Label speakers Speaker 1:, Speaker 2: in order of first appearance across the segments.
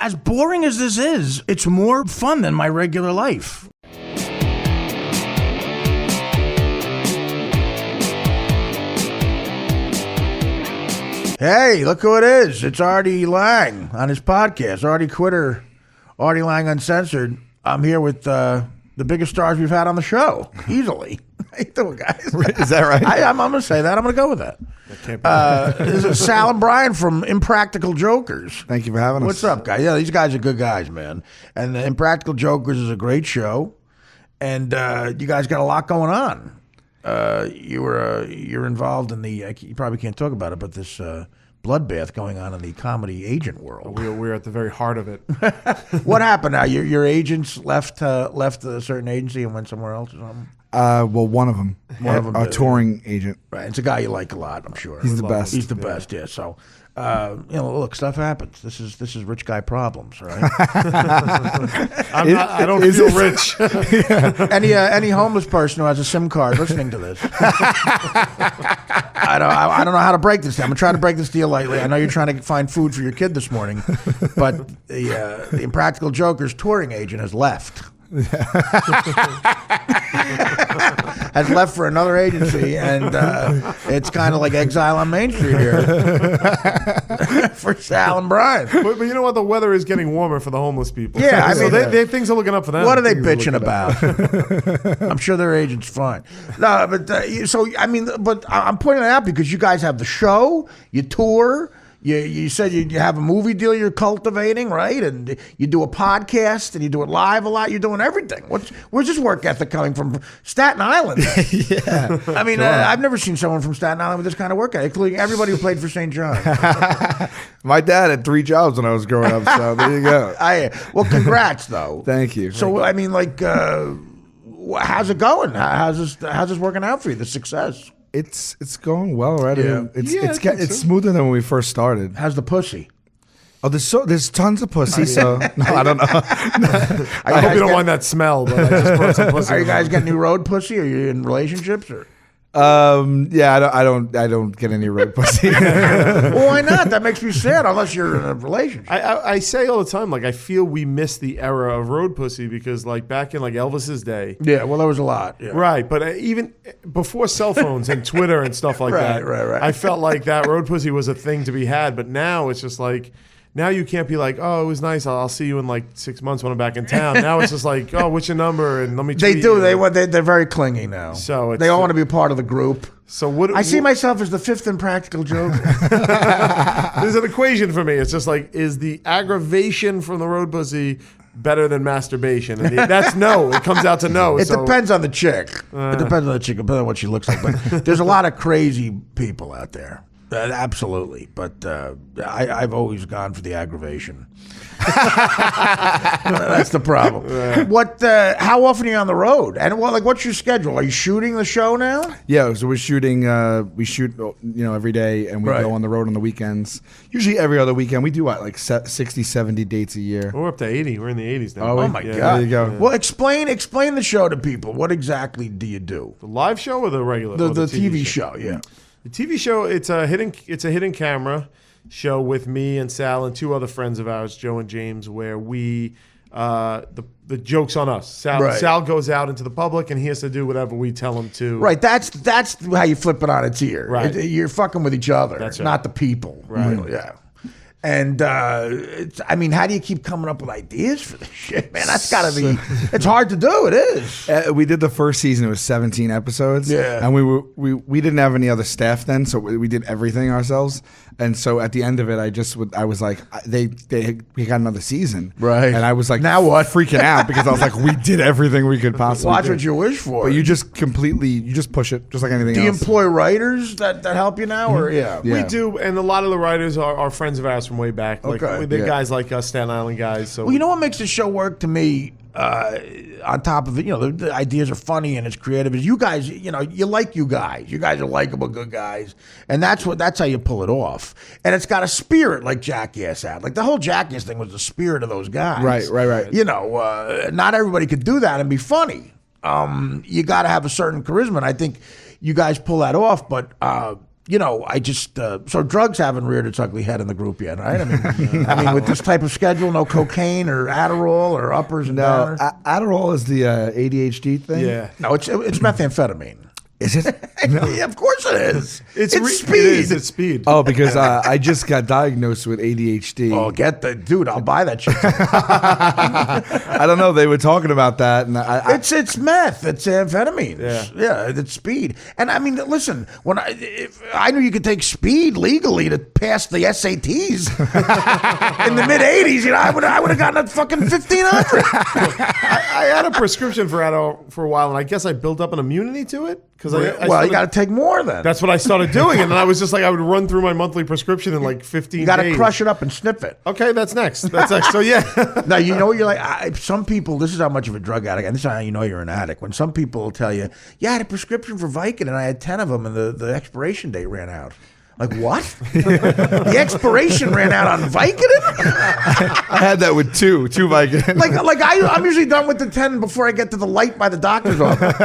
Speaker 1: as boring as this is, it's more fun than my regular life. Hey, look who it is. It's Artie Lang on his podcast, Artie Quitter, Artie Lang Uncensored. I'm here with the biggest stars we've had on the show, easily. How you doing, guys?
Speaker 2: Is that right?
Speaker 1: I'm going to say that. I'm going to go with that. This is Sal and Brian from Impractical Jokers.
Speaker 2: Thank you for having us.
Speaker 1: What's up, guys? Yeah, these guys are good guys, man. And the Impractical Jokers is a great show. And you guys got a lot going on. You're involved in the, you probably can't talk about it, but this bloodbath going on in the comedy agent world.
Speaker 3: We're at the very heart of it.
Speaker 1: What happened now? Your agents left a certain agency and went somewhere else or something?
Speaker 2: Well, one of them. A
Speaker 1: did.
Speaker 2: touring agent.
Speaker 1: Right. It's a guy you like a lot, I'm sure.
Speaker 2: He's the best.
Speaker 1: He's the best, yeah. So, look, stuff happens. This is rich guy problems, right?
Speaker 3: I don't feel rich.
Speaker 1: Any homeless person who has a SIM card listening to this. I don't know how to break this down. I'm trying to break this to you lightly. I know you're trying to find food for your kid this morning, but the Impractical Jokers touring agent has left. Has left for another agency, and it's kind of like Exile on Main Street here for Sal and Brian.
Speaker 3: But you know what? The weather is getting warmer for the homeless people.
Speaker 1: Yeah, I
Speaker 3: so
Speaker 1: mean,
Speaker 3: things are looking up for them.
Speaker 1: What are they bitching about? I'm sure their agent's fine. No, but but I'm pointing it out because you guys have the show, you tour. You said you have a movie deal you're cultivating, right? And you do a podcast and you do it live a lot. You're doing everything. Where's this work ethic coming from? Staten Island.
Speaker 2: Yeah.
Speaker 1: I mean, I've never seen someone from Staten Island with this kind of work ethic, including everybody who played for St. John.
Speaker 2: My dad had 3 jobs when I was growing up, so there you go.
Speaker 1: Well, congrats, though.
Speaker 2: Thank you.
Speaker 1: So, I mean, like, how's it going? How's this working out for you, the success?
Speaker 2: It's going well, right?
Speaker 1: Yeah.
Speaker 2: It's smoother than when we first started.
Speaker 1: How's the pussy?
Speaker 2: Oh, there's tons of pussy. So no, I don't know.
Speaker 3: I hope you don't mind that smell, but I just brought some pussy.
Speaker 1: Are you guys getting new road pussy? Are you in relationships or?
Speaker 2: Yeah, I don't get any road pussy.
Speaker 1: Well, why not? That makes me sad. Unless you're in a relationship.
Speaker 3: I say all the time, like, I feel we missed the era of road pussy because, like, back in like Elvis's day.
Speaker 1: Yeah, well, there was a lot. Yeah.
Speaker 3: Right, but even before cell phones and Twitter and stuff like that,
Speaker 1: right.
Speaker 3: I felt like that road pussy was a thing to be had. But now it's just like. Now you can't be like, oh, it was nice. I'll see you in like 6 months when I'm back in town. Now it's just like, oh, what's your number? And let me.
Speaker 1: They
Speaker 3: tweet
Speaker 1: do.
Speaker 3: you.
Speaker 1: They're very clingy now.
Speaker 3: So
Speaker 1: they all want to be a part of the group.
Speaker 3: So what?
Speaker 1: I see myself as the fifth Impractical Joker.
Speaker 3: There's an equation for me. It's just like, is the aggravation from the road pussy better than masturbation? And that's no. It comes out to no.
Speaker 1: It depends on the chick. It depends on the chick. It depends on what she looks like. But there's a lot of crazy people out there. Absolutely, but I've always gone for the aggravation. That's the problem. Right. How often are you on the road? And what's your schedule? Are you shooting the show now?
Speaker 2: Yeah, so we're shooting. We shoot, every day, and we go on the road on the weekends. Usually every other weekend. We do like 60, 70 dates a year.
Speaker 3: We're up to 80. We're in the 80s now.
Speaker 1: Oh my God!
Speaker 2: There you go.
Speaker 1: Yeah. Well, explain the show to people. What exactly do you do?
Speaker 3: The live show or the regular?
Speaker 1: The TV show. Yeah.
Speaker 3: The TV show, it's a hidden camera show with me and Sal and 2 other friends of ours, Joe and James, where we the joke's on us. Sal goes out into the public and he has to do whatever we tell him to.
Speaker 1: Right. That's how you flip it on its ear.
Speaker 3: Right.
Speaker 1: You're fucking with each other.
Speaker 3: That's right.
Speaker 1: Not the people.
Speaker 3: Right.
Speaker 1: Really, yeah. And how do you keep coming up with ideas for this shit, man? That's got to be. It's hard to do. It is.
Speaker 2: We did the first season. It was 17 episodes.
Speaker 1: Yeah.
Speaker 2: And we didn't have any other staff then, so we did everything ourselves. And so at the end of it, I was like, we got another season,
Speaker 1: right?
Speaker 2: And I was like,
Speaker 1: now what?
Speaker 2: Freaking out because I was like, we did everything we could possibly.
Speaker 1: Watch
Speaker 2: do.
Speaker 1: what you wish for.
Speaker 2: But you just push it just like anything else.
Speaker 1: Do you employ writers that help you now, or yeah?
Speaker 3: We do, and a lot of the writers are friends of ours from way back. Like,
Speaker 1: okay,
Speaker 3: they're guys like us, Staten Island guys. So
Speaker 1: well, you know what makes the show work to me? On top of it, the ideas are funny and it's creative. Is you guys, you like you guys. You guys are likable, good guys, and that's how you pull it off. And it's got a spirit like Jackass had. Like the whole Jackass thing was the spirit of those guys.
Speaker 2: Right.
Speaker 1: Not everybody could do that and be funny. You got to have a certain charisma. And I think you guys pull that off, but. I just so drugs haven't reared its ugly head in the group yet, right? I mean, with this type of schedule, no cocaine or Adderall or uppers and downers.
Speaker 2: Adderall is the ADHD thing.
Speaker 3: Yeah.
Speaker 1: No, it's methamphetamine.
Speaker 2: Is it?
Speaker 1: Yeah, of course it is. It's speed.
Speaker 3: It is. It's speed.
Speaker 2: Oh, because I just got diagnosed with ADHD.
Speaker 1: Oh, dude! I'll buy that shit.
Speaker 2: I don't know. They were talking about that, and
Speaker 1: It's meth. It's amphetamines.
Speaker 3: Yeah,
Speaker 1: it's speed. And I mean, listen, if I knew you could take speed legally to pass the SATs in the mid '80s, I would have gotten a fucking 1,500.
Speaker 3: I had a prescription for Adderall for a while, and I guess I built up an immunity to it because
Speaker 1: you got to take more then.
Speaker 3: That's what I started doing, and then I was just like, I would run through my monthly prescription in like 15
Speaker 1: You got to
Speaker 3: days.
Speaker 1: crush it up and sniff it.
Speaker 3: Okay, that's next. So yeah.
Speaker 1: Now, you know what you're like? Some people, this is how much of a drug addict, and this is how you know you're an addict. When some people will tell you, yeah, I had a prescription for Vicodin, and I had 10 of them, and the expiration date ran out. Like, what? The expiration ran out on Vicodin?
Speaker 2: I had that with two Vicodin.
Speaker 1: I'm usually done with the 10 before I get to the light by the doctor's office.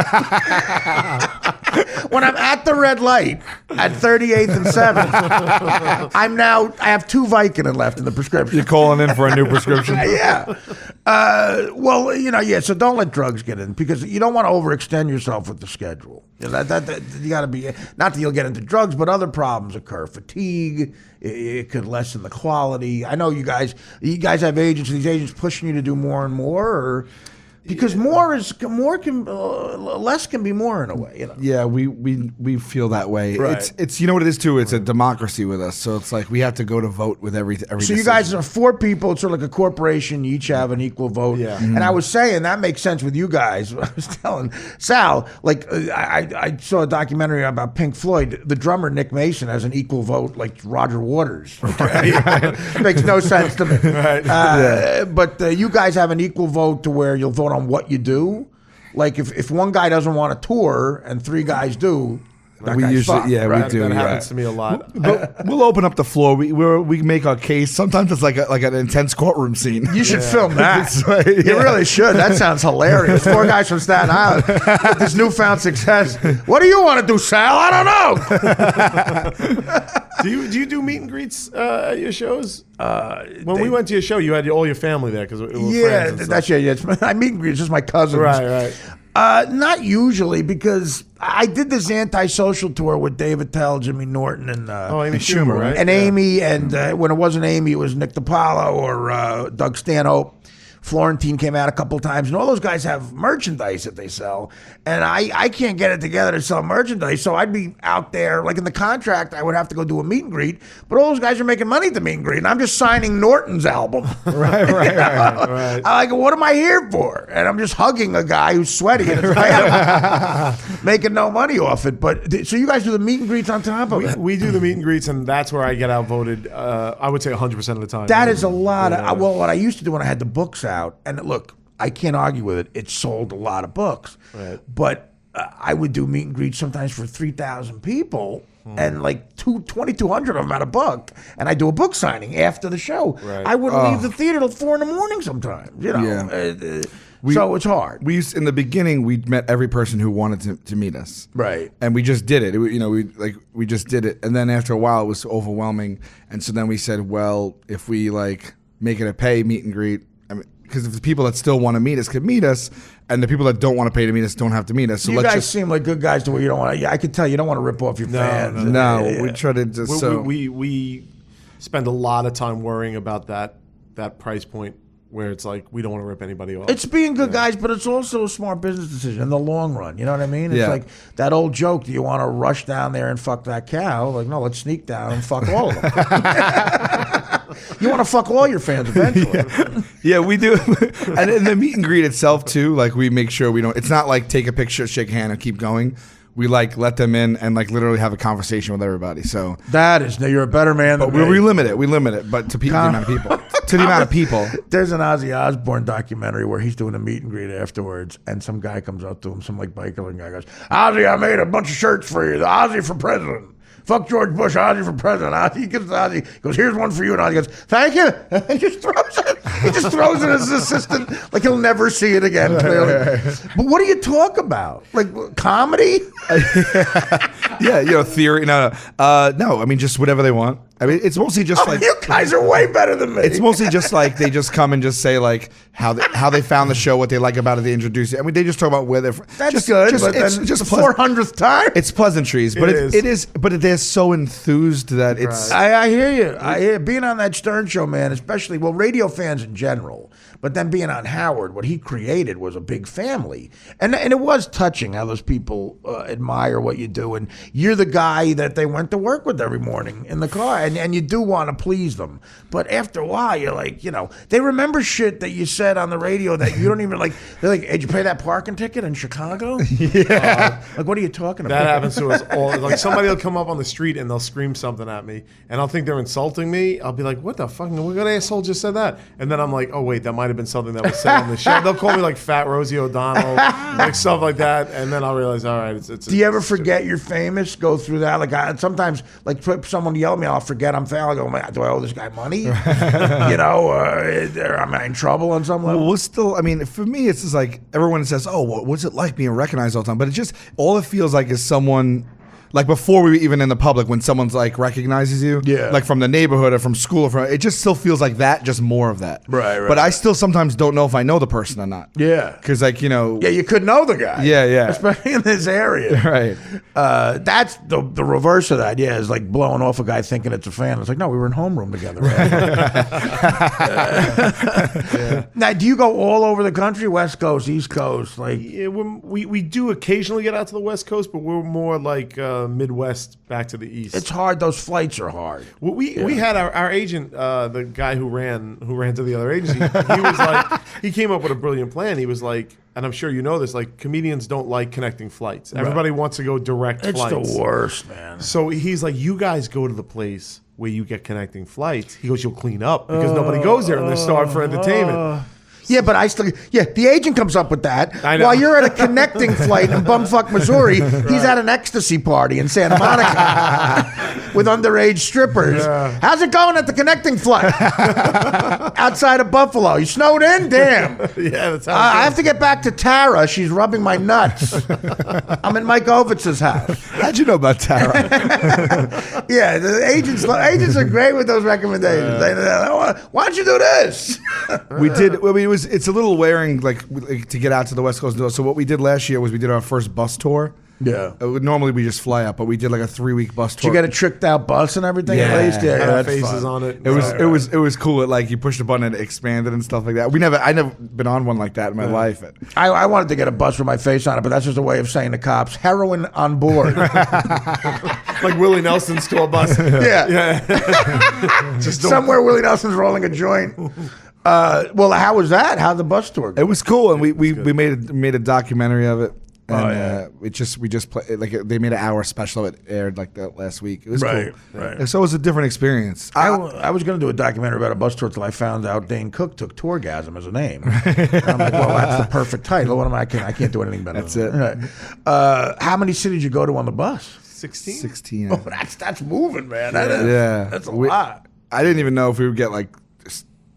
Speaker 1: When I'm at the red light at 38th and 7th, I have 2 Vicodin left in the prescription.
Speaker 2: You're calling in for a new prescription.
Speaker 1: Yeah. So don't let drugs get in because you don't want to overextend yourself with the schedule. You got to be, not that you'll get into drugs, but other problems occur. Fatigue, it could lessen the quality. I know you guys have agents, these agents pushing you to do more and more, or because less can be more in a way,
Speaker 2: Yeah, we feel that way.
Speaker 1: Right.
Speaker 2: It's you know what it is too. It's a democracy with us, so it's like we have to go to vote with every.
Speaker 1: So
Speaker 2: decision.
Speaker 1: you guys are 4 people. It's sort of like a corporation. You each have an equal vote.
Speaker 3: Yeah.
Speaker 1: And I was saying that makes sense with you guys. I was telling Sal, I saw a documentary about Pink Floyd. The drummer Nick Mason has an equal vote like Roger Waters. Makes no sense to me.
Speaker 3: Right.
Speaker 1: But you guys have an equal vote to where you'll vote on what you do. Like if one guy doesn't want to tour and 3 guys do, that
Speaker 2: we
Speaker 1: guy's
Speaker 2: usually
Speaker 1: fucked,
Speaker 2: yeah
Speaker 1: right?
Speaker 2: we do.
Speaker 3: That
Speaker 2: yeah.
Speaker 3: happens to me a lot.
Speaker 2: But we'll open up the floor. We make our case. Sometimes it's like an intense courtroom scene.
Speaker 1: You should film that.
Speaker 2: Right,
Speaker 1: You
Speaker 2: yeah.
Speaker 1: really should. That sounds hilarious. 4 guys from Staten Island with this newfound success. What do you want to do, Sal? I don't know.
Speaker 3: Do you do meet and greets at your shows? When we went to your show, you had all your family there because it was
Speaker 1: Yeah,
Speaker 3: friends and
Speaker 1: that's I meet and greet. It's just my cousins.
Speaker 3: Right.
Speaker 1: Not usually because I did this antisocial tour with David Tell, Jimmy Norton, and
Speaker 3: Amy Schumer, right?
Speaker 1: and Amy, and when it wasn't Amy, it was Nick DiPaolo or Doug Stanhope. Florentine came out a couple times, and all those guys have merchandise that they sell, and I can't get it together to sell merchandise, so I'd be out there, like in the contract, I would have to go do a meet and greet, but all those guys are making money at the meet and greet, and I'm just signing Norton's album.
Speaker 2: Right.
Speaker 1: I'm like, what am I here for? And I'm just hugging a guy who's sweaty, and it's making no money off it, but so you guys do the meet and greets on top of it?
Speaker 3: We do the meet and greets, and that's where I get outvoted, I would say 100% of the time.
Speaker 1: That is a lot of, what I used to do when I had the books out, and look, I can't argue with it. It sold a lot of books,
Speaker 3: Right.
Speaker 1: But I would do meet and greets sometimes for 3,000 people, and like 2,200 of them at a book, and I do a book signing after the show.
Speaker 3: Right.
Speaker 1: I wouldn't leave the theater till 4 a.m. sometimes.
Speaker 2: Yeah.
Speaker 1: So it's hard.
Speaker 2: We used in the beginning. We met every person who wanted to meet us,
Speaker 1: Right.
Speaker 2: And we just did it. We just did it, and then after a while, it was overwhelming, and so then we said, well, if we make it a pay meet and greet. Because if the people that still want to meet us could meet us, and the people that don't want to pay to meet us don't have to meet us. So
Speaker 1: You
Speaker 2: let's
Speaker 1: guys
Speaker 2: just
Speaker 1: seem like good guys to where you don't want to. I could tell you don't want to rip off your fans.
Speaker 2: no. We try to just
Speaker 3: we spend a lot of time worrying about that price point where it's like we don't want to rip anybody off.
Speaker 1: It's being good guys, but it's also a smart business decision in the long run. You know what I mean? It's
Speaker 2: Yeah.
Speaker 1: like that old joke, do you want to rush down there and fuck that cow? Like, no, let's sneak down and fuck all of them. You want to fuck all your fans eventually.
Speaker 2: Yeah, we do. And in the meet and greet itself too, we make sure we don't. It's not like take a picture, shake a hand, and keep going. We let them in and literally have a conversation with everybody. So
Speaker 1: You're a better man than
Speaker 2: we
Speaker 1: me.
Speaker 2: limit it, but to the amount of people. To the amount of people.
Speaker 1: There's an Ozzy Osbourne documentary where he's doing a meet and greet afterwards, and some guy comes up to him, some biker guy goes, Ozzy, I made a bunch of shirts for you. The Ozzy for president. Fuck George Bush, Ozzy for president. Ozzy gives Ozzy, goes, here's one for you. And Ozzy goes, thank you. He just throws it. He just throws it as his assistant. Like he'll never see it again, clearly. But what do you talk about? Like comedy?
Speaker 2: Yeah, theory. No. I mean, just whatever they want. I mean, it's mostly just like
Speaker 1: you guys are way better than me.
Speaker 2: It's mostly just like they just come and just say like how they found the show, what they like about it, they introduce it. I mean, they just talk about where they're.
Speaker 1: That's good. But it's just 400th time.
Speaker 2: It's pleasantries, but it is. But they're so enthused that it's.
Speaker 1: I hear you. I hear being on that Stern show, man. Especially radio fans in general. But then being on Howard, what he created was a big family, and it was touching how those people admire what you do, and you're the guy that they went to work with every morning in the car, and you do want to please them. But after a while, you're like, they remember shit that you said on the radio that you don't even like. They're like, "Did you pay that parking ticket in Chicago?"
Speaker 2: Yeah.
Speaker 1: Like, what are you talking about?
Speaker 3: That happens to us all. Like somebody will come up on the street and they'll scream something at me, and I'll think they're insulting me. I'll be like, "What the fuck? What asshole just said that?" And then I'm like, "Oh wait, that might have been something that was said on the show." They'll call me like Fat Rosie O'Donnell, like stuff like that, and then I'll realize, all right, it's.
Speaker 1: Do you ever forget you're famous? Go through that? Like sometimes, like someone yell at me, I'll forget I'm famous. I go, do I owe this guy money? Am I in trouble on some level?
Speaker 2: Well, we're still. I mean, for me, it's just like everyone says, "Oh, what's it like being recognized all the time?" But it just all it feels like is someone. Like before we were even in the public, when someone's like recognizes you, like from the neighborhood or from school, it just still feels like that, just more of that.
Speaker 1: Right.
Speaker 2: But I still sometimes don't know if I know the person or not.
Speaker 1: Yeah.
Speaker 2: Because
Speaker 1: Yeah, you could know the guy.
Speaker 2: Yeah.
Speaker 1: Especially in this area.
Speaker 2: Right.
Speaker 1: That's the reverse of that. Yeah, is like blowing off a guy thinking it's a fan. It's like, no, we were in homeroom together. Right? Now, do you go all over the country? West Coast, East Coast? Like,
Speaker 3: yeah, we do occasionally get out to the West Coast, but we're more like Midwest back to the East.
Speaker 1: It's hard. Those flights are hard.
Speaker 3: Well, we had our agent, the guy who ran to the other agency. He was like, he came up with a brilliant plan. He was like, and I'm sure you know this, like comedians don't like connecting flights. Everybody wants to go direct flights.
Speaker 1: It's the worst, man.
Speaker 3: So he's like, you guys go to the place where you get connecting flights. He goes, you'll clean up because nobody goes there and they're starved for entertainment.
Speaker 1: Yeah, but the agent comes up with that.
Speaker 3: I know.
Speaker 1: While you're at a connecting flight in bumfuck Missouri, he's at an ecstasy party in Santa Monica with underage strippers. Yeah. How's it going at the connecting flight? Outside of Buffalo. You snowed in? Damn.
Speaker 3: Yeah, that's how
Speaker 1: I have to get back to Tara. She's rubbing my nuts. I'm at Mike Ovitz's house.
Speaker 2: How'd you know about Tara?
Speaker 1: Yeah, the agents are great with those recommendations. Why don't you do this?
Speaker 2: We did. I mean, it's a little wearing like to get out to the West Coast. So what we did last year was we did our first bus tour.
Speaker 1: Yeah.
Speaker 2: Normally we just fly up, but we did like a 3-week bus tour.
Speaker 1: Did you get a tricked out bus and everything?
Speaker 2: Yeah.
Speaker 1: At least? Yeah, that's
Speaker 3: faces
Speaker 1: fun.
Speaker 3: on it.
Speaker 2: It was cool. It like you pushed a button and it expanded and stuff like that. I never been on one like that in my life.
Speaker 1: I wanted to get a bus with my face on it, but that's just a way of saying to cops, heroin on board.
Speaker 3: Like Willie Nelson's tour bus.
Speaker 1: Yeah. Just somewhere Willie Nelson's rolling a joint. Well, how was that? How'd the bus tour go?
Speaker 2: It was cool, and we made a documentary of it. And we just played like they made an hour special. It aired like that last week. It was cool.
Speaker 1: Right.
Speaker 2: And so it was a different experience.
Speaker 1: I was going to do a documentary about a bus tour till I found out Dane Cook took Tourgasm as a name. And I'm like, well, that's the perfect title. What am I can't do anything better.
Speaker 2: That's
Speaker 1: than
Speaker 2: it.
Speaker 1: Right. How many cities you go to on the bus?
Speaker 3: 16?
Speaker 2: 16.
Speaker 1: Oh, that's moving, man. That's a lot.
Speaker 2: I didn't even know if we would get like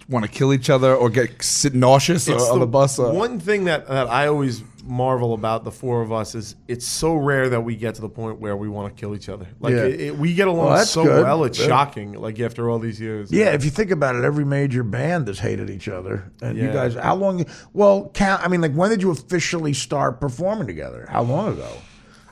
Speaker 2: want to kill each other or get nauseous on the bus.
Speaker 3: One thing that I always marvel about the four of us is it's so rare that we get to the point where we want to kill each other. Like we get along so
Speaker 1: good.
Speaker 3: well. It's shocking. Like after all these years.
Speaker 1: Yeah, if you think about it, every major band has hated each other. And you guys, how long? Well, when did you officially start performing together? How long ago?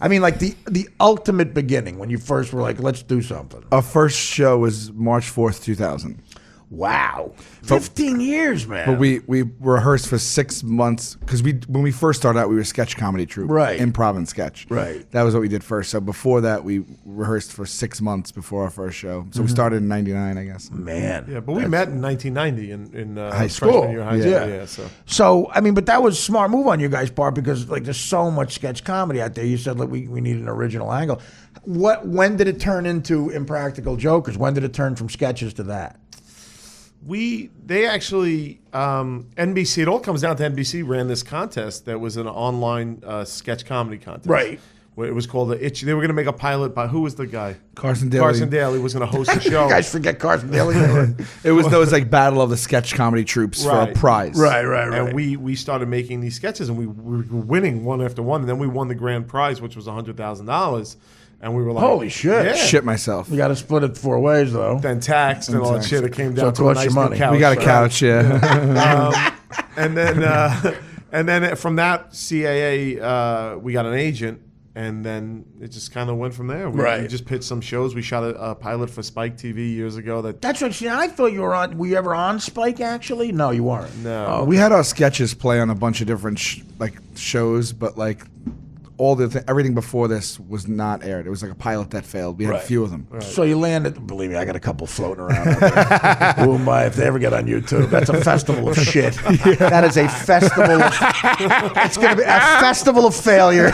Speaker 1: I mean, like the ultimate beginning when you first were like, let's do something.
Speaker 2: Our first show was March 4th, 2000.
Speaker 1: Wow, 15 years, man.
Speaker 2: But we rehearsed for 6 months because when we first started out, we were a sketch comedy troupe,
Speaker 1: right?
Speaker 2: Improv and sketch,
Speaker 1: right?
Speaker 2: That was what we did first. So before that, we rehearsed for 6 months before our first show. So we started in '99, I guess.
Speaker 1: Man,
Speaker 3: yeah, but we met in 1990 in
Speaker 2: high school.
Speaker 3: Year,
Speaker 2: Yeah.
Speaker 3: So
Speaker 1: I mean, but that was a smart move on your guys' part because like there's so much sketch comedy out there. You said like we need an original angle. When did it turn into Impractical Jokers? When did it turn from sketches to that?
Speaker 3: They actually NBC. It all comes down to NBC ran this contest that was an online sketch comedy contest.
Speaker 1: Right.
Speaker 3: It was called the Itch. They were going to make a pilot by who was the guy?
Speaker 2: Carson Daly.
Speaker 3: Carson Daly was going to host the show.
Speaker 1: You guys forget Carson Daly.
Speaker 2: It was those like battle of the sketch comedy troops for a prize.
Speaker 1: Right.
Speaker 3: And we started making these sketches, and we were winning one after one, and then we won the grand prize, which was $100,000, and we were like,
Speaker 1: holy shit!
Speaker 3: Yeah.
Speaker 2: Shit myself.
Speaker 1: We got to split it 4 ways though.
Speaker 3: Then taxed and all that shit. It came down
Speaker 1: So it
Speaker 3: to a
Speaker 1: cost you
Speaker 3: nice new
Speaker 1: money.
Speaker 3: couch.
Speaker 2: We got a couch, yeah.
Speaker 3: And then from that CAA, we got an agent. And then it just kind of went from there. We just pitched some shows. We shot a pilot for Spike TV years ago.
Speaker 1: That's right. See, I thought you were on. Were you ever on Spike? Actually, no, you weren't.
Speaker 3: No.
Speaker 2: We had our sketches play on a bunch of different shows, but like all everything before this was not aired. It was like a pilot that failed. We had a few of them.
Speaker 1: Right. So you landed. Believe me, I got a couple floating around. Who am I? If they ever get on YouTube, that's a festival of shit. That is a festival. It's going to be a festival of failure.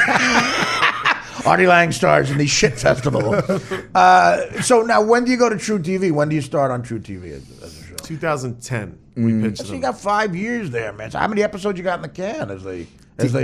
Speaker 1: Artie Lang stars in the shit festival. So now, when do you go to True TV? When do you start on True TV as a show?
Speaker 3: 2010. We pitched
Speaker 1: So
Speaker 3: them.
Speaker 1: you got 5 years there, man. So how many episodes you got in the can, as they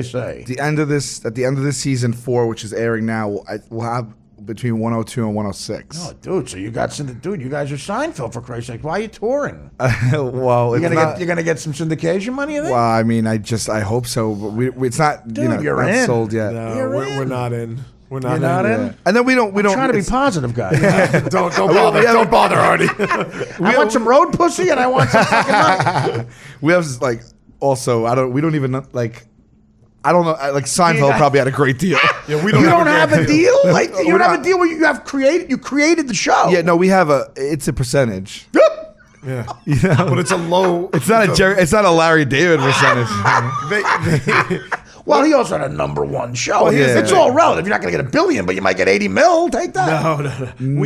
Speaker 1: say?
Speaker 2: At the end of this season 4, which is airing now, we'll have between 102 and 106.
Speaker 1: Oh, dude. So you got you guys are Seinfeld, for Christ's sake. Why are you touring?
Speaker 2: Well,
Speaker 1: You're gonna get some syndication money, you think?
Speaker 2: Well, I mean, I hope so, but it's not.
Speaker 1: Dude, you're
Speaker 2: not
Speaker 1: in.
Speaker 2: sold yet.
Speaker 3: No,
Speaker 1: You're
Speaker 3: we're
Speaker 1: in.
Speaker 3: not in. We're
Speaker 1: You're
Speaker 3: not
Speaker 1: not
Speaker 3: in.
Speaker 1: in?
Speaker 2: And then we don't.
Speaker 1: Trying to be
Speaker 2: it's-
Speaker 1: positive, guys.
Speaker 3: Don't bother. Don't bother, Artie.
Speaker 1: I want some road pussy and I want some fucking money.
Speaker 2: We have like also. We don't even like. I don't know. Like Seinfeld probably had a great deal.
Speaker 3: Yeah, we
Speaker 1: You don't
Speaker 3: great
Speaker 1: have a deal? Like you
Speaker 2: We're
Speaker 1: don't have
Speaker 2: not-
Speaker 1: a deal where you created the show.
Speaker 2: Yeah, no, we have it's a percentage.
Speaker 3: Yeah.
Speaker 2: You know?
Speaker 3: But it's a low.
Speaker 2: It's not it's not a Larry David percentage.
Speaker 1: Well, he also had a #1 show.
Speaker 2: Well, yeah.
Speaker 1: It's all relative. You're not going to get $1 billion, but you might get 80 mil. Take that.
Speaker 3: No.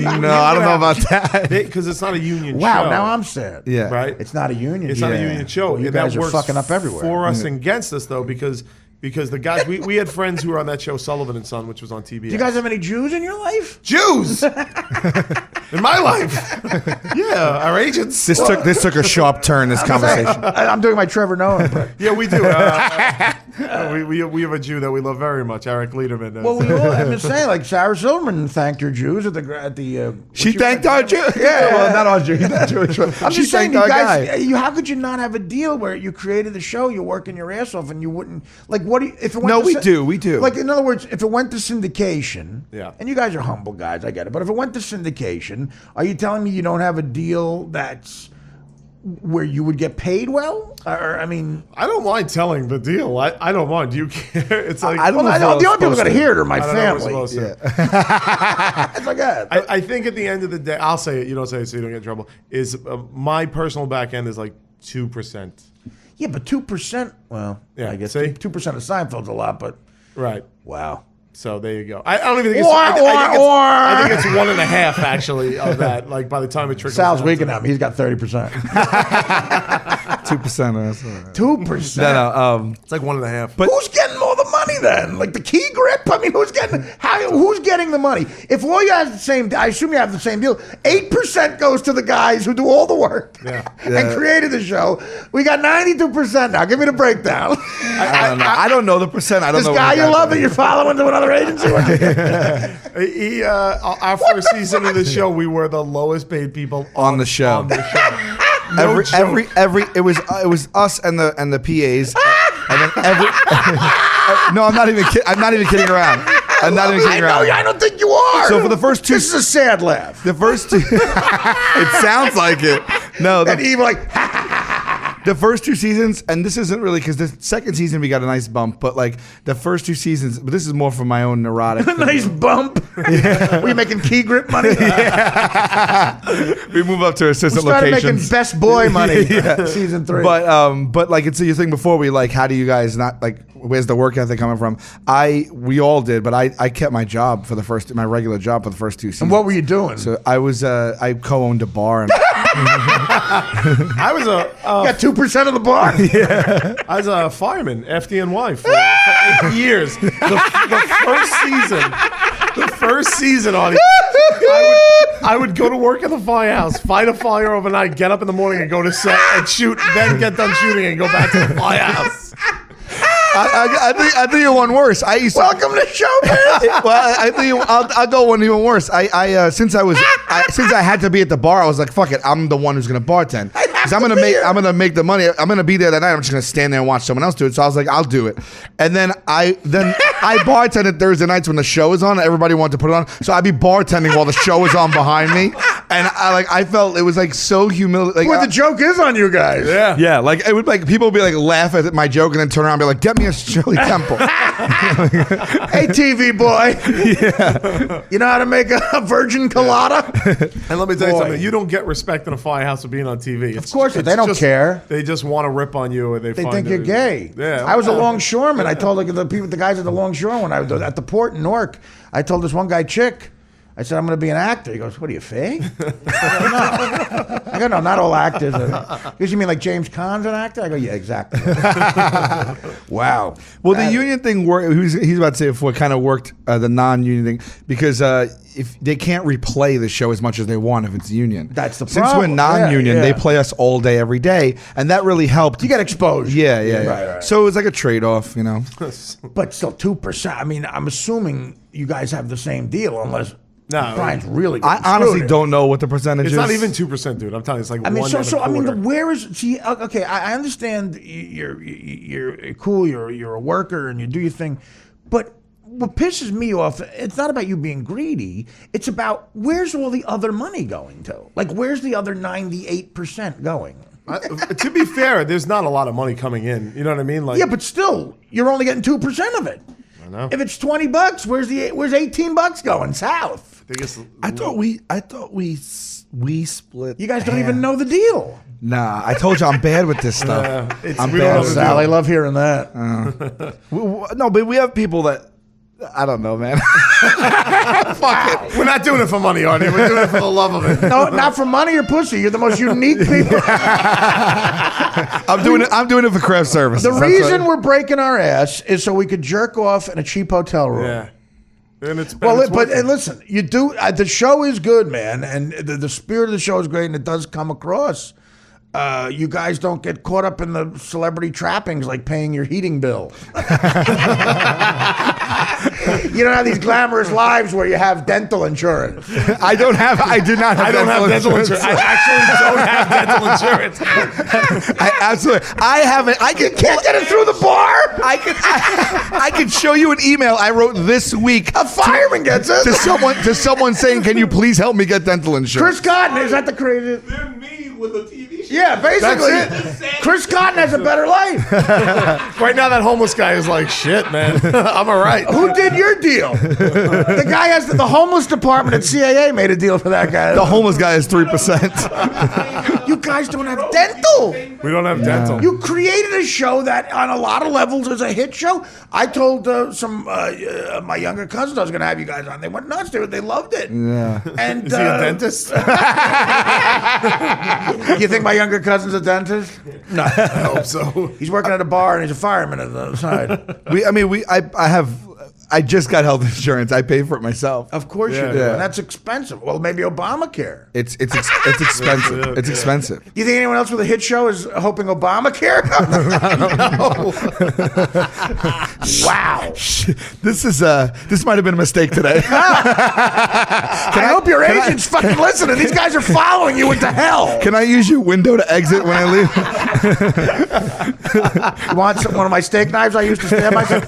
Speaker 2: I don't know about that.
Speaker 3: Because it's not a union
Speaker 1: Wow,
Speaker 3: show.
Speaker 1: now I'm sad.
Speaker 2: Yeah.
Speaker 3: Right?
Speaker 1: It's not a union.
Speaker 3: It's not a union show.
Speaker 1: You
Speaker 3: And
Speaker 1: guys
Speaker 3: that
Speaker 1: are
Speaker 3: works
Speaker 1: fucking up everywhere.
Speaker 3: for us and against us, though, because the guys, we had friends who were on that show, Sullivan and Son, which was on TBS.
Speaker 1: Do you guys have any Jews in your life?
Speaker 3: Jews? In my life. Yeah, our agents.
Speaker 2: This took a sharp turn. This conversation.
Speaker 1: I'm doing my Trevor Noah impression.
Speaker 3: Yeah, we do. We have a Jew that we love very much, Eric Lederman.
Speaker 1: Well, we all, I'm just saying, like Sarah Silverman thanked her Jews at the.
Speaker 2: She thanked our Jew.
Speaker 1: Yeah.
Speaker 2: Well, not our Jew. He's not Jewish.
Speaker 1: I'm
Speaker 2: She
Speaker 1: just saying,
Speaker 2: thanked
Speaker 1: you
Speaker 2: our
Speaker 1: guys,
Speaker 2: guy.
Speaker 1: how could you not have a deal where you created the show, you're working your ass off, and you wouldn't like what? If it went
Speaker 2: No,
Speaker 1: to
Speaker 2: we do.
Speaker 1: Like in other words, if it went to syndication,
Speaker 3: Yeah.
Speaker 1: and you guys are humble guys, I get it. But if it went to syndication, are you telling me you don't have a deal that's where you would get paid well? Or I mean,
Speaker 3: I don't mind telling the deal. I don't mind. Do you care? It's like
Speaker 2: I don't know.
Speaker 1: well,
Speaker 2: if
Speaker 1: the
Speaker 2: we're
Speaker 1: only people
Speaker 2: supposed
Speaker 1: going to
Speaker 2: to.
Speaker 1: hear it are my
Speaker 3: I don't know if
Speaker 1: family.
Speaker 3: we're supposed to.
Speaker 1: It's like that.
Speaker 3: I think at the end of the day, I'll say it. You don't say it so you don't get in trouble. Is my personal back end is like 2%.
Speaker 1: Yeah, but 2%. Well,
Speaker 3: Yeah,
Speaker 1: I guess
Speaker 3: see?
Speaker 1: 2% of Seinfeld's a lot, but
Speaker 3: Right.
Speaker 1: wow.
Speaker 3: So there you go. I don't even think it's.
Speaker 1: Or-
Speaker 3: I think it's 1.5 actually of that. Like by the time it trickles.
Speaker 1: Sal's
Speaker 3: down
Speaker 1: weakening
Speaker 3: to-
Speaker 1: him. He's got 30%.
Speaker 2: 2%. That's all right.
Speaker 1: 2%.
Speaker 2: No.
Speaker 3: It's like 1.5.
Speaker 2: But-
Speaker 1: Who's getting all the money then? Like the key grip? I mean, who's getting the money? If all you have the same, I assume you have the same deal. 8% goes to the guys who do all the work and created the show. We got 92% now. Give me the breakdown.
Speaker 2: I don't know. I don't know the percent. I don't
Speaker 1: This
Speaker 2: know.
Speaker 1: guy
Speaker 2: what
Speaker 1: you
Speaker 2: the
Speaker 1: love that you're following to another agency.
Speaker 3: Our first season of the show, we were the lowest paid people
Speaker 2: On the show.
Speaker 3: On the show. No
Speaker 2: every it was us and the PAs and then every no, I'm not even kidding around. I'm not even kidding around.
Speaker 1: I don't think you are.
Speaker 2: So for the first two,
Speaker 1: this is a sad laugh.
Speaker 2: the first two, it sounds like it. No,
Speaker 1: And Eve like,
Speaker 2: the first 2 seasons, and this isn't really because the second season we got a nice bump, but like the first 2 seasons, but this is more for my own neurotic.
Speaker 1: nice bump. We making key grip money.
Speaker 2: We move up to assistant
Speaker 1: Started
Speaker 2: locations.
Speaker 1: making best boy money. Season 3.
Speaker 2: But like it's your thing before we like how do you guys not like where's the work ethic coming from? We all did, but I kept my job for my regular job for the first 2 seasons.
Speaker 1: And what were you doing?
Speaker 2: So I was I co-owned a bar and
Speaker 3: I was
Speaker 1: You got 2% of the bar.
Speaker 3: I was a fireman, FDNY, for 8 years. The first season, Artie, I would go to work at the firehouse, fight a fire overnight, get up in the morning and go to set and shoot, then get done shooting and go back to the firehouse.
Speaker 2: I think you're one worse. I used to,
Speaker 1: Welcome to showbiz.
Speaker 2: well, I think I'll go one even worse. Since I had to be at the bar, I was like, fuck it, I'm the one who's gonna bartend because I'm gonna make the money. I'm gonna be there that night. I'm just gonna stand there and watch someone else do it. So I was like, I'll do it. And then I bartended Thursday nights when the show is on. Everybody wanted to put it on, so I'd be bartending while the show is on behind me, and I felt it was like so humiliating.
Speaker 1: Boy, the joke is on you guys.
Speaker 2: Yeah, like it would like people would be like laugh at my joke and then turn around and be like, get me a Shirley Temple.
Speaker 1: Hey, TV boy. Yeah. You know how to make a virgin colada?
Speaker 3: And let me tell you something. You don't get respect in a firehouse for being on TV.
Speaker 1: Of course, they don't care.
Speaker 3: They just want to rip on you, or they
Speaker 1: think you're gay.
Speaker 3: Yeah.
Speaker 1: I was a longshoreman. I told the guys at the longshore when I was at the port in Newark. I told this one guy, Chick. I said, I'm going to be an actor. He goes, what are you, fake? I go, no, not all actors. He goes, you mean like James Caan's an actor? I go, yeah, exactly. Wow.
Speaker 2: Well, the union thing worked. He's about to say before, kind of worked the non-union thing because if they can't replay the show as much as they want if it's union.
Speaker 1: That's the
Speaker 2: Since
Speaker 1: problem.
Speaker 2: we're non-union,
Speaker 1: Yeah.
Speaker 2: they play us all day, every day, and that really helped.
Speaker 1: You get exposure.
Speaker 2: Yeah.
Speaker 1: Right.
Speaker 2: So it was like a trade-off, you know.
Speaker 1: But still, 2%. I mean, I'm assuming you guys have the same deal, unless
Speaker 3: No.
Speaker 1: Brian's really.
Speaker 2: I honestly don't know what the percentage
Speaker 3: It's
Speaker 2: is.
Speaker 3: not even 2%, dude. I'm telling you, it's like
Speaker 1: I mean,
Speaker 3: 1.25%.
Speaker 1: where is? See, okay, I understand you're cool. You're a worker and you do your thing, but what pisses me off, it's not about you being greedy. It's about where's all the other money going to? Like, where's the other 98% going?
Speaker 3: To be fair, there's not a lot of money coming in. You know what I mean? Like,
Speaker 1: Yeah, but still, you're only getting 2% of it.
Speaker 3: I know.
Speaker 1: If it's $20, where's $18 going south?
Speaker 2: I thought we split.
Speaker 1: You guys don't even know the deal.
Speaker 2: Nah, I told you I'm bad with this stuff. I'm
Speaker 3: we
Speaker 2: bad
Speaker 3: don't
Speaker 2: with
Speaker 3: know
Speaker 1: Sal, I love hearing that.
Speaker 2: No, but we have people that I don't know, man. Fuck it.
Speaker 3: We're not doing it for money, Artie. We're doing it for the love of it.
Speaker 1: No, not for money or pussy. You're the most unique people.
Speaker 2: I'm doing it for craft services.
Speaker 1: The reason we're breaking our ass is so we could jerk off in a cheap hotel room.
Speaker 3: Yeah. And it's
Speaker 1: And listen, you do. The show is good, man, and the spirit of the show is great, and it does come across. You guys don't get caught up in the celebrity trappings like paying your heating bill. You don't have these glamorous lives where you have dental insurance.
Speaker 2: I did not have dental insurance.
Speaker 3: I actually don't have dental insurance.
Speaker 2: I haven't. I can't
Speaker 1: get it through the bar.
Speaker 2: I can show you an email I wrote this week.
Speaker 1: A fireman gets it.
Speaker 2: To someone saying, "Can you please help me get dental insurance?"
Speaker 1: Chris Cotton, is that the craziest?
Speaker 4: They're me with a TV show.
Speaker 1: Yeah, basically.
Speaker 3: That's
Speaker 1: Chris Cotton has a better life.
Speaker 3: Right now, that homeless guy is like, shit, man. I'm all right.
Speaker 1: Who did your deal? The guy has the homeless department at CAA made a deal for that guy.
Speaker 2: The homeless guy is 3%.
Speaker 1: You guys don't have dental.
Speaker 3: We don't have dental.
Speaker 1: You created a show that, on a lot of levels, is a hit show. I told some my younger cousins I was going to have you guys on. They went nuts. They loved it.
Speaker 2: Yeah.
Speaker 1: And
Speaker 3: Is he a dentist?
Speaker 1: You think my younger cousin's a dentist? No,
Speaker 3: I hope so.
Speaker 1: he's working at a bar and he's a fireman on the side.
Speaker 2: I just got health insurance. I paid for it myself.
Speaker 1: Of course you do,
Speaker 2: Yeah.
Speaker 1: and that's expensive. Well, maybe Obamacare.
Speaker 2: It's expensive. It's expensive.
Speaker 1: Do you think anyone else with a hit show is hoping Obamacare? Wow.
Speaker 2: This might have been a mistake today.
Speaker 1: I hope your agent's fucking listening. These guys are following you into hell.
Speaker 2: Can I use your window to exit when I leave?
Speaker 1: You want one of my steak knives I used to stab myself?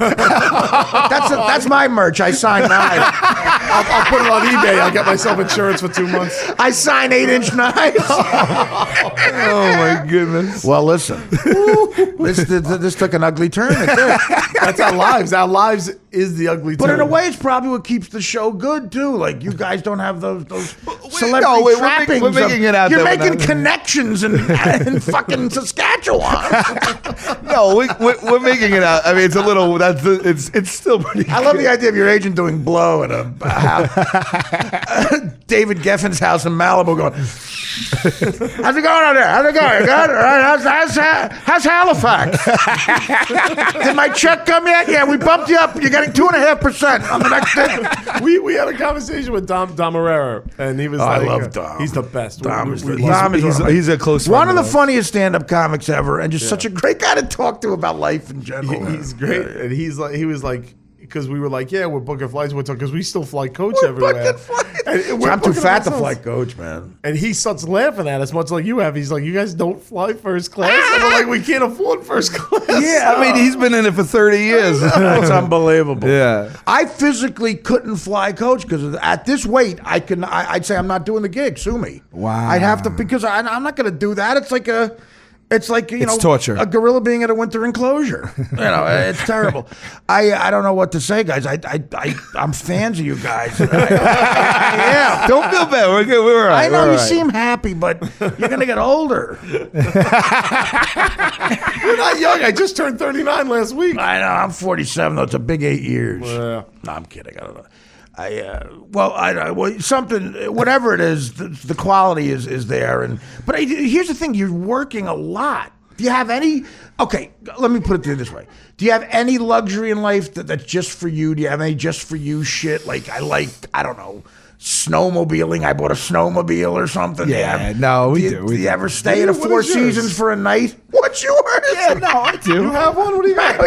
Speaker 1: That's my merch. I sign knives.
Speaker 3: I'll put it on eBay. I'll get myself insurance for 2 months.
Speaker 1: I sign 8-inch knives.
Speaker 2: Oh my goodness.
Speaker 1: Well, listen. This took an ugly turn. It did.
Speaker 3: That's our lives. Our lives is the ugly
Speaker 1: But
Speaker 3: turn.
Speaker 1: in a way, it's probably what keeps the show good too. Like, you guys don't have those celebrity
Speaker 2: no, we're
Speaker 1: trappings.
Speaker 2: we're making it out
Speaker 1: You're
Speaker 2: there
Speaker 1: making
Speaker 2: without-
Speaker 1: connections in fucking Saskatchewan.
Speaker 2: No, we're making it out. I mean, it's a little. It's still pretty.
Speaker 1: I love the idea of your agent doing blow at a house. David Geffen's house in Malibu going, how's it going out there? How's it going? Good? All right. How's Halifax? Did my check come yet? Yeah, we bumped you up. You're getting 2.5% on the next thing.
Speaker 3: We had a conversation with Dom Herrera, and he was
Speaker 1: I
Speaker 3: like,
Speaker 1: love Dom.
Speaker 3: He's the best.
Speaker 1: Dom is the-
Speaker 3: love him.
Speaker 2: He's a close friend.
Speaker 1: One of the funniest stand-up comics ever, and just such a great guy to talk to about life in general.
Speaker 3: He's great, and he was like, because we were like, yeah, we're booking flights, because we still fly coach
Speaker 1: We're
Speaker 3: everywhere.
Speaker 1: booking flights.
Speaker 3: And
Speaker 1: I'm too
Speaker 3: booking
Speaker 1: fat to
Speaker 3: ourselves.
Speaker 1: fly coach, man.
Speaker 3: And he starts laughing at us, much like you have. He's like, you guys don't fly first class? And we're like, we can't afford first class.
Speaker 2: Yeah, I mean, he's been in it for 30 years.
Speaker 1: It's unbelievable.
Speaker 2: Yeah.
Speaker 1: I physically couldn't fly coach because at this weight, I'd say I'm not doing the gig. Sue me.
Speaker 2: Wow.
Speaker 1: I'd have to, because I'm not going to do that. It's like
Speaker 2: It's torture.
Speaker 1: A gorilla being at a winter enclosure. It's terrible. I don't know what to say, guys. I'm fans of you guys. Yeah.
Speaker 2: Don't feel bad. We're good. We're all right.
Speaker 1: I know
Speaker 2: We're
Speaker 1: you
Speaker 2: all right.
Speaker 1: seem happy, but you're going to get older.
Speaker 3: You're not young. I just turned 39 last week.
Speaker 1: I know. I'm 47, though. It's a big 8 years.
Speaker 3: Yeah.
Speaker 1: No, I'm kidding. I don't know. Something, whatever it is, the quality is there. But here's the thing: you're working a lot. Do you have any? Okay, let me put it this way: do you have any luxury in life that's just for you? Do you have any just for you shit? I don't know, snowmobiling. I bought a snowmobile or something.
Speaker 2: Yeah, no, we do.
Speaker 1: Do you ever stay at a
Speaker 3: What
Speaker 1: Four
Speaker 3: is yours?
Speaker 1: Seasons for a night? What's yours?
Speaker 2: Yeah, no, I do.
Speaker 3: You have one? What do you got?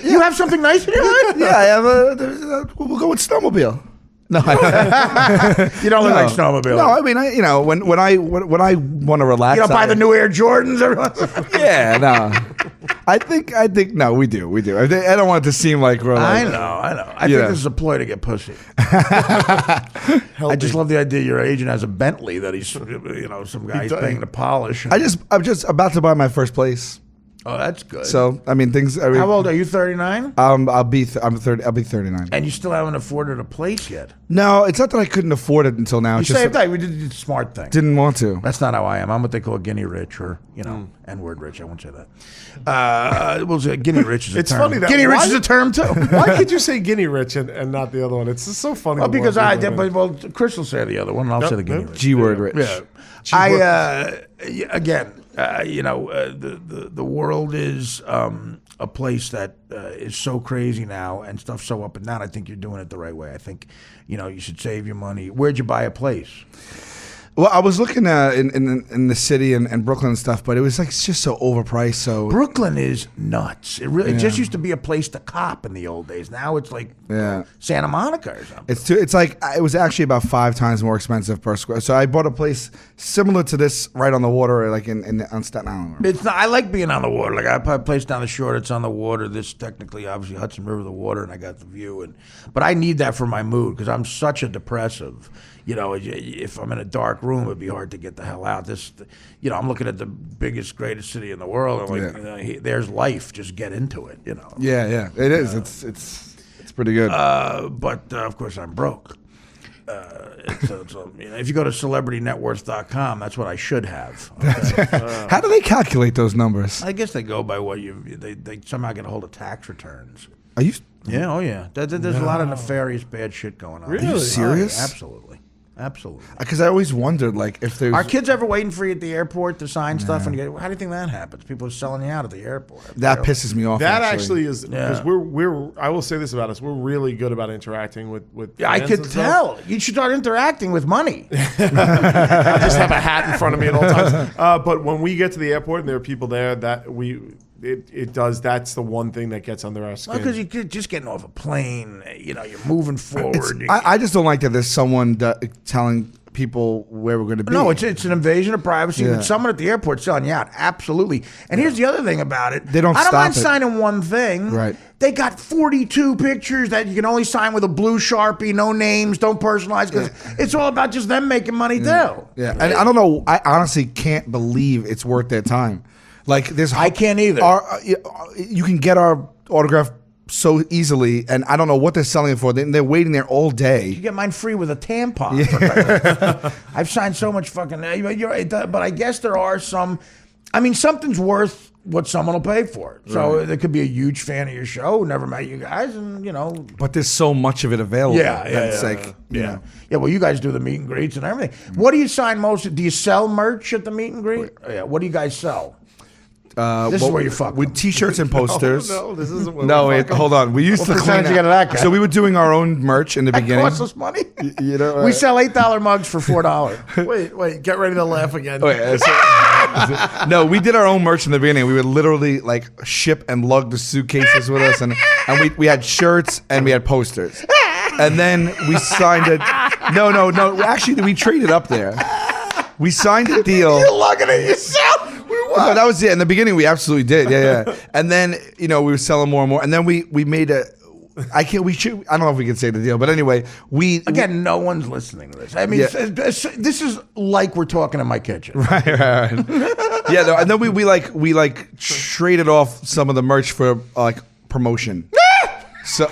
Speaker 1: You have something nice in your life?
Speaker 2: Yeah, I have we'll go with snowmobile. No,
Speaker 1: You don't look like snowmobile.
Speaker 2: No, I mean, when I want to relax,
Speaker 1: You don't buy the new Air Jordans?
Speaker 2: Yeah, no. I think no, we do. I don't want it to seem like we're like.
Speaker 1: I know. I think this is a ploy to get pussy. I just love the idea your agent has a Bentley that he's, some guy he's paying to polish.
Speaker 2: I'm just about to buy my first place.
Speaker 1: Oh, that's good.
Speaker 2: So I mean, things.
Speaker 1: How old are you? 39?
Speaker 2: I'm 30. I'll be 39.
Speaker 1: And you still haven't afforded a place yet.
Speaker 2: No, it's not that I couldn't afford it until now.
Speaker 1: You
Speaker 2: It's just
Speaker 1: saved that. We did the smart thing.
Speaker 2: didn't want to.
Speaker 1: That's not how I am. I'm what they call guinea rich, or N-word rich. I won't say that. We'll say guinea rich is a
Speaker 3: It's
Speaker 1: term.
Speaker 3: funny that-
Speaker 1: guinea rich
Speaker 3: why-
Speaker 1: is a term too.
Speaker 3: Why could you say guinea rich and not the other one? It's just so funny.
Speaker 1: Well,
Speaker 3: the
Speaker 1: because
Speaker 3: word people are-
Speaker 1: Chris will say the other one, and I'll say the guinea rich.
Speaker 2: G word rich.
Speaker 1: Yeah. The world is a place that is so crazy now, and stuff so up and down. I think you're doing it the right way. I think, you should save your money. Where'd you buy a place?
Speaker 2: Well, I was looking in the city and Brooklyn and stuff, but it was it's just so overpriced. So
Speaker 1: Brooklyn is nuts. It just used to be a place to cop in the old days. Now it's like Santa Monica or something.
Speaker 2: it was actually about 5 times more expensive per square. So I bought a place similar to this right on the water, like on Staten Island.
Speaker 1: It's not, I like being on the water. Like I have a place down the shore that's on the water. This technically, obviously, Hudson River, the water, and I got the view. But I need that for my mood because I'm such a depressive. If I'm in a dark room, it'd be hard to get the hell out. I'm looking at the biggest, greatest city in the world. And there's life. Just get into it.
Speaker 2: Yeah, it is. It's pretty good.
Speaker 1: But of course, I'm broke. If you go to celebritynetworth.com, that's what I should have. Okay?
Speaker 2: How do they calculate those numbers?
Speaker 1: I guess they go by what they somehow get a hold of tax returns.
Speaker 2: Are you?
Speaker 1: Yeah, oh yeah. There's a lot of nefarious bad shit going on.
Speaker 3: Really? Are you
Speaker 2: serious?
Speaker 1: Absolutely.
Speaker 2: Because I always wondered, if there's
Speaker 1: Are kids ever waiting for you at the airport to sign stuff? And how do you think that happens? People are selling you out at the airport.
Speaker 2: that pisses me off.
Speaker 3: That actually is because
Speaker 1: Yeah.
Speaker 3: we're. I will say this about us: we're really good about interacting with.
Speaker 1: I
Speaker 3: fans
Speaker 1: could
Speaker 3: and stuff.
Speaker 1: tell. You should start interacting with money.
Speaker 3: I just have a hat in front of me at all times. But when we get to the airport and there are people there, it does. That's the one thing that gets under our skin.
Speaker 1: Because you're just getting off a plane. You're moving forward.
Speaker 2: I just don't like that there's someone telling people where we're going to be.
Speaker 1: No, it's an invasion of privacy.
Speaker 2: Yeah.
Speaker 1: With someone at the airport selling you out, absolutely. And here's the other thing about it:
Speaker 2: They don't
Speaker 1: I don't
Speaker 2: stop
Speaker 1: mind
Speaker 2: it.
Speaker 1: signing one thing.
Speaker 2: Right.
Speaker 1: They got 42 pictures that you can only sign with a blue Sharpie, no names, don't personalize. Because it's all about just them making money too.
Speaker 2: Yeah, and I don't know. I honestly can't believe it's worth their time.
Speaker 1: I can't either.
Speaker 2: You can get our autograph so easily, and I don't know what they're selling it for. They're waiting there all day.
Speaker 1: You get mine free with a tampon. I've signed so much fucking. But I guess there are some. I mean, something's worth what someone will pay for it. So there could be a huge fan of your show who never met you guys, and
Speaker 2: But there's so much of it available. It's like, you know.
Speaker 1: Yeah, well, you guys do the meet and greets and everything. What do you sign most? Do you sell merch at the meet and greet? Yeah. What do you guys sell? This is where you fuck
Speaker 2: with T-shirts and posters.
Speaker 3: No, this isn't what
Speaker 2: No, wait, hold on. We used to
Speaker 1: percentage you get of that guy?
Speaker 2: So we were doing our own merch in the beginning.
Speaker 1: Costs us money. We sell $8 mugs for $4.
Speaker 3: Wait, get ready to laugh again.
Speaker 2: No, we did our own merch in the beginning. We would literally like ship and lug the suitcases with us, and we had shirts and we had posters. And then we signed it. No. Actually, we traded up there. We signed a deal.
Speaker 1: You're lugging it yourself.
Speaker 2: No, that was it. In the beginning, we absolutely did. Yeah. And then, we were selling more and more. And then we made a. I don't know if we can say the deal, but anyway,
Speaker 1: Again, no one's listening to this. I mean, this is like we're talking in my kitchen.
Speaker 2: Right. Yeah, no, and then we traded off some of the merch for like promotion. So.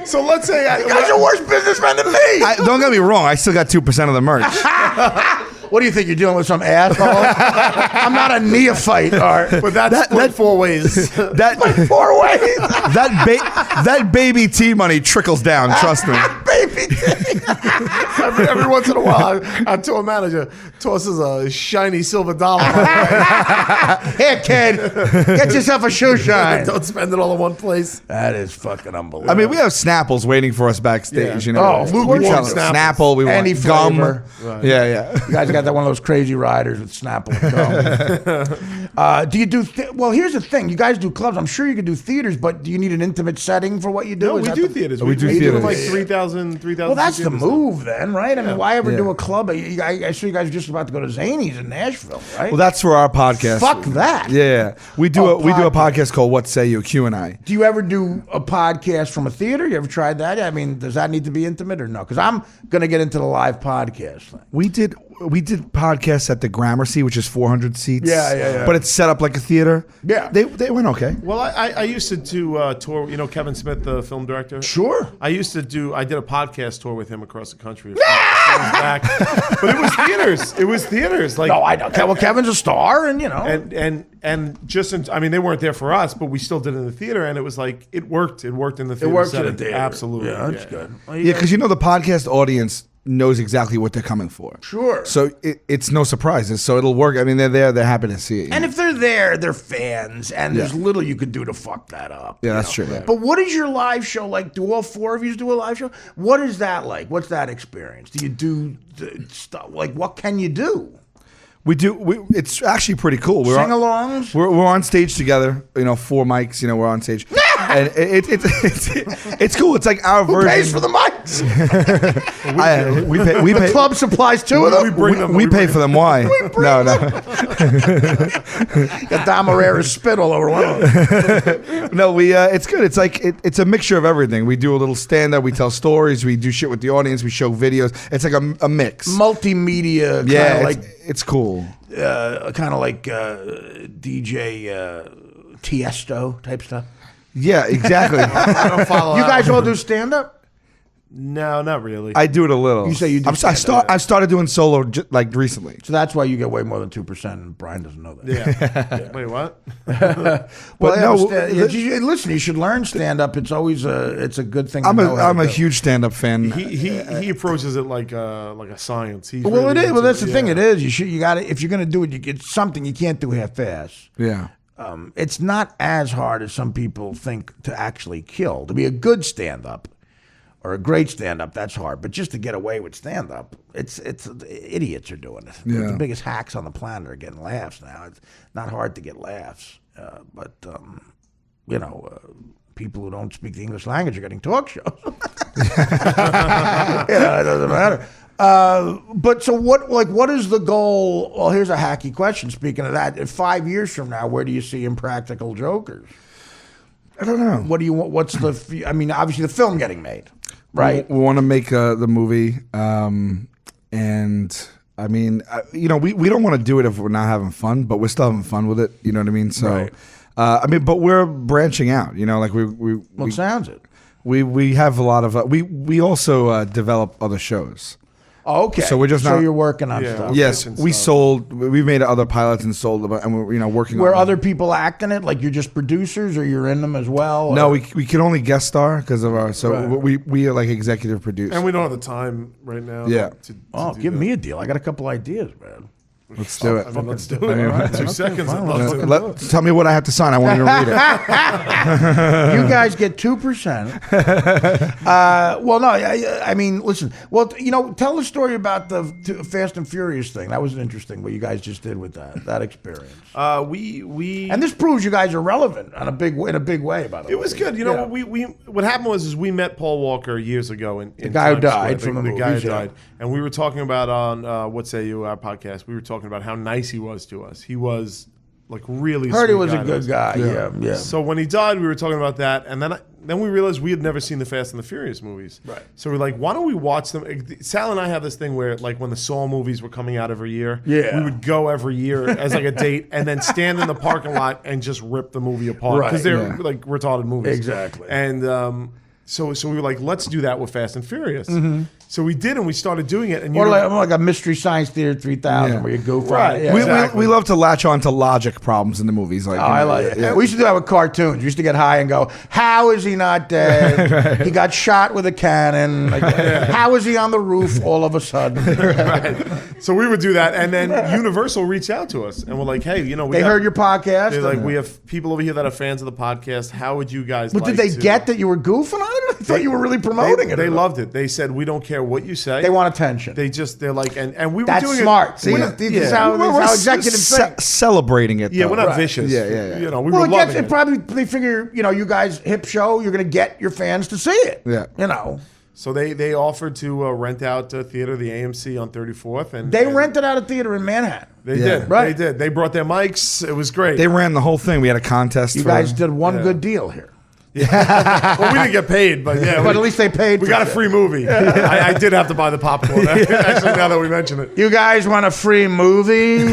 Speaker 3: So let's say
Speaker 1: you guys are worse businessmen than me.
Speaker 2: Don't get me wrong. I still got 2% of the merch.
Speaker 1: What do you think? You're dealing with some asshole? I'm not a neophyte, Art.
Speaker 3: But that's split 4 ways.
Speaker 2: That
Speaker 1: 4 ways.
Speaker 2: That baby tea money trickles down. Trust me.
Speaker 1: Baby tea.
Speaker 3: Every once in a while, our tour manager tosses a shiny silver dollar.
Speaker 1: Here, kid, get yourself a shoe shine.
Speaker 3: Don't spend it all in one place.
Speaker 1: That is fucking unbelievable.
Speaker 2: I mean, we have Snapples waiting for us backstage.
Speaker 1: Oh, lukewarm
Speaker 2: Snapple. We
Speaker 1: Any
Speaker 2: want gum.
Speaker 1: flavor.
Speaker 2: Right. Yeah.
Speaker 1: You guys got that one of those crazy riders with Snapple and gum. Do you do? Well, here's the thing. You guys do clubs. I'm sure you could do theaters, but do you need an intimate setting for what you do?
Speaker 3: No, we do theaters.
Speaker 2: We do theaters.
Speaker 3: Like 3,000.
Speaker 1: Well, that's the move then, right? I mean, why ever do a club? I saw you guys were just about to go to Zany's in Nashville, right?
Speaker 2: Well, that's for our podcast.
Speaker 1: Fuck that.
Speaker 2: Yeah. We do a podcast called What Say You, Q and I.
Speaker 1: Do you ever do a podcast from a theater? You ever tried that? I mean, does that need to be intimate or no? Because I'm going to get into the live podcast thing.
Speaker 2: We did podcasts at the Gramercy, which is 400 seats.
Speaker 1: Yeah.
Speaker 2: But it's set up like a theater.
Speaker 1: Yeah.
Speaker 2: They went okay.
Speaker 3: Well, I used to do tour. Kevin Smith, the film director.
Speaker 1: Sure.
Speaker 3: I did a podcast tour with him across the country. Back. But it was theaters. Like,
Speaker 1: no, I know. Well, Kevin's a star, and
Speaker 3: and they weren't there for us, but we still did it in the theater, and it was like it worked. It worked in the theater.
Speaker 1: It worked
Speaker 3: setting.
Speaker 1: in the theater.
Speaker 3: Absolutely.
Speaker 1: Yeah, that's good. Well,
Speaker 2: Yeah, because the podcast audience knows exactly what they're coming for.
Speaker 1: Sure.
Speaker 2: So it's no surprises. So it'll work. I mean, they're there. They're happy to see it.
Speaker 1: And if they're there, they're fans, and there's little you could do to fuck that up.
Speaker 2: Yeah, that's true. Yeah.
Speaker 1: But what is your live show like? Do all 4 of you do a live show? What is that like? What's that experience? Do you do stuff like what can you do?
Speaker 2: We do. It's actually pretty cool.
Speaker 1: Sing-alongs?
Speaker 2: We're on stage together. 4 mics. We're on stage, and it's cool. It's like our
Speaker 1: Who
Speaker 2: version.
Speaker 1: pays for the mics?
Speaker 2: We pay. We pay.
Speaker 1: Club supplies 2 of them.
Speaker 2: We pay for them. Why? No.
Speaker 1: Got Dom Herrera's spit all over one of them.
Speaker 2: No, it's good. It's like it's a mixture of everything. We do a little stand up. We tell stories. We do shit with the audience. We show videos. It's like a mix.
Speaker 1: Multimedia.
Speaker 2: Yeah,
Speaker 1: like
Speaker 2: it's cool.
Speaker 1: Kind of like DJ Tiesto type stuff.
Speaker 2: Yeah, exactly.
Speaker 3: I don't follow.
Speaker 1: You guys all do stand up?
Speaker 3: No, not really.
Speaker 2: I do it a little.
Speaker 1: You say you do.
Speaker 2: I've started doing solo like recently.
Speaker 1: So that's why you get way more than 2%, and Brian doesn't know that.
Speaker 3: Yeah. Wait, what?
Speaker 1: Well, no. Listen, you should learn stand up. It's always it's a good thing.
Speaker 2: I'm a huge stand up fan.
Speaker 3: He approaches it like a science. He's
Speaker 1: it is. Well, that's the thing. It is. You got to, if you're going to do it, it's something you can't do half-ass.
Speaker 2: Yeah.
Speaker 1: It's not as hard as some people think to actually kill. To be a good stand up. Or a great stand-up, that's hard. But just to get away with stand-up, it's idiots are doing it.
Speaker 2: Yeah.
Speaker 1: The biggest hacks on the planet are getting laughs now. It's not hard to get laughs, but people who don't speak the English language are getting talk shows. It doesn't matter. But so what is the goal? Well, here's a hacky question. Speaking of that, 5 years from now, where do you see Impractical Jokers?
Speaker 2: I don't know.
Speaker 1: What do you want? What's the? I mean, obviously the film getting made, right?
Speaker 2: We want to make the movie, and I mean, we don't want to do it if we're not having fun, but we're still having fun with it. You know what I mean? So,
Speaker 1: Right.
Speaker 2: but we're branching out. Like we
Speaker 1: Well, sounds it.
Speaker 2: We have a lot of we also develop other shows.
Speaker 1: Oh, okay.
Speaker 2: So we're just
Speaker 1: so
Speaker 2: not.
Speaker 1: you're working on
Speaker 3: Yeah.
Speaker 1: stuff.
Speaker 2: Yes,
Speaker 3: Pitching
Speaker 2: we
Speaker 3: stuff.
Speaker 2: sold. We made other pilots and sold them, and we're working.
Speaker 1: Where
Speaker 2: on
Speaker 1: other people act in it, like you're just producers, or you're in them as well.
Speaker 2: No,
Speaker 1: or?
Speaker 2: we can only guest star because of our. So
Speaker 1: Right.
Speaker 2: we are like executive producers.
Speaker 3: And we don't have the time right now.
Speaker 2: Yeah.
Speaker 3: To
Speaker 1: Oh,
Speaker 3: do
Speaker 1: give
Speaker 3: that.
Speaker 1: me a deal. I got a couple ideas, man.
Speaker 2: Let's do it.
Speaker 3: I mean, let's do it. 2 seconds. I'd love to.
Speaker 2: Tell me what I have to sign. I won't even read it.
Speaker 1: You guys get 2%. Well, no, I mean, listen. Well, tell the story about the Fast and Furious thing. That was interesting. What you guys just did with that experience.
Speaker 3: We
Speaker 1: And this proves you guys are relevant in a big way. By the way,
Speaker 3: It was good. You know, we what happened was we met Paul Walker years ago in the
Speaker 1: guy who
Speaker 3: Times
Speaker 1: died
Speaker 3: Square,
Speaker 1: from the
Speaker 3: guy
Speaker 1: movies,
Speaker 3: who
Speaker 1: yeah.
Speaker 3: died, and we were talking about on What Say You, our podcast. We were talking about how nice he was to us. He was like really.
Speaker 1: Heard he
Speaker 3: sweet
Speaker 1: was a
Speaker 3: guy to
Speaker 1: good
Speaker 3: us.
Speaker 1: guy. Yeah.
Speaker 3: So when he died, we were talking about that, and then we realized we had never seen the Fast and the Furious movies.
Speaker 1: Right.
Speaker 3: So we're like, why don't we watch them? Sal and I have this thing where, like, when the Saw movies were coming out every year,
Speaker 1: Yeah.
Speaker 3: we would go every year as like a date, and then stand in the parking lot and just rip the movie apart
Speaker 1: Right,
Speaker 3: because they're
Speaker 2: yeah.
Speaker 3: like retarded movies.
Speaker 1: Exactly.
Speaker 3: And so we were like, let's do that with Fast and Furious. So we did, and we started doing it. And
Speaker 1: Or like a Mystery Science Theater 3000
Speaker 2: Yeah.
Speaker 1: where you goof
Speaker 3: Right.
Speaker 1: on it. Yeah.
Speaker 2: we,
Speaker 3: Exactly.
Speaker 2: we love to latch on to logic problems in the movies. Like,
Speaker 1: Oh, I like it.
Speaker 2: yeah.
Speaker 1: We used to do that with cartoons. We used to get high and go, "How is he not dead? He got shot with a cannon. Like, how is he on the roof all of a sudden?"
Speaker 3: right. So we would do that, and then Universal reached out to us, and we're like, hey, we
Speaker 1: They
Speaker 3: got-
Speaker 1: heard your podcast.
Speaker 3: They're like, we have people over here that are fans of the podcast. How would you guys?
Speaker 1: But
Speaker 3: like
Speaker 1: did they
Speaker 3: to-"
Speaker 1: get that you were goofing on it? I thought you were really promoting it.
Speaker 3: They loved it. They said, we don't care what you say.
Speaker 1: They want attention.
Speaker 3: They're like, and we were
Speaker 1: That's
Speaker 3: doing
Speaker 1: smart.
Speaker 3: it.
Speaker 1: See,
Speaker 3: we're-
Speaker 1: this
Speaker 3: yeah.
Speaker 1: is how
Speaker 2: We're
Speaker 1: executives think.
Speaker 2: celebrating it.
Speaker 3: Yeah,
Speaker 2: though.
Speaker 3: we're not
Speaker 1: Right.
Speaker 3: vicious.
Speaker 2: Yeah.
Speaker 3: You know, we
Speaker 1: Well,
Speaker 3: were
Speaker 1: it
Speaker 3: loving
Speaker 1: gets,
Speaker 3: it.
Speaker 1: it probably they figure, you guys hip show, you're going to get your fans to see it.
Speaker 2: Yeah.
Speaker 3: So they offered to rent out theater, the AMC on 34th, and
Speaker 1: They
Speaker 3: and
Speaker 1: rented out a theater in Manhattan.
Speaker 3: They
Speaker 2: Yeah.
Speaker 3: did,
Speaker 1: Right.
Speaker 3: They did. They brought their mics. It was great.
Speaker 2: They ran the whole thing. We had a contest.
Speaker 1: You
Speaker 2: for,
Speaker 1: guys did one
Speaker 3: Yeah.
Speaker 1: good deal here.
Speaker 3: Well, we didn't get paid, but yeah,
Speaker 1: But at least they paid
Speaker 3: we
Speaker 1: for
Speaker 3: got a
Speaker 1: it.
Speaker 3: free movie. I did have to buy the popcorn. Actually, now that we mention it.
Speaker 1: You guys want a free movie?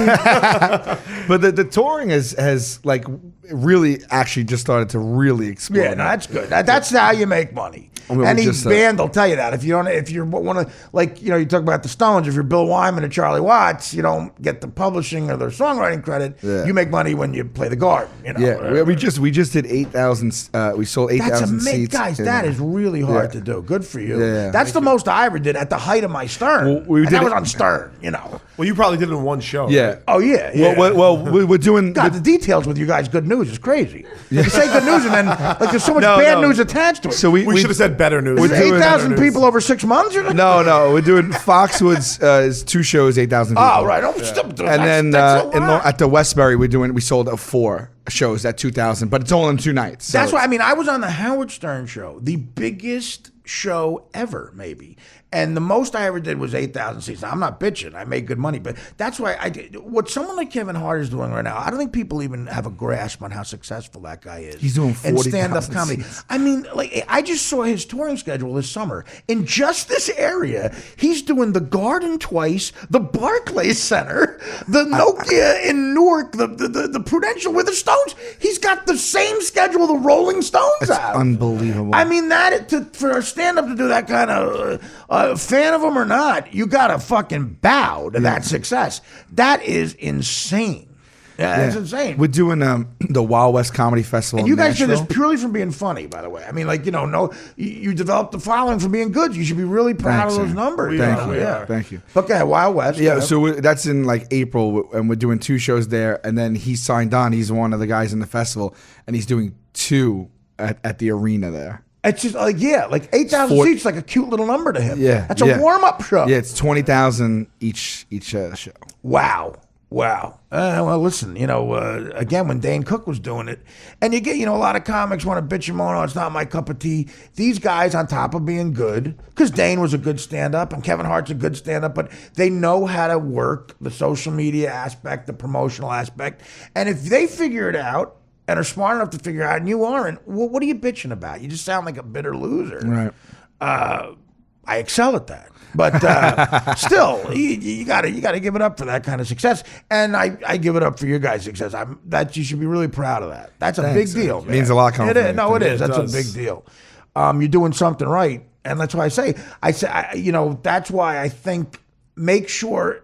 Speaker 2: But the touring has like really actually just started to really explode.
Speaker 1: Yeah, no, that's good. That's how you make money.
Speaker 2: Well,
Speaker 1: Any
Speaker 2: just,
Speaker 1: band will tell you that. If you're one of, like, you talk about the Stones, if you're Bill Wyman or Charlie Watts, you don't get the publishing or the songwriting credit.
Speaker 2: Yeah.
Speaker 1: You make money when you play the Garden.
Speaker 2: Yeah, we just did 8,000. We sold
Speaker 1: That's
Speaker 2: 8,000
Speaker 1: amazing,
Speaker 2: seats.
Speaker 1: guys.
Speaker 2: in-
Speaker 1: That is really hard
Speaker 2: Yeah.
Speaker 1: to do. Good for you.
Speaker 2: Yeah.
Speaker 1: That's the most I ever did at the height of my Stern.
Speaker 2: Well, we
Speaker 1: And
Speaker 2: did
Speaker 1: that
Speaker 2: it-
Speaker 1: was on Stern.
Speaker 3: Well, you probably did it in one show.
Speaker 2: Yeah.
Speaker 3: right?
Speaker 1: Oh yeah. Yeah.
Speaker 2: Well, we're doing.
Speaker 1: God, the details with you guys, good news is crazy. You say good news and then like there's so much
Speaker 2: No,
Speaker 1: bad
Speaker 2: no.
Speaker 1: news attached to it.
Speaker 2: So we
Speaker 3: We should have said better news.
Speaker 1: Is
Speaker 2: we're
Speaker 1: it
Speaker 2: doing
Speaker 1: 8,000
Speaker 3: better news.
Speaker 1: people over 6 months? Or
Speaker 2: No, we're doing Foxwoods is 2 shows, 8,000 people.
Speaker 1: Oh, right.
Speaker 2: And then at the Westbury, we sold 4 shows at 2,000, but it's all in 2 nights. So
Speaker 1: That's why, I mean, I was on the Howard Stern show, the biggest show ever, maybe. And the most I ever did was 8,000 seats. Now, I'm not bitching. I made good money. But that's why I did. What someone like Kevin Hart is doing right now, I don't think people even have a grasp on how successful that guy is.
Speaker 2: He's doing
Speaker 1: and
Speaker 2: 40,000
Speaker 1: stand-up comedy.
Speaker 2: seats.
Speaker 1: I mean, like, I just saw his touring schedule this summer. In just this area, he's doing the Garden twice, the Barclays Center, the Nokia in Newark, the Prudential with the Stones. He's got the same schedule the Rolling Stones
Speaker 2: it's
Speaker 1: have.
Speaker 2: unbelievable.
Speaker 1: I mean, for a stand-up to do that kind of fan of them or not, you gotta fucking bow to that success. That is insane. Yeah, that's insane.
Speaker 2: We're doing the Wild West Comedy Festival.
Speaker 1: And you
Speaker 2: in
Speaker 1: guys do this
Speaker 2: Nashville.
Speaker 1: purely from being funny, by the way. I mean, like, you developed the following from being good. You should be really proud
Speaker 2: Thanks,
Speaker 1: of those
Speaker 2: sir.
Speaker 1: numbers.
Speaker 2: Thank you.
Speaker 1: But go ahead, Wild West.
Speaker 2: Yeah, so that's in like April, and we're doing 2 shows there. And then he signed on. He's one of the guys in the festival, and he's doing 2 at the arena there.
Speaker 1: It's just like, 8,000
Speaker 2: 40
Speaker 1: seats, like a cute little number to him.
Speaker 2: Yeah,
Speaker 1: That's a
Speaker 2: yeah.
Speaker 1: warm-up show.
Speaker 2: Yeah, it's 20,000 each show.
Speaker 1: Wow. Well, listen, again, when Dane Cook was doing it, and you get, a lot of comics want to bitch and moan, oh, it's not my cup of tea. These guys, on top of being good, because Dane was a good stand-up and Kevin Hart's a good stand-up, but they know how to work the social media aspect, the promotional aspect. And if they figure it out and are smart enough to figure it out, and you aren't, well, what are you bitching about? You just sound like a bitter loser.
Speaker 2: Right.
Speaker 1: I excel at that. But still, you gotta give it up for that kind of success, and I give it up for your guys' success. You should be really proud of that. That's a
Speaker 2: Thanks,
Speaker 1: big deal.
Speaker 2: man.
Speaker 1: Man.
Speaker 2: Means a lot coming
Speaker 1: It
Speaker 2: from
Speaker 1: is.
Speaker 2: you.
Speaker 1: No, it
Speaker 3: Yeah,
Speaker 1: is.
Speaker 3: it
Speaker 1: That's
Speaker 3: does.
Speaker 1: a big deal. you're doing something right. And that's why I say, you know, that's why I think make sure,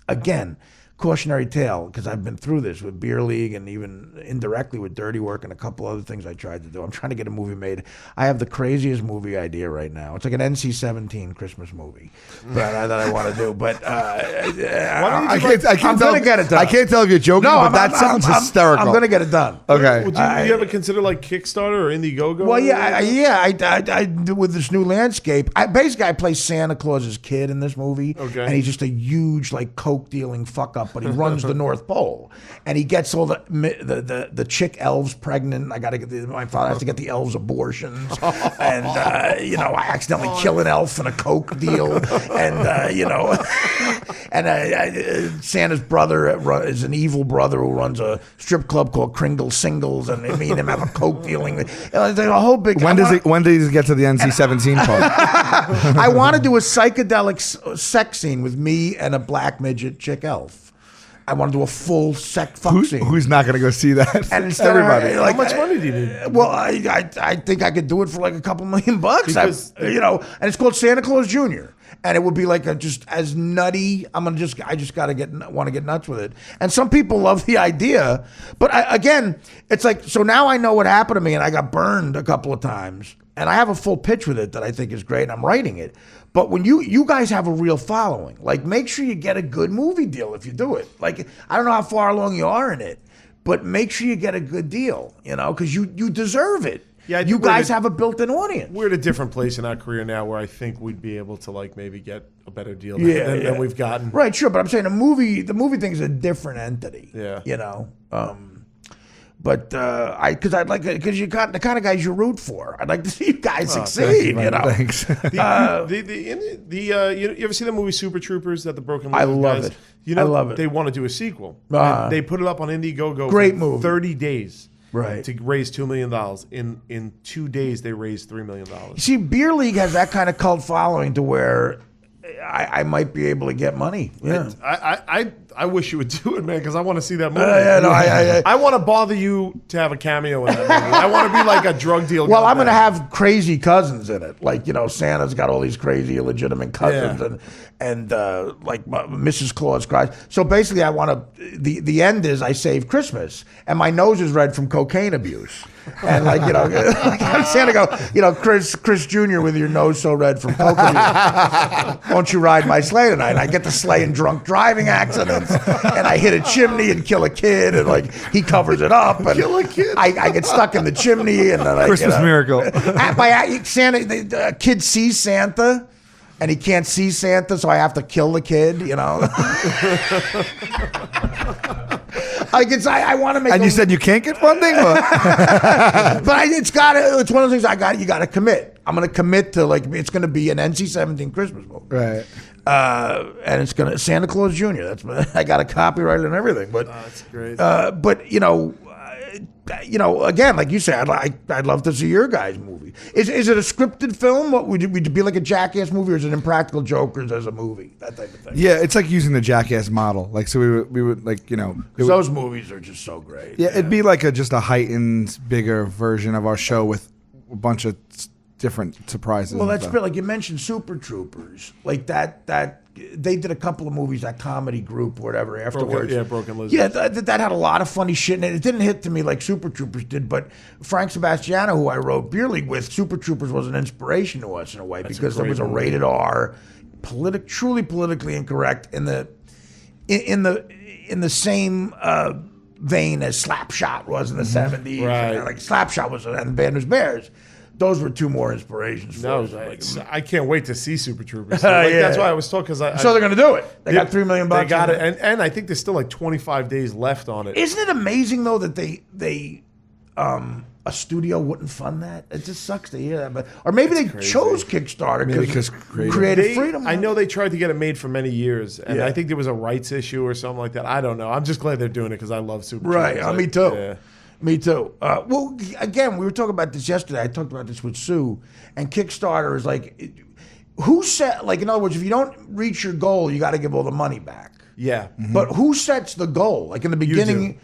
Speaker 1: again, cautionary tale, because I've been through this with Beer League and even indirectly with Dirty Work and a couple other things I tried to do. I'm trying to get a movie made. I have the craziest movie idea right now. It's like an NC-17 Christmas movie that I want to do. But
Speaker 2: I'm
Speaker 1: going to get it done.
Speaker 2: I can't tell if you're joking, but that sounds hysterical.
Speaker 1: I'm going to get it done.
Speaker 2: Okay.
Speaker 3: Well, do you ever consider like Kickstarter or Indiegogo?
Speaker 1: Well, I do with this new landscape. I play Santa Claus's kid in this movie, and he's just a huge like coke dealing fuck up, but he runs the North Pole, and he gets all the chick elves pregnant. My father has to get the elves abortions, and you know, I accidentally kill an elf in a coke deal, and you know, and Santa's brother is an evil brother who runs a strip club called Kringle Singles, and me and him have a coke dealing. It's like a whole big.
Speaker 2: When does he get to the NC-17 part?
Speaker 1: I want to do a psychedelic sex scene with me and a black midget chick elf. I want to do a full fuck scene.
Speaker 2: Who's not going to go see that?
Speaker 1: And instead
Speaker 3: everybody. How much money do you need?
Speaker 1: Well, I think I could do it for like a couple $1 million. You know, and it's called Santa Claus Jr. And it would be like just as nutty. I just gotta want to get nuts with it. And some people love the idea, but again, it's like, so now I know what happened to me, and I got burned a couple of times, and I have a full pitch with it that I think is great, and I'm writing it. But when you guys have a real following, like make sure you get a good movie deal if you do it. Like I don't know how far along you are in it, but make sure you get a good deal, you know, because you deserve it. Yeah, you guys have a built-in audience.
Speaker 3: We're at a different place in our career now where I think we'd be able to like maybe get a better deal than we've gotten.
Speaker 1: Right, sure, but I'm saying the movie thing is a different entity.
Speaker 3: Yeah,
Speaker 1: you know. But because you got the kind of guys you root for. I'd like to see you guys succeed. You know,
Speaker 2: thanks.
Speaker 3: You ever see the movie Super Troopers that the Broken
Speaker 1: I
Speaker 3: Lizard
Speaker 1: love
Speaker 3: guys?
Speaker 1: it.
Speaker 3: You know,
Speaker 1: I love it.
Speaker 3: They want to do a sequel. And they put it up on Indiegogo.
Speaker 1: Great
Speaker 3: for
Speaker 1: movie.
Speaker 3: 30 days.
Speaker 1: Right.
Speaker 3: To raise $2 million. In 2 days, they raised $3 million.
Speaker 1: You see, Beer League has that kind of cult following to where I might be able to get money. Yeah.
Speaker 3: I wish you would do it, man, because I want to see that movie. I want to bother you to have a cameo in that movie. I want to be like a drug dealer.
Speaker 1: Well, I'm going to have crazy cousins in it. Like, you know, Santa's got all these crazy illegitimate cousins, and like Mrs. Claus cries. So basically, I want to. The end is I save Christmas, and my nose is red from cocaine abuse. And like, you know, Santa go, you know, Chris Jr. with your nose so red from coke abuse. Won't you ride my sleigh tonight? And I get to sleigh in drunk driving accidents, and I hit a chimney and kill a kid, and like he covers it up, and
Speaker 3: kill a kid.
Speaker 1: I get stuck in the chimney, and then
Speaker 2: Christmas miracle.
Speaker 1: Santa, the kid sees Santa, and he can't see Santa, so I have to kill the kid. You know. I want to make.
Speaker 2: And you said you can't get funding,
Speaker 1: but it's one of the things you got to commit. I'm going to commit to like it's going to be an NC-17 Christmas movie,
Speaker 2: right?
Speaker 1: And it's going to Santa Claus Jr. I got a copyright and everything, but
Speaker 3: that's great.
Speaker 1: But you know, again, like you said, I'd love to see your guys' movie. Is it a scripted film? What would it be like a Jackass movie, or is it Impractical Jokers as a movie? That type of thing.
Speaker 2: Yeah, it's like using the Jackass model. Like, so we would like, you know,
Speaker 1: those movies are just so great.
Speaker 2: Yeah, it'd be like just a heightened, bigger version of our show with a bunch of different surprises.
Speaker 1: Well, that's like you mentioned Super Troopers, like that. They did a couple of movies, that comedy group or whatever afterwards.
Speaker 3: Broken Lizard.
Speaker 1: Yeah, that had a lot of funny shit in it. It didn't hit to me like Super Troopers did, but Frank Sebastiano, who I wrote Beer League with, Super Troopers was an inspiration to us in a way because it was a rated R, truly politically incorrect in the same vein as Slapshot was in the 70s.
Speaker 3: Right.
Speaker 1: And like Slapshot was, and Band News Bears. Those were two more inspirations for us.
Speaker 3: Like, I can't wait to see Super Troopers. So, that's why I was talking.
Speaker 1: So they're going to do it. They got $3 million.
Speaker 3: They got it, and I think there's still like 25 days left on it.
Speaker 1: Isn't it amazing though that they a studio wouldn't fund that? It just sucks to hear that, but or maybe they chose Kickstarter because creative freedom.
Speaker 3: I know they tried to get it made for many years, and I think there was a rights issue or something like that. I don't know. I'm just glad they're doing it because I love Super Troopers.
Speaker 1: Right, me too. Yeah. Me too. Well, again, we were talking about this yesterday. I talked about this with Sue, and Kickstarter is like, who set? Like, in other words, if you don't reach your goal, you got to give all the money back.
Speaker 3: Yeah.
Speaker 1: Mm-hmm. But who sets the goal? Like in the beginning,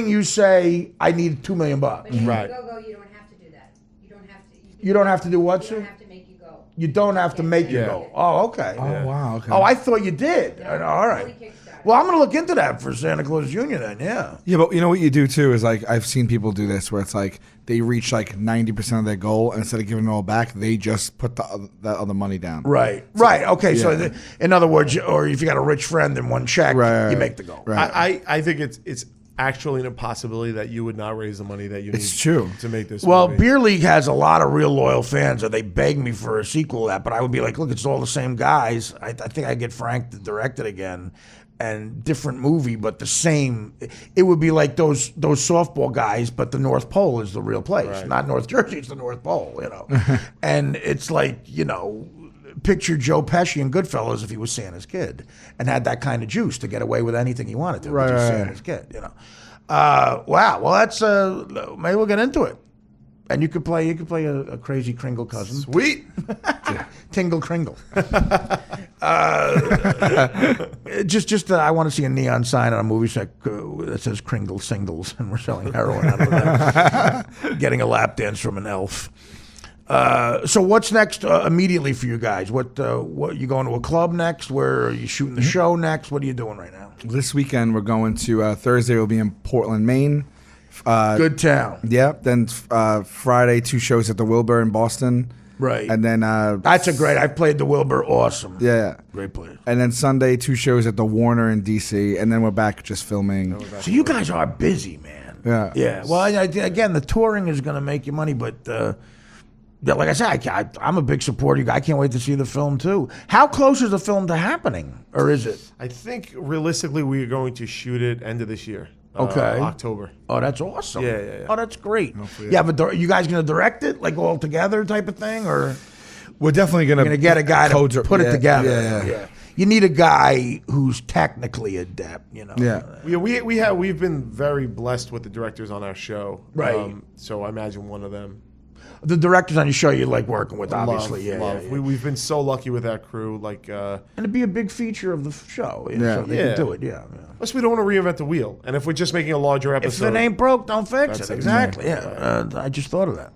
Speaker 1: you say, I need $2 million.
Speaker 5: But in
Speaker 3: right.
Speaker 5: Go, you don't have to do that. You don't have to.
Speaker 1: You don't have to do what,
Speaker 5: You
Speaker 1: Sue?
Speaker 5: don't have to make you go.
Speaker 1: You don't have to make you
Speaker 3: Yeah.
Speaker 1: go. Oh, okay.
Speaker 2: Oh wow. Okay.
Speaker 1: Oh, I thought you did. All right.
Speaker 5: Fully kickstarted.
Speaker 1: Well, I'm going to look into that for Santa Claus Jr. then, yeah.
Speaker 2: Yeah, but you know what you do too is like I've seen people do this where it's like they reach like 90% of their goal, and instead of giving it all back, they just put that other money down.
Speaker 1: Right. Okay, so
Speaker 2: yeah.
Speaker 1: in other words, or if you got a rich friend in one check,
Speaker 2: Right.
Speaker 1: you make the goal.
Speaker 2: Right.
Speaker 3: I think it's actually an impossibility that you would not raise the money that you need
Speaker 2: It's true.
Speaker 3: to make this
Speaker 1: Well,
Speaker 3: movie.
Speaker 1: Beer League has a lot of real loyal fans, and they beg me for a sequel to that. But I would be like, look, it's all the same guys. I think I get Frank to direct it again, and different movie, but the same. It would be like those softball guys, but the North Pole is the real place, not North Jersey. It's the North Pole, you know. And it's like, you know, picture Joe Pesci in Goodfellas if he was Santa's kid and had that kind of juice to get away with anything he wanted to.
Speaker 2: Right,
Speaker 1: Which is
Speaker 2: right.
Speaker 1: Santa's kid, you know. Wow. Well, that's maybe we'll get into it. And you could play a crazy Kringle cousin.
Speaker 3: Sweet.
Speaker 1: Tingle Kringle. I want to see a neon sign on a movie set that says Kringle Singles, and we're selling heroin out of that. Getting a lap dance from an elf. So what's next immediately for you guys? What you going to a club next? Where are you shooting the show next? What are you doing right now?
Speaker 2: This weekend we're going to Thursday. We'll be in Portland, Maine.
Speaker 1: Good town.
Speaker 2: Yeah. Then Friday, 2 shows at the Wilbur in Boston.
Speaker 1: Right.
Speaker 2: And then
Speaker 1: That's a great. I've played the Wilbur. Awesome.
Speaker 2: yeah.
Speaker 1: Great place.
Speaker 2: And then Sunday, 2 shows at the Warner in DC, and then we're back just filming.
Speaker 1: So you guys are busy, man.
Speaker 2: Yeah.
Speaker 1: Yeah. Well, again, the touring is going to make you money, but yeah, like I said, I'm a big supporter. I can't wait to see the film too. How close is the film to happening, or is it?
Speaker 3: I think realistically we are going to shoot it end of this year.
Speaker 1: Okay.
Speaker 3: October.
Speaker 1: Oh, that's awesome.
Speaker 3: Yeah.
Speaker 1: Oh, that's great.
Speaker 2: Hopefully,
Speaker 1: Yeah, but you guys going to direct it like all together type of thing, or
Speaker 2: We're definitely
Speaker 1: going to get a guy to put it together?
Speaker 2: Yeah.
Speaker 1: You need a guy who's technically adept, you know.
Speaker 2: Yeah.
Speaker 3: We've been very blessed with the directors on our show.
Speaker 1: Right.
Speaker 3: So I imagine one of them.
Speaker 1: The directors on your show you like working with, obviously.
Speaker 3: Love.
Speaker 1: Yeah.
Speaker 3: We've been so lucky with that crew. Like,
Speaker 1: And it'd be a big feature of the show.
Speaker 2: Yeah.
Speaker 1: So they
Speaker 3: Yeah.
Speaker 1: can do it, yeah.
Speaker 3: plus we don't want to reinvent the wheel. And if we're just making a larger
Speaker 1: If
Speaker 3: episode,
Speaker 1: it ain't broke, don't fix
Speaker 3: That's
Speaker 1: it.
Speaker 3: it.
Speaker 1: Exactly. Yeah. I just thought of that.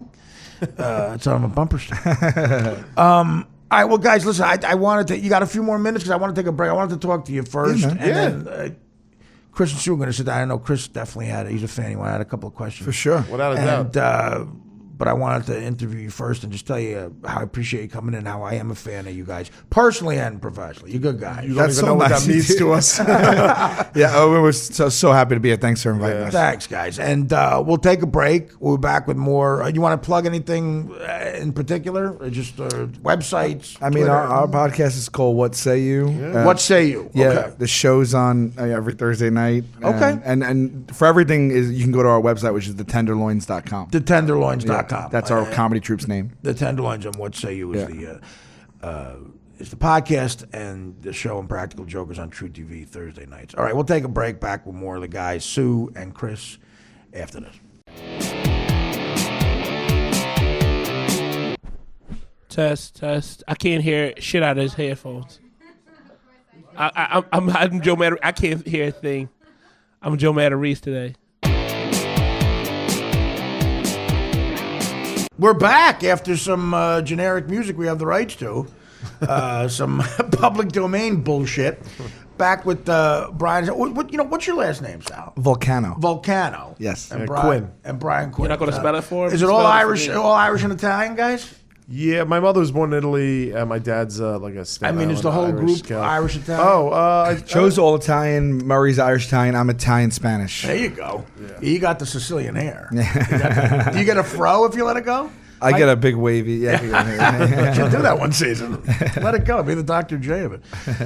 Speaker 1: That's on a bumper sticker. All right. Well, guys, listen. I wanted to. You got a few more minutes because I want to take a break. I wanted to talk to you first,
Speaker 2: man.
Speaker 1: and then Chris and Sue are going to sit down. I know Chris definitely had. He's a fan. He had a couple of questions
Speaker 2: For sure.
Speaker 3: without a
Speaker 1: and
Speaker 3: doubt.
Speaker 1: but I wanted to interview you first and just tell you how I appreciate you coming in, how I am a fan of you guys, personally and professionally. You're good guys.
Speaker 3: You don't
Speaker 2: That's
Speaker 3: even
Speaker 2: so
Speaker 3: know what
Speaker 2: nice
Speaker 3: that
Speaker 2: of
Speaker 3: means
Speaker 2: you.
Speaker 3: to us.
Speaker 2: Yeah. We were so happy to be here. Thanks for inviting us.
Speaker 1: Thanks, guys. And we'll take a break. We'll be back with more. You want to plug anything in particular? Or just websites?
Speaker 2: I mean,
Speaker 1: Twitter?
Speaker 2: our podcast is called What Say You?
Speaker 1: What say you?
Speaker 2: Yeah,
Speaker 1: Okay.
Speaker 2: the show's on every Thursday night.
Speaker 1: Okay.
Speaker 2: And for everything, you can go to our website, which is thetenderloins.com.
Speaker 1: TheTenderloins.com.
Speaker 2: That's our comedy troupe's name.
Speaker 1: The Tenderloins on What Say You is
Speaker 2: Yeah.
Speaker 1: is the podcast, and the show Impractical Jokers on True TV Thursday nights. All right, we'll take a break. Back with more of the guys, Sue and Chris, after this.
Speaker 6: Test. I can't hear shit out of his headphones. I'm Joe Matter. I can't hear a thing. I'm Joe Matarese today.
Speaker 1: We're back after some generic music we have the rights to. Some public domain bullshit. Back with Brian. What's your last name, Sal?
Speaker 2: Volcano.
Speaker 1: Volcano.
Speaker 2: Yes.
Speaker 1: And
Speaker 3: Quinn.
Speaker 1: And Brian Quinn.
Speaker 6: You're not going to spell it for him?
Speaker 1: Is it
Speaker 6: Spell
Speaker 1: all
Speaker 6: for
Speaker 1: Irish?
Speaker 6: me.
Speaker 1: All Irish and Italian, guys?
Speaker 3: Yeah, my mother was born in Italy, and my dad's like a Staten
Speaker 1: I mean, is
Speaker 3: Island
Speaker 1: the whole
Speaker 3: Irish
Speaker 1: group
Speaker 3: Catholic.
Speaker 1: Irish Italian?
Speaker 3: Oh,
Speaker 2: Joe's all Italian. Murray's Irish Italian. I'm Italian Spanish.
Speaker 1: There you go. You got the Sicilian hair. Do you get a fro if you let it go?
Speaker 2: I get a big wavy. Yeah.
Speaker 1: You should do that one season. Let it go. Be the Dr. J of it.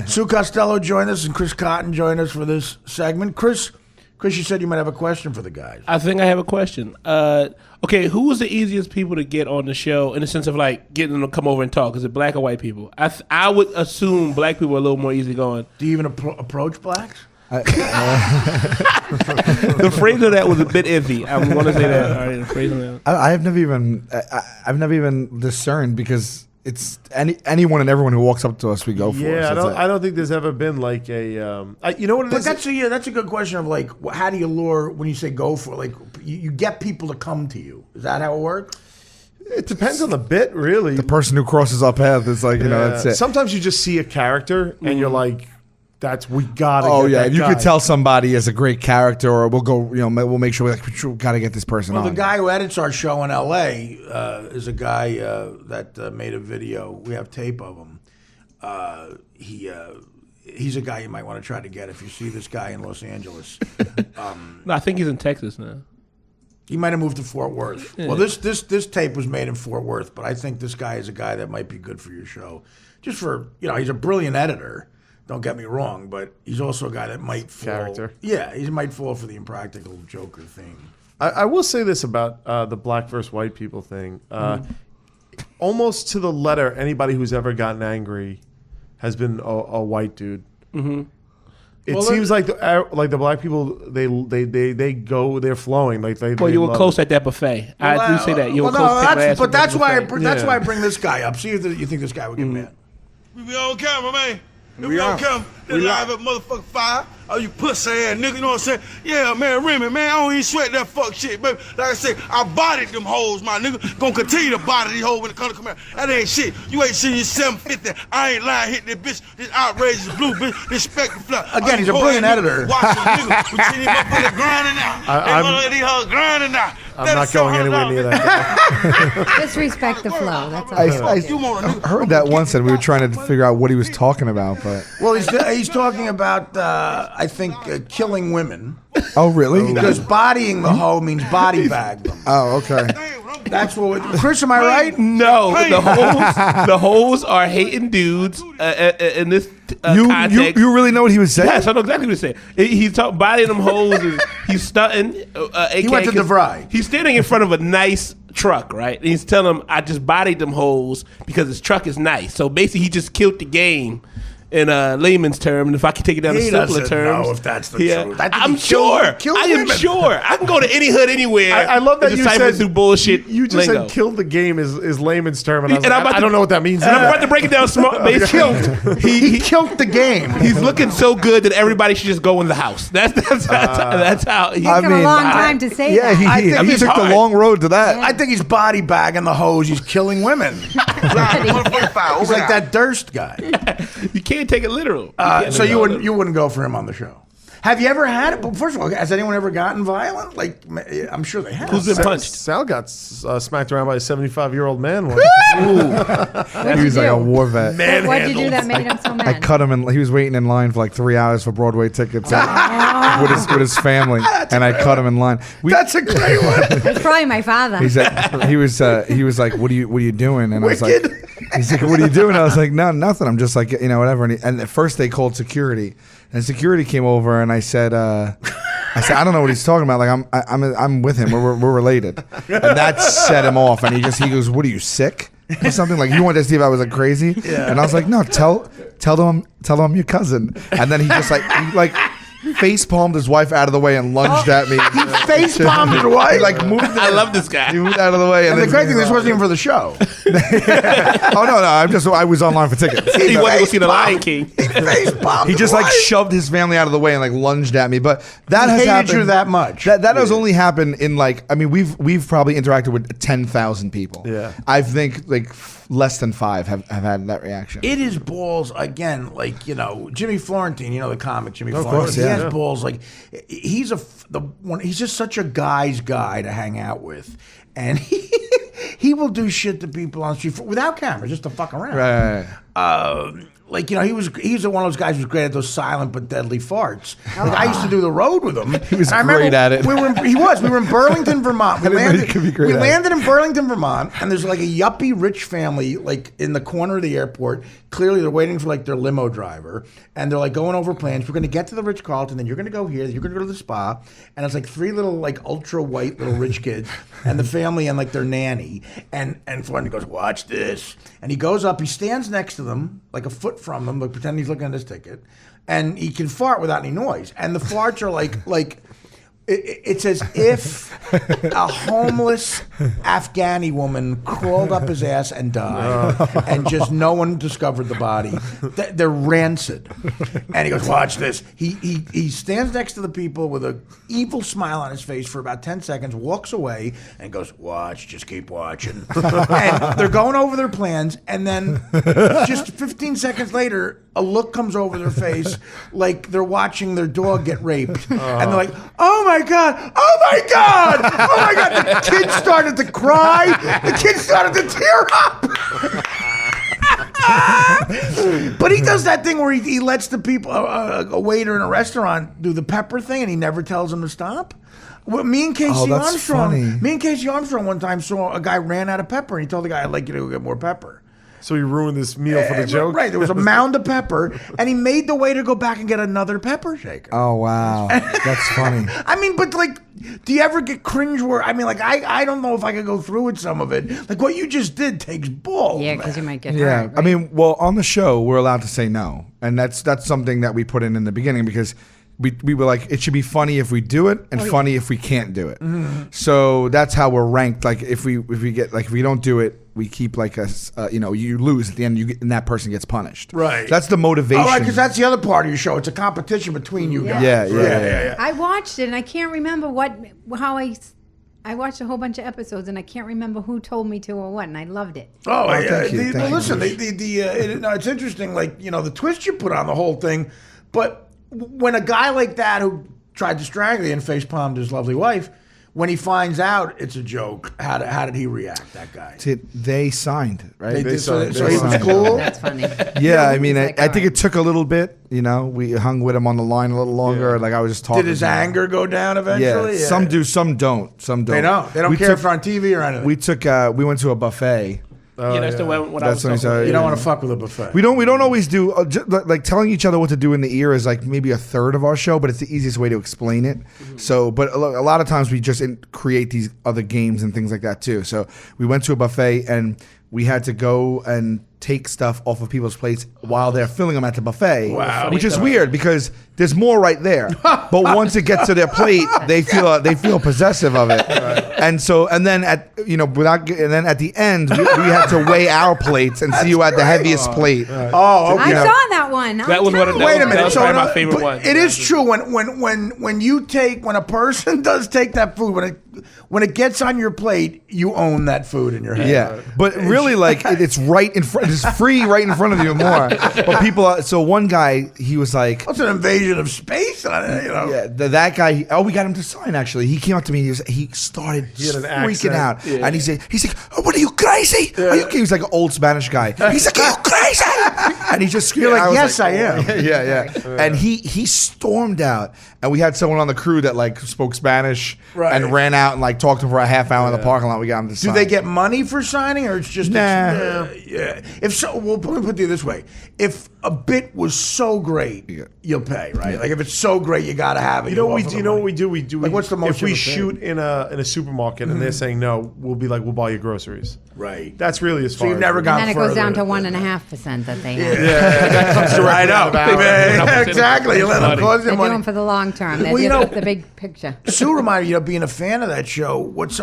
Speaker 1: Sue Costello joined us and Chris Cotton joined us for this segment. Chris, you said you might have a question for the guys.
Speaker 6: I think I have a question. Okay, who was the easiest people to get on the show in the sense of like getting them to come over and talk? Is it black or white people? I would assume black people are a little more easygoing.
Speaker 1: Do you even approach blacks?
Speaker 6: The phrase of that was a bit iffy. I'm going to say that. All right, the phrase of that.
Speaker 2: I've never even discerned because it's anyone and everyone who walks up to us, we go for.
Speaker 3: yeah,
Speaker 2: So
Speaker 3: I don't think there's ever been like a. You know what it
Speaker 1: But
Speaker 3: is?
Speaker 1: that's a good question of like, how do you lure when you say go for? Like, you get people to come to you. Is that how it works?
Speaker 3: It depends on the bit, really.
Speaker 2: The person who crosses our path is like, that's it.
Speaker 3: Sometimes you just see a character and you're like, we gotta.
Speaker 2: Oh
Speaker 3: get
Speaker 2: yeah,
Speaker 3: that
Speaker 2: if you
Speaker 3: guy.
Speaker 2: could tell somebody is a great character, or we'll go, we'll make sure we gotta get this person
Speaker 1: Well,
Speaker 2: on.
Speaker 1: the guy who edits our show in L.A. Is a guy that made a video. We have tape of him. He's a guy you might want to try to get if you see this guy in Los Angeles.
Speaker 6: No, I think he's in Texas now.
Speaker 1: He might have moved to Fort Worth. Yeah. Well, this tape was made in Fort Worth, but I think this guy is a guy that might be good for your show. Just for, he's a brilliant editor. Don't get me wrong, but he's also a guy that might fall.
Speaker 3: Character.
Speaker 1: Yeah, he might fall for the Impractical Joker theme.
Speaker 3: I will say this about the black versus white people thing. Almost to the letter, anybody who's ever gotten angry has been a white dude. Mm-hmm. It seems like the black people they're flowing
Speaker 6: Well, you were close at that buffet. I do say that you were close.
Speaker 1: But that's why I bring this guy up. See if you think this guy would get mad.
Speaker 5: We be on camera, man. We on camera. They live at motherfucking 5. Oh, you pussy ass nigga, you know what I'm saying? Yeah, man, Remy, man, I don't even sweat that fuck shit, baby. Like I said, I bodied them hoes, my nigga. Gonna continue to body these hoes when it come out. That ain't shit. You ain't seen your 750. I ain't lying, hit this bitch, this outrageous blue bitch, this spectre fly.
Speaker 1: Again, he's a brilliant editor.
Speaker 5: Watch this nigga. We see these motherfuckers grinding out. These hoes grinding out.
Speaker 3: I'm not going anywhere near that guy.
Speaker 7: Just respect the flow. That's all.
Speaker 2: I heard that once, and we were trying to figure out what he was talking about. But
Speaker 1: well, he's talking about I think killing women.
Speaker 2: Oh, really?
Speaker 1: Because bodying the hoe means body bag them.
Speaker 2: Oh, okay.
Speaker 1: That's what. Chris, am I right?
Speaker 6: No, the hoes are hating dudes in this context.
Speaker 2: You really know what he was saying?
Speaker 6: Yes, I know exactly what he's saying. He's talking bodying them hoes. And he's stunting.
Speaker 1: He went to DeVry.
Speaker 6: He's standing in front of a nice truck, right? And he's telling them, I just bodied them hoes because his truck is nice. So basically, he just killed the game. In a layman's term, and if I can take it down to simpler terms,
Speaker 1: know if that's the truth.
Speaker 6: I'm sure. I am sure. I can go to any hood anywhere.
Speaker 3: I love that you said
Speaker 6: through bullshit.
Speaker 3: You just
Speaker 6: lingo.
Speaker 3: said "killed the game" is layman's term, and I don't know what that means.
Speaker 6: And I'm about to break it down small.
Speaker 1: He killed the game.
Speaker 6: He's looking so good that everybody should just go in the house. That's how.
Speaker 7: He's got a long time to say that.
Speaker 2: Yeah, he took the long road to that.
Speaker 1: I think he's body bagging the hose. He's killing women. He's like that Durst guy.
Speaker 6: You can't take it literal.
Speaker 1: So you wouldn't go for him on the show. Have you ever had it? Well, first of all, has anyone ever gotten violent? Like, I'm sure they have.
Speaker 6: Who's been punched?
Speaker 3: Sal got smacked around by a 75-year-old man once.
Speaker 2: He was like a war vet.
Speaker 7: What'd you do that made him so mad?
Speaker 2: I cut him, and he was waiting in line for like 3 hours for Broadway tickets with his family, and I cut him in line.
Speaker 1: That's a great one.
Speaker 7: It's probably my father.
Speaker 2: He was like, "What are you doing?" And I was like, "He's like, what are you doing?" I was like, "No, nothing. I'm just like, whatever." And at first they called security, and security came over, and I said, "I don't know what he's talking about. Like, I'm with him. We're related." And that set him off, and he goes, "What are you, sick?" Or something like, "You wanted to see if I was like crazy?" Yeah. And I was like, "No, tell them I'm your cousin." And then he just like face palmed his wife out of the way and lunged at me.
Speaker 1: He face palmed his wife.
Speaker 6: I love this guy.
Speaker 2: He moved out of the way,
Speaker 1: and the great thing, this wasn't even for the show.
Speaker 2: Oh no, I was online for tickets.
Speaker 6: He wanted to go see the Lion King.
Speaker 1: He face palmed.
Speaker 2: He just like shoved his family out of the way and like lunged at me. But that has happened.
Speaker 1: You that much?
Speaker 2: That has only happened in we've probably interacted with 10,000 people.
Speaker 3: Yeah,
Speaker 2: I think like less than 5 have had that reaction.
Speaker 1: It is balls again, like Jimmy Florentine, the comic Jimmy Florentine.
Speaker 2: Course, yeah.
Speaker 1: He has balls like he's just such a guy's guy to hang out with, and he will do shit to people on the street without cameras just to fuck around.
Speaker 2: Right.
Speaker 1: He's one of those guys who's great at those silent but deadly farts. Like, I used to do the road with him.
Speaker 2: He was great at it.
Speaker 1: We were in Burlington, Vermont. We landed in Burlington, Vermont, and there's like a yuppie rich family like in the corner of the airport. Clearly, they're waiting for like their limo driver, and they're like going over plans. We're going to get to the Ritz-Carlton, then you're going to go here, then you're going to go to the spa, and it's like 3 little like ultra white little rich kids, and the family and like their nanny, and Florentine goes, "Watch this," and he goes up, he stands next to them like a foot from them, like pretend he's looking at his ticket, and he can fart without any noise, and the farts are like It's as if a homeless Afghani woman crawled up his ass and died, and just no one discovered the body. They're rancid. And he goes, watch this. He stands next to the people with an evil smile on his face for about 10 seconds, walks away, and goes, watch, just keep watching. And they're going over their plans, and then just 15 seconds later, a look comes over their face like they're watching their dog get raped. And they're like, oh my God, oh my God, oh my God. The kid started to cry. The kid started to tear up. But he does that thing where he lets the people, a waiter in a restaurant, do the pepper thing, and he never tells them to stop. Well, me and Casey Armstrong one time saw a guy ran out of pepper, and he told the guy, I'd like you to go get more pepper.
Speaker 3: So he ruined this meal for the joke?
Speaker 1: Right. There was a mound of pepper, and he made the waiter go back and get another pepper shaker.
Speaker 2: Oh, wow. That's funny.
Speaker 1: I mean, but like, do you ever get cringe where, I mean, like, I don't know if I could go through with some of it. Like, what you just did takes balls.
Speaker 7: Yeah, because you might get
Speaker 2: Yeah,
Speaker 7: hurt. Right?
Speaker 2: I mean, well, on the show, we're allowed to say no. And that's something that we put in the beginning because we were like, it should be funny if we do it and funny if we can't do it. Mm-hmm. So that's how we're ranked. Like, if we don't do it, we keep like you lose at the end, and that person gets punished.
Speaker 1: Right.
Speaker 2: That's the motivation.
Speaker 1: Oh, right, because that's the other part of your show. It's a competition between you guys.
Speaker 2: Yeah.
Speaker 7: I watched it, and I can't remember how I watched a whole bunch of episodes, and I can't remember who told me to or what, and I loved it.
Speaker 1: Oh,
Speaker 2: thank you.
Speaker 1: Listen, it's interesting, like, the twist you put on the whole thing, but when a guy like that who tried to strangle you and face-palmed his lovely wife, when he finds out it's a joke, how did he react, that guy?
Speaker 2: They signed, right?
Speaker 1: So he was cool?
Speaker 7: That's funny.
Speaker 2: Yeah, I mean,
Speaker 7: like,
Speaker 2: I think it took a little bit. We hung with him on the line a little longer.
Speaker 3: Yeah.
Speaker 2: Like I was just talking.
Speaker 1: Did his
Speaker 2: to him.
Speaker 1: anger go down eventually?
Speaker 2: Yeah, some do, some don't.
Speaker 1: They don't. They don't care if they're on TV or anything.
Speaker 2: We went to a buffet.
Speaker 6: That's the one.
Speaker 2: That's when he said,
Speaker 1: You don't want to fuck with a buffet.
Speaker 2: We don't always do like telling each other what to do in the ear is like maybe a third of our show, but it's the easiest way to explain it. Mm-hmm. So, but a lot of times we just create these other games and things like that too. So we went to a buffet and we had to go and take stuff off of people's plates while they're filling them at the buffet.
Speaker 1: Wow.
Speaker 2: Which is weird because there's more right there. But once it gets to their plate, they feel possessive of it. And then at the end we had to weigh our plates and see who had the heaviest plate.
Speaker 1: Oh, okay.
Speaker 7: I saw that one.
Speaker 6: That was
Speaker 1: Wait a minute.
Speaker 6: That was probably my favorite
Speaker 1: but
Speaker 6: one.
Speaker 1: It is true when a person does take that food, when it gets on your plate, you own that food in your hand.
Speaker 2: Yeah, but really, like it's right in front. It's free right in front of you more. But people. So one guy, he was like,
Speaker 1: "What's an invasion of space?"
Speaker 2: Yeah, that guy. We got him to sign. Actually, he came up to me. He started freaking out, and he's like, oh, "What are you crazy? Are you?" He was like an old Spanish guy. He's like, "Are you crazy?" And he just screamed.
Speaker 1: You're like,
Speaker 2: was
Speaker 1: "Yes, I am."
Speaker 2: Yeah. And he stormed out, and we had someone on the crew that like spoke Spanish and ran out and like talked to him for a half hour in the parking lot. We got him to sign.
Speaker 1: Do they get money for signing, or it's just
Speaker 2: Nah.
Speaker 1: yeah? If so, well, let me put it this way: if a bit was so great, you'll pay, right? Like if it's so great, you got to have it.
Speaker 3: You know what we do? We do.
Speaker 1: Like, what's the most
Speaker 3: if we
Speaker 1: you ever paid?
Speaker 3: shoot in a supermarket and they're saying no, we'll be like, we'll buy your groceries.
Speaker 1: Right.
Speaker 3: That's really as far.
Speaker 1: So you've
Speaker 3: as
Speaker 1: never
Speaker 3: we-
Speaker 1: gone
Speaker 7: And then it
Speaker 1: further.
Speaker 7: goes down to 1.5% that they have.
Speaker 3: that comes directly
Speaker 1: I know.
Speaker 3: out of our-
Speaker 1: Yeah, exactly. You let them cause you
Speaker 7: They're
Speaker 1: money.
Speaker 7: doing for the long term. They're
Speaker 1: Well, you
Speaker 7: doing
Speaker 1: know-
Speaker 7: the big picture.
Speaker 1: Sue reminded me, being a fan of that show, what's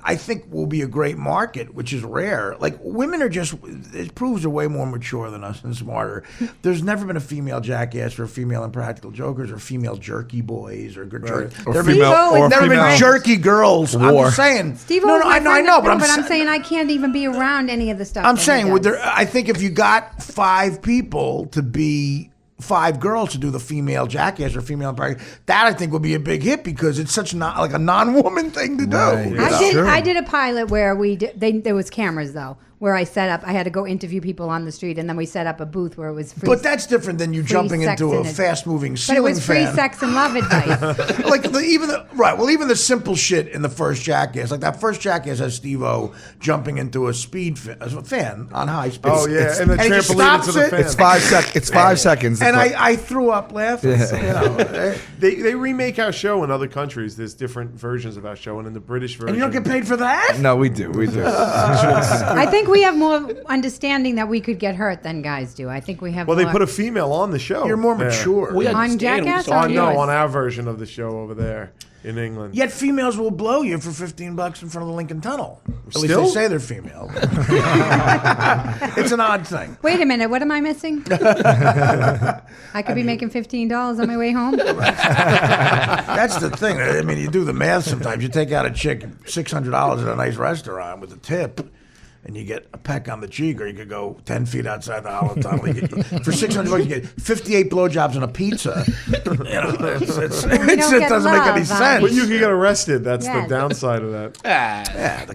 Speaker 1: I think will be a great market, which is rare. Like women are just, it proves they're way more mature than us and smarter. There's never been a female jackass or a female Impractical Jokers or female jerky boys or jerky.
Speaker 2: Or
Speaker 1: There
Speaker 2: female- or
Speaker 1: never been
Speaker 2: female
Speaker 1: jerky girls. I'm
Speaker 2: war.
Speaker 1: just saying.
Speaker 7: Steve
Speaker 1: no, I know, but
Speaker 7: I'm saying I can't even be around any of the stuff.
Speaker 1: I'm
Speaker 7: that he
Speaker 1: saying,
Speaker 7: does.
Speaker 1: I think if you got 5 people to be 5 girls to do the female jackass or female Impractical, that I think would be a big hit because it's such not like a non-woman thing to do.
Speaker 2: Right.
Speaker 1: you know?
Speaker 7: I did a pilot where there was cameras though, where I set up. I had to go interview people on the street, and then we set up a booth where it was free.
Speaker 1: But that's different than you
Speaker 7: free
Speaker 1: jumping
Speaker 7: sex
Speaker 1: into a
Speaker 7: in it.
Speaker 1: fast-moving
Speaker 7: But it
Speaker 1: ceiling
Speaker 7: was free
Speaker 1: fan.
Speaker 7: sex and love advice.
Speaker 1: Like even the simple shit in the first Jackass, like that first Jackass has Steve-O jumping into a fan on high speed.
Speaker 3: Oh yeah, and the
Speaker 1: he just
Speaker 3: trampoline
Speaker 1: stops
Speaker 3: into the
Speaker 1: it.
Speaker 3: fan.
Speaker 2: It's 5 seconds. It's 5 seconds.
Speaker 1: And
Speaker 2: It's like-
Speaker 1: I threw up laughing. So,
Speaker 3: They remake our show in other countries. There's different versions of our show, and in the British version,
Speaker 1: and you don't get paid for that?
Speaker 2: no, we do.
Speaker 7: I think think we have more understanding that we could get hurt than guys do. I think we have.
Speaker 3: Well, they
Speaker 7: more.
Speaker 3: put a female on the show.
Speaker 1: You're more
Speaker 3: there.
Speaker 1: mature.
Speaker 6: We
Speaker 7: on
Speaker 6: understand.
Speaker 7: Jackass.
Speaker 3: Oh,
Speaker 7: or
Speaker 3: no,
Speaker 7: yours?
Speaker 3: on our version of the show over there in England.
Speaker 1: Yet females will blow you for $15 in front of the Lincoln Tunnel. At least
Speaker 3: Still?
Speaker 1: they say they're female. It's an odd thing.
Speaker 7: Wait a minute. What am I missing? I could be making $15 on my way home.
Speaker 1: That's the thing. I mean, you do the math sometimes. You take out a chick $600 at a nice restaurant with a tip, and you get a peck on the cheek, or you could go 10 feet outside the hollow tunnel. For $600, you get 58 blowjobs and a pizza. It doesn't make any sense.
Speaker 3: But you can get arrested. That's
Speaker 7: Yes.
Speaker 3: the downside of that.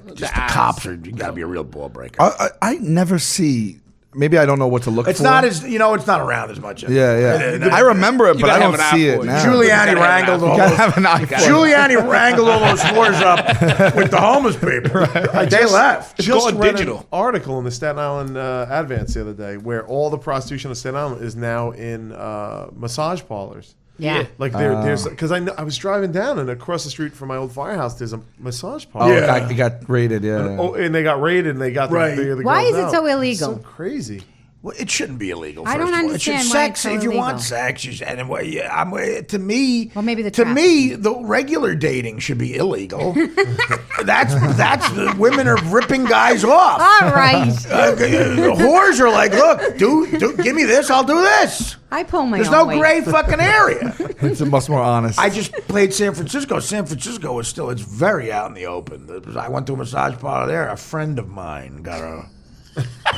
Speaker 1: The cops are. You got to be a real ball breaker.
Speaker 2: I never see. Maybe I don't know what to look
Speaker 1: It's
Speaker 2: for.
Speaker 1: not as it's not around as much.
Speaker 2: Yeah. I remember it, but I don't see it now.
Speaker 1: Giuliani wrangled all
Speaker 2: Gotta
Speaker 1: those.
Speaker 2: have an eye for it.
Speaker 1: Giuliani wrangled all those whores up with the homeless people. They left.
Speaker 3: Just
Speaker 6: going
Speaker 3: read
Speaker 6: digital.
Speaker 3: an article in the Staten Island Advance the other day where all the prostitution of Staten Island is now in massage parlors.
Speaker 7: Yeah.
Speaker 3: Like there's because I was driving down and across the street from my old firehouse there's a massage parlor.
Speaker 2: Oh, it got raided. Yeah.
Speaker 3: Oh, and they got raided and they got
Speaker 1: Right.
Speaker 3: the
Speaker 7: Why
Speaker 3: girls
Speaker 7: is it
Speaker 3: out.
Speaker 7: so illegal?
Speaker 3: It's so crazy.
Speaker 1: Well, it shouldn't be illegal.
Speaker 7: I don't
Speaker 1: first of all.
Speaker 7: understand
Speaker 1: It should
Speaker 7: why
Speaker 1: sex.
Speaker 7: it's so
Speaker 1: If you
Speaker 7: illegal.
Speaker 1: want sex, you should, to me.
Speaker 7: Well, maybe the
Speaker 1: to
Speaker 7: traffic.
Speaker 1: me, the regular dating should be illegal. that's the women are ripping guys off.
Speaker 7: All right.
Speaker 1: The whores are like, look, give me this, I'll do this.
Speaker 7: I pull my
Speaker 1: There's
Speaker 7: own
Speaker 1: no
Speaker 7: weight.
Speaker 1: gray fucking area.
Speaker 2: It's much more honest.
Speaker 1: I just played San Francisco. San Francisco is still, it's very out in the open. I went to a massage parlor there. A friend of mine got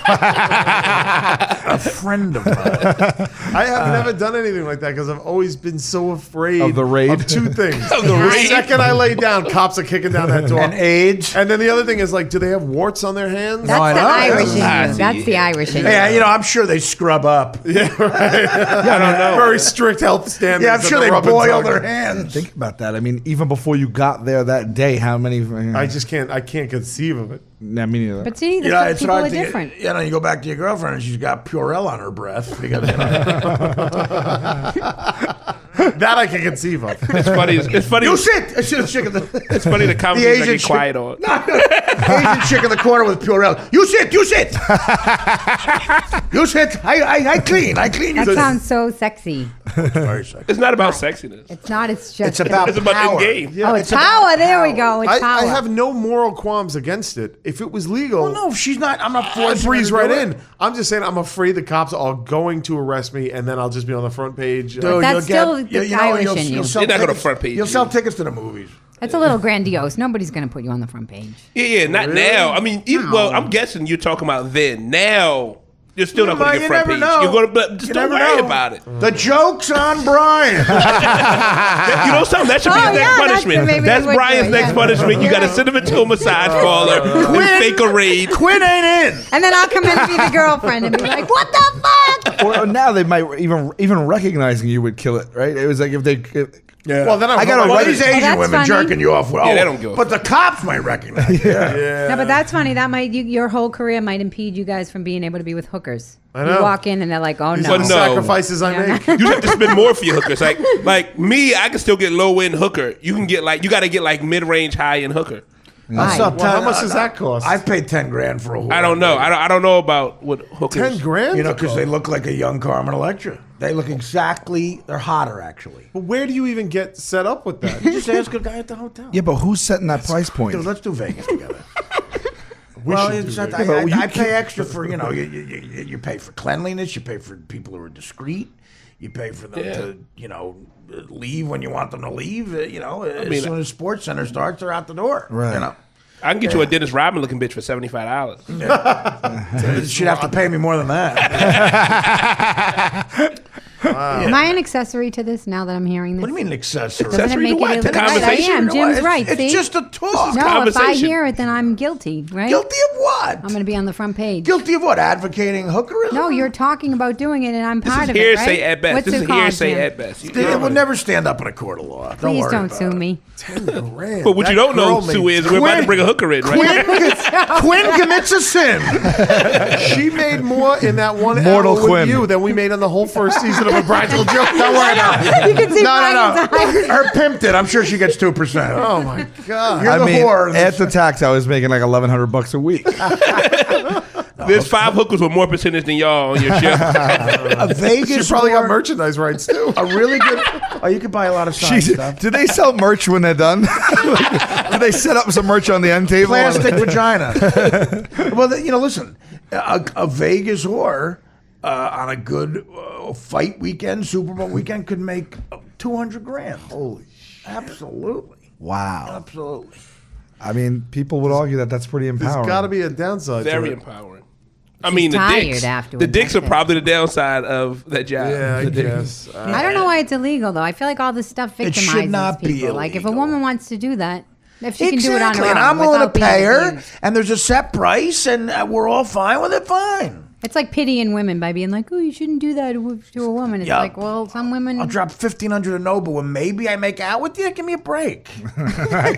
Speaker 1: a friend of mine.
Speaker 3: I have never done anything like that because I've always been so afraid
Speaker 2: Of the raid?
Speaker 3: of two things.
Speaker 6: the raid?
Speaker 3: second I lay down, cops are kicking down that door.
Speaker 1: And AIDS.
Speaker 3: And then the other thing is like, do they have warts on their hands?
Speaker 7: That's
Speaker 1: I
Speaker 7: the
Speaker 1: know.
Speaker 7: Irish in you.
Speaker 6: Ah,
Speaker 7: That's the Irish in you.
Speaker 1: Yeah, I'm sure they scrub up.
Speaker 3: I don't know. Very strict health standards.
Speaker 1: Yeah, I'm
Speaker 3: at
Speaker 1: sure
Speaker 3: the
Speaker 1: they
Speaker 3: rub and
Speaker 1: boil
Speaker 3: tug.
Speaker 1: their hands.
Speaker 2: Think about that. I mean, even before you got there that day, how many?
Speaker 3: I just can't. I can't conceive of it.
Speaker 2: Nah, me neither.
Speaker 7: But see,
Speaker 1: Yeah, it's
Speaker 7: people
Speaker 1: hard
Speaker 7: are
Speaker 1: to
Speaker 7: different.
Speaker 1: you go back to your girlfriend and she's got Purell on her breath because
Speaker 3: That I can conceive of.
Speaker 6: It's funny. It's funny.
Speaker 1: you sit. I should have chicken the
Speaker 6: It's funny the conversation I get
Speaker 1: chick-
Speaker 6: quiet on.
Speaker 1: Asian chick in the corner with Purell. You sit. You sit. You sit. I clean.
Speaker 7: That sounds so sexy.
Speaker 1: Very sexy.
Speaker 6: It's not about sexiness.
Speaker 7: It's not. It's just.
Speaker 1: It's about
Speaker 6: It's about
Speaker 1: power.
Speaker 6: in game.
Speaker 7: Oh, it's power. There we go. It's power.
Speaker 3: I have no moral qualms against it. If it was legal,
Speaker 1: Well, no, she's not. I'm not
Speaker 3: I'd
Speaker 1: forcing her
Speaker 3: breeze
Speaker 1: to
Speaker 3: right
Speaker 1: do it.
Speaker 3: in. I'm just saying I'm afraid the cops are going to arrest me, and then I'll just be on the front page.
Speaker 1: Dude,
Speaker 7: That's
Speaker 1: you'll
Speaker 7: still the Irish in you.
Speaker 1: sell
Speaker 6: You're not gonna
Speaker 1: tickets-
Speaker 6: front page
Speaker 1: You'll
Speaker 6: you.
Speaker 1: sell tickets to the movies.
Speaker 7: That's a little grandiose. Nobody's going to put you on the front page.
Speaker 6: Yeah, not now. I mean, well, I'm guessing you're talking about then. Now, you're still not going to
Speaker 1: You
Speaker 6: get front
Speaker 1: never
Speaker 6: page.
Speaker 1: know.
Speaker 6: You're going to, but just
Speaker 1: You
Speaker 6: don't
Speaker 1: never
Speaker 6: worry
Speaker 1: know.
Speaker 6: about it.
Speaker 1: The joke's on Brian.
Speaker 6: You know something? That should be
Speaker 7: Oh,
Speaker 6: his
Speaker 7: yeah,
Speaker 6: next
Speaker 7: that's
Speaker 6: punishment.
Speaker 7: maybe
Speaker 6: That's
Speaker 7: I would
Speaker 6: Brian's
Speaker 7: do it,
Speaker 6: next
Speaker 7: yeah.
Speaker 6: punishment. You got to send him into a massage parlor and fake a raid.
Speaker 1: Quinn ain't in.
Speaker 7: And then I'll come in and be the girlfriend and be like, what the fuck?
Speaker 2: or now they might even recognizing you would kill it, right? It was like if they.
Speaker 1: Yeah.
Speaker 3: Well, then
Speaker 1: I got
Speaker 3: well,
Speaker 1: all these Asian
Speaker 7: that's
Speaker 1: women
Speaker 7: funny.
Speaker 1: jerking you off. Well,
Speaker 6: Yeah, they don't give a
Speaker 1: but the cops might recognize you.
Speaker 3: Yeah.
Speaker 7: No, but that's funny. That might your whole career might impede you guys from being able to be with hookers.
Speaker 3: I know.
Speaker 7: You walk in and they're like, oh
Speaker 3: These
Speaker 7: no.
Speaker 3: are the
Speaker 6: no.
Speaker 3: sacrifices I
Speaker 7: Yeah.
Speaker 3: make.
Speaker 6: You have to spend more for your hookers. Like me, I can still get low end hooker. You can get you got to get mid range, high end hooker.
Speaker 7: Why?
Speaker 1: So
Speaker 3: Well, how much does that cost?
Speaker 1: I've paid $10,000 for a whore.
Speaker 6: I don't know. I don't know about what hookers.
Speaker 3: 10 grand?
Speaker 1: You know, because they look like a young Carmen Electra. They look exactly. They're hotter actually.
Speaker 3: But where do you even get set up with that?
Speaker 1: Just ask a guy at the hotel.
Speaker 2: Yeah, but who's setting that price point?
Speaker 1: Dude, let's do Vegas together. Well, it's not, I pay extra for you pay for cleanliness. You pay for people who are discreet. You pay for them to leave when you want them to leave. As soon as Sports Center starts, they're out the door.
Speaker 2: Right.
Speaker 1: You know.
Speaker 6: I can get you a Dennis Rodman looking bitch for $75.
Speaker 1: She'd have to pay me more than that.
Speaker 7: Am I an accessory to this now that I'm hearing this?
Speaker 1: What do you mean accessory?
Speaker 7: Doesn't it
Speaker 6: Accessory to
Speaker 7: make
Speaker 6: what?
Speaker 7: it
Speaker 6: To
Speaker 7: illegal? I
Speaker 6: conversation?
Speaker 7: am. Jim's right.
Speaker 1: It's
Speaker 7: See?
Speaker 1: just a talk.
Speaker 7: No, if I
Speaker 6: conversation.
Speaker 7: hear it, then I'm guilty, right?
Speaker 1: Guilty of what?
Speaker 7: I'm going to be on the front page.
Speaker 1: Guilty of what? Advocating hookerism?
Speaker 7: No, you're talking about doing it, and I'm
Speaker 6: This
Speaker 7: part
Speaker 6: is
Speaker 7: of it,
Speaker 6: hearsay
Speaker 7: right?
Speaker 6: at best.
Speaker 7: What's
Speaker 6: This
Speaker 7: it
Speaker 6: is
Speaker 7: called,
Speaker 6: hearsay
Speaker 7: Jim?
Speaker 6: at best.
Speaker 1: It will never stand up in a court of law.
Speaker 7: Please
Speaker 1: worry
Speaker 7: don't
Speaker 1: about
Speaker 7: sue
Speaker 1: it.
Speaker 7: me.
Speaker 6: But what you don't know, Sue, is we're about to bring a hooker in, right?
Speaker 1: Quinn commits a sin.
Speaker 3: She made more in that one
Speaker 2: Mortal
Speaker 3: hour with
Speaker 2: Quinn.
Speaker 3: you than we made on the whole first season of practical joke.
Speaker 1: Don't worry about it.
Speaker 7: You can see
Speaker 1: No.
Speaker 7: Brian's eyes.
Speaker 1: Her pimped it. I'm sure she gets 2%.
Speaker 3: Oh my god!
Speaker 1: You're the whore.
Speaker 2: after tax, I was making like $1,100 a week.
Speaker 6: There's 5 hookers with more percentage than y'all on your show.
Speaker 1: A Vegas
Speaker 3: She probably got
Speaker 1: whore,
Speaker 3: merchandise rights too.
Speaker 1: a really good. Oh, you could buy a lot of signed stuff.
Speaker 2: Do they sell merch when they're done? Do they set up some merch on the end table?
Speaker 1: Plastic vagina. Well, listen, a Vegas whore on a good fight weekend, Super Bowl weekend, could make $200,000. Holy shit! Absolutely.
Speaker 2: Wow.
Speaker 1: Absolutely.
Speaker 2: I mean, people would argue that that's pretty empowering.
Speaker 3: There's got to be a downside.
Speaker 6: Very
Speaker 3: to it.
Speaker 6: empowering. I mean, the
Speaker 7: tired
Speaker 6: dicks.
Speaker 7: afterwards,
Speaker 6: The dicks are
Speaker 7: that's it.
Speaker 6: probably the downside of that job.
Speaker 3: Yeah, I
Speaker 6: The dicks.
Speaker 3: guess.
Speaker 7: I don't know why it's illegal though. I feel like all this stuff
Speaker 1: It
Speaker 7: victimizes
Speaker 1: should not be
Speaker 7: people. Like if a
Speaker 1: illegal.
Speaker 7: woman wants to do that, if she can do it on her
Speaker 1: Exactly,
Speaker 7: own,
Speaker 1: and I'm willing to
Speaker 7: without being
Speaker 1: pay her,
Speaker 7: abused.
Speaker 1: and there's a set price, and we're all fine with it. Fine.
Speaker 7: It's like pitying women by being like, "Oh, you shouldn't do that to a woman." It's
Speaker 1: Yeah.
Speaker 7: like, well, some women.
Speaker 1: I'll drop $1,500 a Noble, and maybe I make out with you. Give me a break.
Speaker 3: I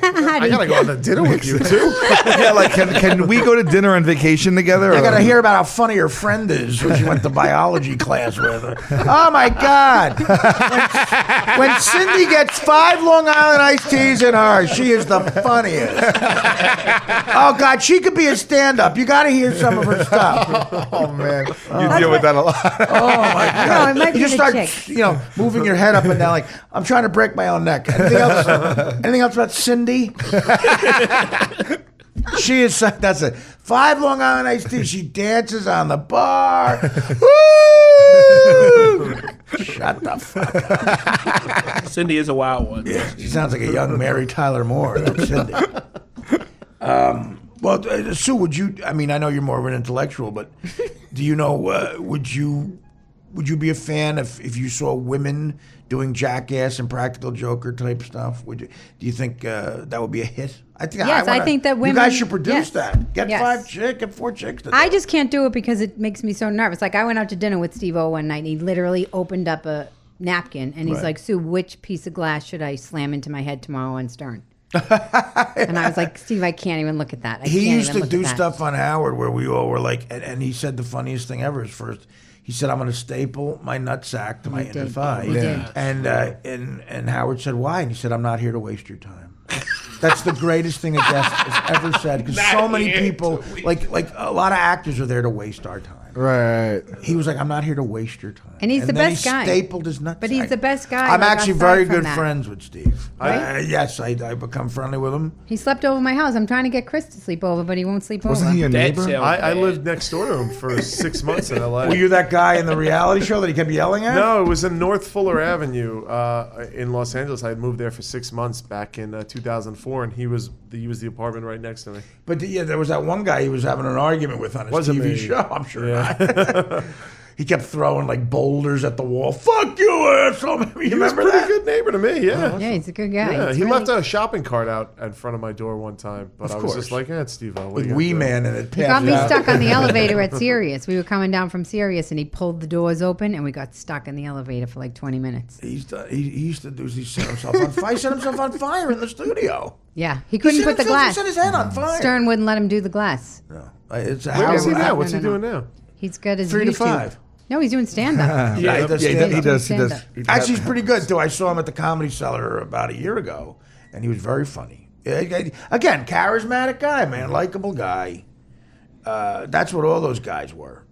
Speaker 3: gotta go on the dinner with you too.
Speaker 2: Yeah, like can we go to dinner and vacation together?
Speaker 1: I
Speaker 2: or-
Speaker 1: gotta hear about how funny your friend is who she went to biology class with. Oh my God! When Cindy gets 5 Long Island iced teas in her, she is the funniest. Oh God, she could be a stand-up. You gotta hear some of her stuff.
Speaker 2: Oh man, you deal with that a lot.
Speaker 1: Oh my God!
Speaker 7: No, it might
Speaker 1: you
Speaker 7: be
Speaker 1: just
Speaker 7: the
Speaker 1: start,
Speaker 7: chick.
Speaker 1: moving your head up and down like I'm trying to break my own neck. Anything else? Anything else about Cindy? She is. That's it. 5 Long Island iced tea. She dances on the bar. Woo! Shut the fuck up.
Speaker 6: Cindy is a wild one.
Speaker 1: Yeah, she sounds like a young Mary Tyler Moore. That's Cindy. Well, Sue, would you? I mean, I know you're more of an intellectual, but do you know? Would you be a fan if you saw women doing Jackass and Practical Joker type stuff? Do you think that would be a hit? I think.
Speaker 7: Yes, I think that women-
Speaker 1: You guys should produce
Speaker 7: yes.
Speaker 1: that. Get
Speaker 7: Yes.
Speaker 1: get 4 chicks. To do
Speaker 7: I
Speaker 1: it.
Speaker 7: just can't do it because it makes me so nervous. Like I went out to dinner with Steve-O one night and he literally opened up a napkin and he's
Speaker 1: Right.
Speaker 7: like, "Sue, which piece of glass should I slam into my head tomorrow on Stern?" And I was like, "Steve, I can't even look at that." I
Speaker 1: He
Speaker 7: can't
Speaker 1: used
Speaker 7: even
Speaker 1: to
Speaker 7: look
Speaker 1: do
Speaker 7: at that."
Speaker 1: stuff on Howard where we all were like, and he said the funniest thing ever is first. He said, "I'm going to staple my nutsack to my
Speaker 7: He
Speaker 1: inner
Speaker 7: did.
Speaker 1: thigh,"
Speaker 7: He did.
Speaker 1: and Howard said, "Why?" And he said, "I'm not here to waste your time." That's the greatest thing a guest has ever said because
Speaker 6: Not
Speaker 1: so many
Speaker 6: here
Speaker 1: people,
Speaker 6: to
Speaker 1: like a lot of actors, are there to waste our time.
Speaker 2: Right.
Speaker 1: He was like, "I'm not here to waste your time,"
Speaker 7: And he's the
Speaker 1: then
Speaker 7: best
Speaker 1: he
Speaker 7: guy.
Speaker 1: Stapled his nutsack.
Speaker 7: But he's the best guy,
Speaker 1: I'm
Speaker 7: like,
Speaker 1: actually
Speaker 7: aside
Speaker 1: very
Speaker 7: from
Speaker 1: good
Speaker 7: that.
Speaker 1: friends with Steve.
Speaker 7: Right?
Speaker 1: Yes, I become friendly with him.
Speaker 7: He slept over my house. I'm trying to get Chris to sleep over, but he won't sleep
Speaker 2: Wasn't
Speaker 7: over.
Speaker 2: he a
Speaker 6: That
Speaker 2: neighbor?
Speaker 6: sounds
Speaker 3: I
Speaker 6: bad.
Speaker 3: lived next door to him for 6 months in LA.
Speaker 1: Were you that guy in the reality show that he kept yelling at?
Speaker 3: No, it was in North Fuller Avenue in Los Angeles. I had moved there for 6 months back in 2004, and he was the apartment right next to me.
Speaker 1: But yeah, there was that one guy he was having an argument with on his
Speaker 3: Wasn't
Speaker 1: TV
Speaker 3: me.
Speaker 1: show. I'm sure
Speaker 3: Yeah.
Speaker 1: not. He kept throwing like boulders at the wall. Fuck you, asshole! You
Speaker 3: He was a
Speaker 1: remember
Speaker 3: pretty
Speaker 1: that?
Speaker 3: good neighbor to me. Yeah.
Speaker 7: Yeah, he's a good guy.
Speaker 3: Yeah,
Speaker 7: He's
Speaker 3: he
Speaker 7: really-
Speaker 3: left a shopping cart out in front of my door one time, but I was
Speaker 1: course.
Speaker 3: just like, "Eh, it's Steve-O.
Speaker 1: With Wee Man in it.
Speaker 7: He got me stuck on the elevator at Sirius. We were coming down from Sirius, and he pulled the doors open, and we got stuck in the elevator for like 20 minutes.
Speaker 1: He used to do. He set himself on fire. He set himself on fire in the studio.
Speaker 7: Yeah, he couldn't put the
Speaker 1: He
Speaker 7: glass.
Speaker 1: set his head on fire.
Speaker 7: Stern wouldn't let him do the glass.
Speaker 1: No, it's
Speaker 3: Where is he
Speaker 7: No,
Speaker 3: now?
Speaker 7: no,
Speaker 3: What's
Speaker 7: no,
Speaker 3: he
Speaker 7: no.
Speaker 3: doing now?
Speaker 7: He's got his
Speaker 1: 3 to
Speaker 7: YouTube.
Speaker 1: 5.
Speaker 7: No, he's doing stand-up.
Speaker 1: Yeah, he does stand-up.
Speaker 2: He does.
Speaker 7: Stand-up.
Speaker 1: Actually, he's pretty good too. I saw him at the Comedy Cellar about a year ago, and he was very funny. Again, charismatic guy, man, likable guy. That's what all those guys were.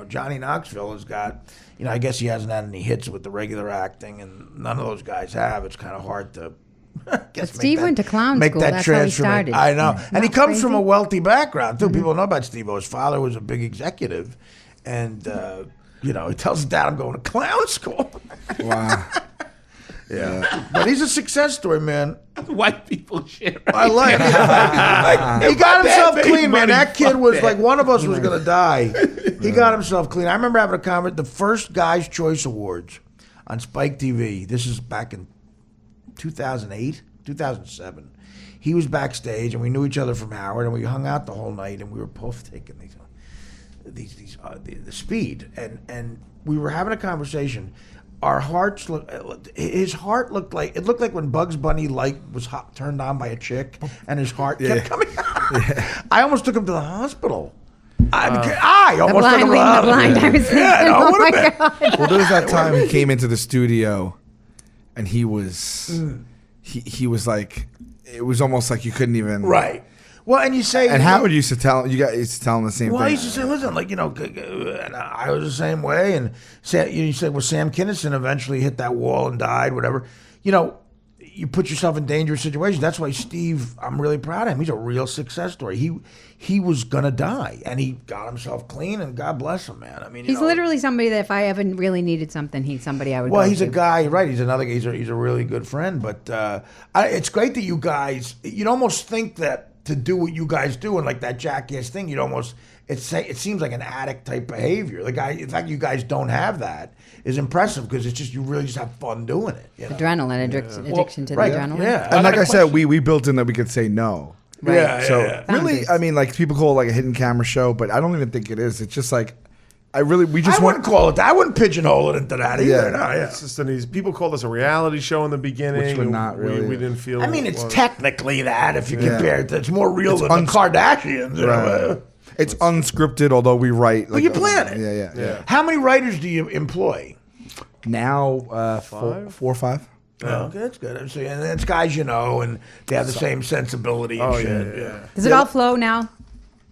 Speaker 1: Johnny Knoxville has got. I guess he hasn't had any hits with the regular acting, and none of those guys have. It's kind of hard to. But
Speaker 7: Steve went to clown school. That's how he started.
Speaker 1: I know, and he
Speaker 7: Not
Speaker 1: comes from
Speaker 7: crazy?
Speaker 1: a wealthy background too. People know about Steve-O. His father was a big executive, and he tells his dad, "I'm going to clown school."
Speaker 2: Wow.
Speaker 1: Yeah, but he's a success story, man.
Speaker 6: White people shit.
Speaker 1: I like it. He got himself
Speaker 6: bad
Speaker 1: clean, man.
Speaker 6: money,
Speaker 1: That kid
Speaker 6: fuck
Speaker 1: was
Speaker 6: that.
Speaker 1: like one of us was gonna die. He got himself clean. I remember having a conference, the first Guys' Choice Awards on Spike TV. This is back in 2008, 2007. He was backstage, and we knew each other from Howard, and we hung out the whole night, and we were both taking the speed, and we were having a conversation. Our hearts his heart looked like when Bugs Bunny was turned on by a chick, and his heart kept coming out. I almost took him to the hospital. I
Speaker 7: The
Speaker 1: almost
Speaker 7: blind
Speaker 1: took him
Speaker 7: leading the
Speaker 1: out.
Speaker 7: blind. I was thinking,
Speaker 1: Yeah, no,
Speaker 7: oh
Speaker 1: it
Speaker 7: my
Speaker 1: would've been.
Speaker 7: God.
Speaker 2: Well, there was that time he came into the studio, and he was, he was like, it was almost like you couldn't even.
Speaker 1: Right. Well, and you say,
Speaker 2: And Howard used to tell you guys used to tell him the same
Speaker 1: well, I
Speaker 2: thing.
Speaker 1: used to say, listen, like, and I was the same way. And you said, well, Sam Kinison eventually hit that wall and died, whatever. You put yourself in dangerous situations. That's why Steve, I'm really proud of him. He's a real success story. He was gonna die, and he got himself clean, and God bless him, man. I mean,
Speaker 7: He's literally somebody that if I ever really needed something, he's somebody I would.
Speaker 1: Well,
Speaker 7: go
Speaker 1: he's
Speaker 7: to.
Speaker 1: a guy, right? He's another guy. He's a really good friend. But it's great that you guys. You'd almost think that to do what you guys do and like that jackass thing, it seems like an addict type behavior. The fact you guys don't have that is impressive because it's just you really just have fun doing it.
Speaker 7: Adrenaline, addiction to the
Speaker 1: right,
Speaker 7: adrenaline.
Speaker 1: yeah.
Speaker 2: And like I said, we built in that we could say no.
Speaker 7: Right.
Speaker 1: Yeah,
Speaker 2: So
Speaker 1: yeah.
Speaker 2: really,
Speaker 7: Boundaries.
Speaker 2: I mean, like people call it like a hidden camera show, but I don't even think it is. It's just like, we just
Speaker 1: I
Speaker 2: want.
Speaker 1: wouldn't call it that. I wouldn't pigeonhole it into that either.
Speaker 2: Yeah.
Speaker 1: No, yeah.
Speaker 3: It's just people called us a reality show in the beginning,
Speaker 2: Which we're not really.
Speaker 3: We didn't feel.
Speaker 1: I mean, it's
Speaker 3: well,
Speaker 1: technically that if you compare it. It's more real than
Speaker 2: uns-
Speaker 1: the Kardashians.
Speaker 2: Right. It's unscripted, although we write.
Speaker 1: Well, you plan it.
Speaker 2: Yeah.
Speaker 1: How many writers do you employ?
Speaker 2: Now, 4 or 5.
Speaker 1: Oh, okay, that's good. See, and it's guys you know, and they have the same sensibility and shit. Yeah.
Speaker 7: Does it all flow now?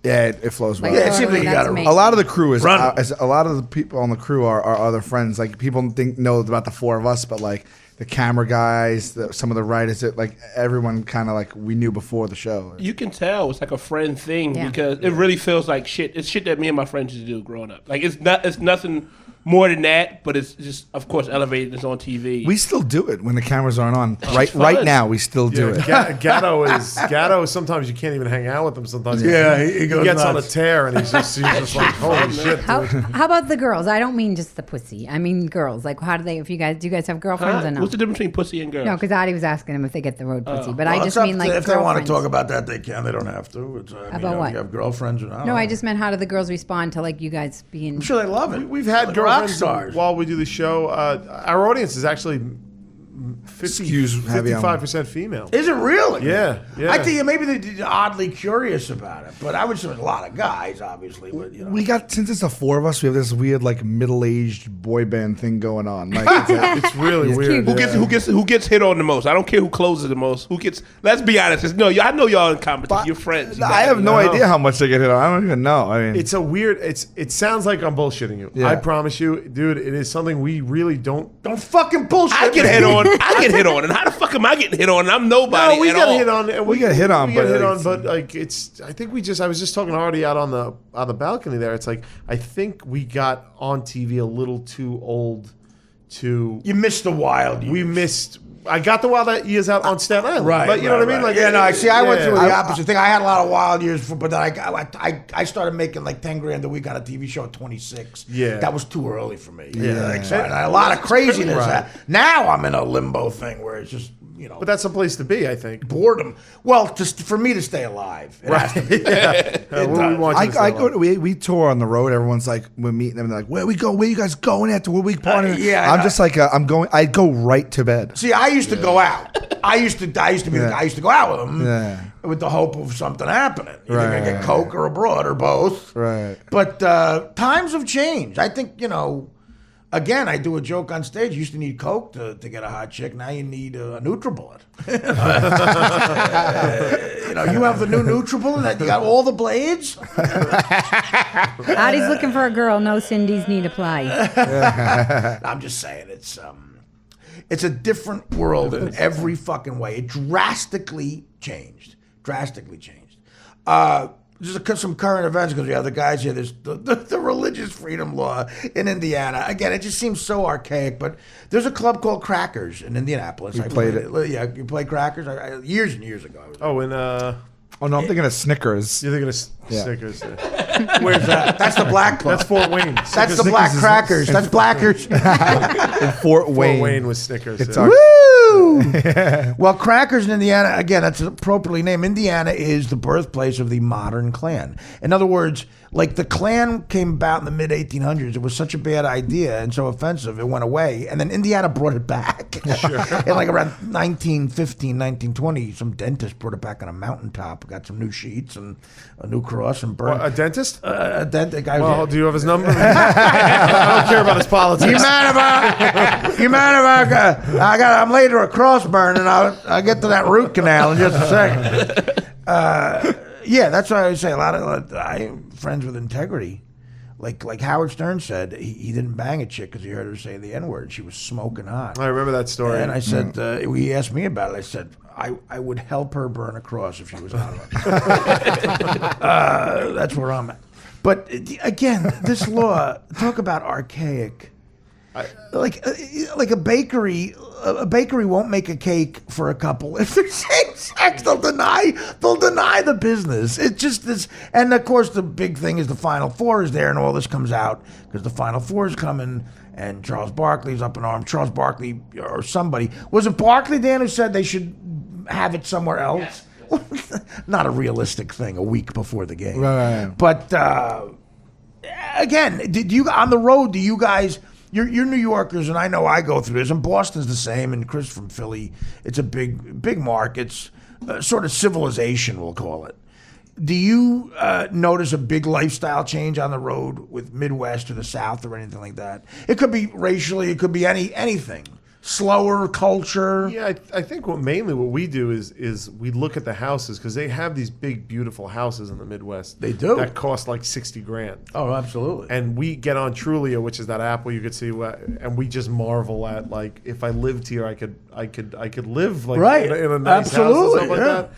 Speaker 2: Yeah, it flows well.
Speaker 1: Yeah, it seems like
Speaker 7: Totally,
Speaker 1: you
Speaker 7: that's
Speaker 1: got to.
Speaker 7: amazing.
Speaker 2: A lot of the crew is
Speaker 1: Run.
Speaker 2: a lot of the people on the crew are other friends. Like people know about the 4 of us, but like the camera guys, some of the writers, like everyone kind of like we knew before the show.
Speaker 6: You can tell it's like a friend thing
Speaker 7: Yeah.
Speaker 6: because it really feels like shit. It's shit that me and my friends used to do growing up. Like it's nothing more than that, but it's just of course elevated. It's on TV.
Speaker 2: We still do it when the cameras aren't on.
Speaker 6: it's
Speaker 2: Right
Speaker 6: fun.
Speaker 2: now, we still do it.
Speaker 3: Gatto. Sometimes you can't even hang out with him. Sometimes
Speaker 1: he goes
Speaker 3: gets on a
Speaker 1: nuts.
Speaker 3: tear and he's just like, holy shit.
Speaker 7: How about the girls? I don't mean just the pussy. I mean girls. Like, how do they? Do you guys have girlfriends or no?
Speaker 6: What's the difference between pussy and girl?
Speaker 7: No, because Artie was asking him if they get the road pussy, but I
Speaker 1: Well,
Speaker 7: just
Speaker 1: it's up
Speaker 7: mean like
Speaker 1: if they want to
Speaker 7: girlfriends.
Speaker 1: talk about that, they can. They don't have to.
Speaker 7: About what?
Speaker 1: You have girlfriends or not?
Speaker 7: No, I just meant how do the girls respond to like you guys being?
Speaker 1: I'm sure they love it.
Speaker 3: We've had
Speaker 1: Like
Speaker 3: girlfriends
Speaker 1: rock stars.
Speaker 3: while we do the show. Our audience is actually 55% female.
Speaker 1: Is it really?
Speaker 3: Yeah.
Speaker 1: I think maybe they're oddly curious about it, but I would say there's a lot of guys, obviously. But,
Speaker 2: We got since it's the 4 of us, we have this weird like middle-aged boy band thing going on. Like
Speaker 3: It's really weird.
Speaker 6: Who gets hit on the most? I don't care who closes the most. Who gets? Let's be honest. I know y'all in competition. You're friends.
Speaker 2: I have no idea how much they get hit on. I don't even know. I mean,
Speaker 3: It's a weird. It sounds like I'm bullshitting you.
Speaker 2: Yeah.
Speaker 3: I promise you, dude. It is something we really don't.
Speaker 1: don't fucking bullshit.
Speaker 6: I get hit on. I get hit on, and how the fuck am I getting hit on? And I'm nobody.
Speaker 3: No, we
Speaker 6: at
Speaker 3: get
Speaker 6: all.
Speaker 3: hit on. And
Speaker 2: We get hit on,
Speaker 3: we get
Speaker 2: but
Speaker 3: hit on.
Speaker 2: it's-
Speaker 3: But like, it's. I think we just. I was just talking to Artie out on the balcony there. It's like I think we got on TV a little too old to.
Speaker 1: You missed the wild years.
Speaker 3: We missed. I got the wild years out on Staten Island.
Speaker 1: Right,
Speaker 3: But you know what I mean? Like,
Speaker 1: yeah, no, I see. I went
Speaker 3: yeah.
Speaker 1: through the opposite thing. I had a lot of wild years, but then I started making like $10,000 a week on a TV show at 26.
Speaker 3: Yeah.
Speaker 1: that was too early for me.
Speaker 3: Yeah.
Speaker 1: Like, so I had a lot of craziness.
Speaker 3: Right.
Speaker 1: Now I'm in a limbo thing where it's just
Speaker 3: But that's a place to be, I think.
Speaker 1: boredom. Well, just for me to stay alive, it has to be.
Speaker 3: We want you to stay
Speaker 2: I go
Speaker 3: alive.
Speaker 2: to, we tour on the road. Everyone's like, we're meeting them. They're like, where we go? Where you guys going after? Where we partying?
Speaker 1: yeah,
Speaker 2: I'm
Speaker 1: I-
Speaker 2: just like, I'm going. I go right to bed.
Speaker 1: See, I used to go out. I used to go out with them
Speaker 2: Yeah.
Speaker 1: with the hope of something happening. You're
Speaker 2: Right.
Speaker 1: gonna get coke or abroad or both.
Speaker 2: Right.
Speaker 1: But times have changed. I think again, I do a joke on stage. You used to need coke to get a hot chick. Now you need a NutriBullet. You have the new NutriBullet that you got all the blades.
Speaker 7: Artie's looking for a girl. No Cindy's need apply.
Speaker 1: I'm just saying it's a different world in every fucking way. It drastically changed. Just some current events because we have the guys here. There's the religious freedom law in Indiana. Again, it just seems so archaic. But there's a club called Crackers in Indianapolis.
Speaker 2: We played it.
Speaker 1: Yeah, you played Crackers years and years ago.
Speaker 3: Oh, and
Speaker 2: Oh no, I'm thinking of Snickers.
Speaker 3: you're thinking of
Speaker 2: Yeah.
Speaker 3: Snickers. Yeah.
Speaker 1: Where's that? That's the Black Club.
Speaker 3: That's Fort Wayne.
Speaker 1: That's the Black
Speaker 2: is-
Speaker 1: Crackers. That's Blackers.
Speaker 2: In Fort Wayne.
Speaker 3: Fort Wayne was Snickers.
Speaker 2: It's
Speaker 3: yeah.
Speaker 2: our-
Speaker 1: Woo! Well, Crackers in Indiana, again, that's appropriately named. Indiana is the birthplace of the modern Klan. In other words, Like the Klan came about in the mid 1800s. It was such a bad idea and so offensive, it went away. And then Indiana brought it back. In like around 1915, 1920, some dentist brought it back on a mountaintop. Got some new sheets and a new cross and burned.
Speaker 3: A dentist?
Speaker 1: A dentist guy.
Speaker 3: Well, do you have his number? I don't care about his politics.
Speaker 1: You mind if I'm laid to a cross burn and I'll get to that root canal in just a second. Yeah, that's why I say a lot of I am friends with integrity. Like Howard Stern said, he didn't bang a chick because he heard her say the N-word. She was smoking hot.
Speaker 3: I remember that story.
Speaker 1: And I said, he asked me about it. I said, I would help her burn a cross if she was on it. That's where I'm at. But again, this law, talk about archaic. Like a bakery won't make a cake for a couple if they're same sex. They'll deny the business. It's just this, and of course the big thing is the Final Four is there, and all this comes out because the Final Four is coming, and Charles Barkley's up in arms. Charles Barkley or somebody, was it Barkley, Dan, who said they should have it somewhere else? Yes. Not a realistic thing a week before the game,
Speaker 2: right.
Speaker 1: But again, did you on the road? Do you guys? You're New Yorkers, and I know I go through this, and Boston's the same, and Chris from Philly. It's a big market. It's sort of civilization, we'll call it. Do you notice a big lifestyle change on the road with Midwest or the South or anything like that? It could be racially, it could be anything. Slower culture.
Speaker 3: Yeah, I think mainly what we do is we look at the houses because they have these big, beautiful houses in the Midwest.
Speaker 1: They do.
Speaker 3: That cost like $60,000.
Speaker 1: Oh, absolutely.
Speaker 3: And we get on Trulia, which is that app where you could see and we just marvel at, like, if I lived here, I could live like
Speaker 1: right.
Speaker 3: in a nice
Speaker 1: absolutely.
Speaker 3: house and stuff like
Speaker 1: Yeah.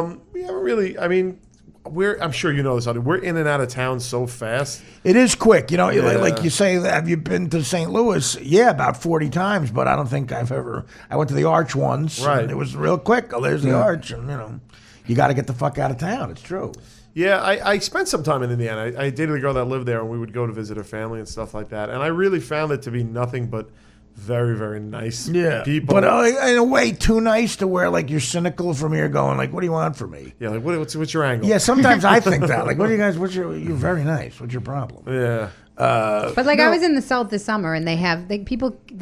Speaker 3: that. We haven't really. I mean, I'm sure you know this, Artie. We're in and out of town so fast.
Speaker 1: It is quick. You know,
Speaker 3: Yeah.
Speaker 1: like you say, have you been to St. Louis? Yeah, about 40 times, but I don't think I went to the Arch once.
Speaker 3: Right.
Speaker 1: And it was real quick. Oh, there's the Arch. And, you got to get the fuck out of town. It's true.
Speaker 3: Yeah, I spent some time in Indiana. I dated a girl that lived there, and we would go to visit her family and stuff like that. And I really found it to be nothing but very, very nice people.
Speaker 1: But in a way, too nice to where, like, you're cynical from here going, like, what do you want from me?
Speaker 3: Yeah, like, what's your angle?
Speaker 1: Yeah, sometimes I think that. Like, what do you guys, you're very nice. What's your problem?
Speaker 3: Yeah.
Speaker 7: But like I was in the South this summer, and they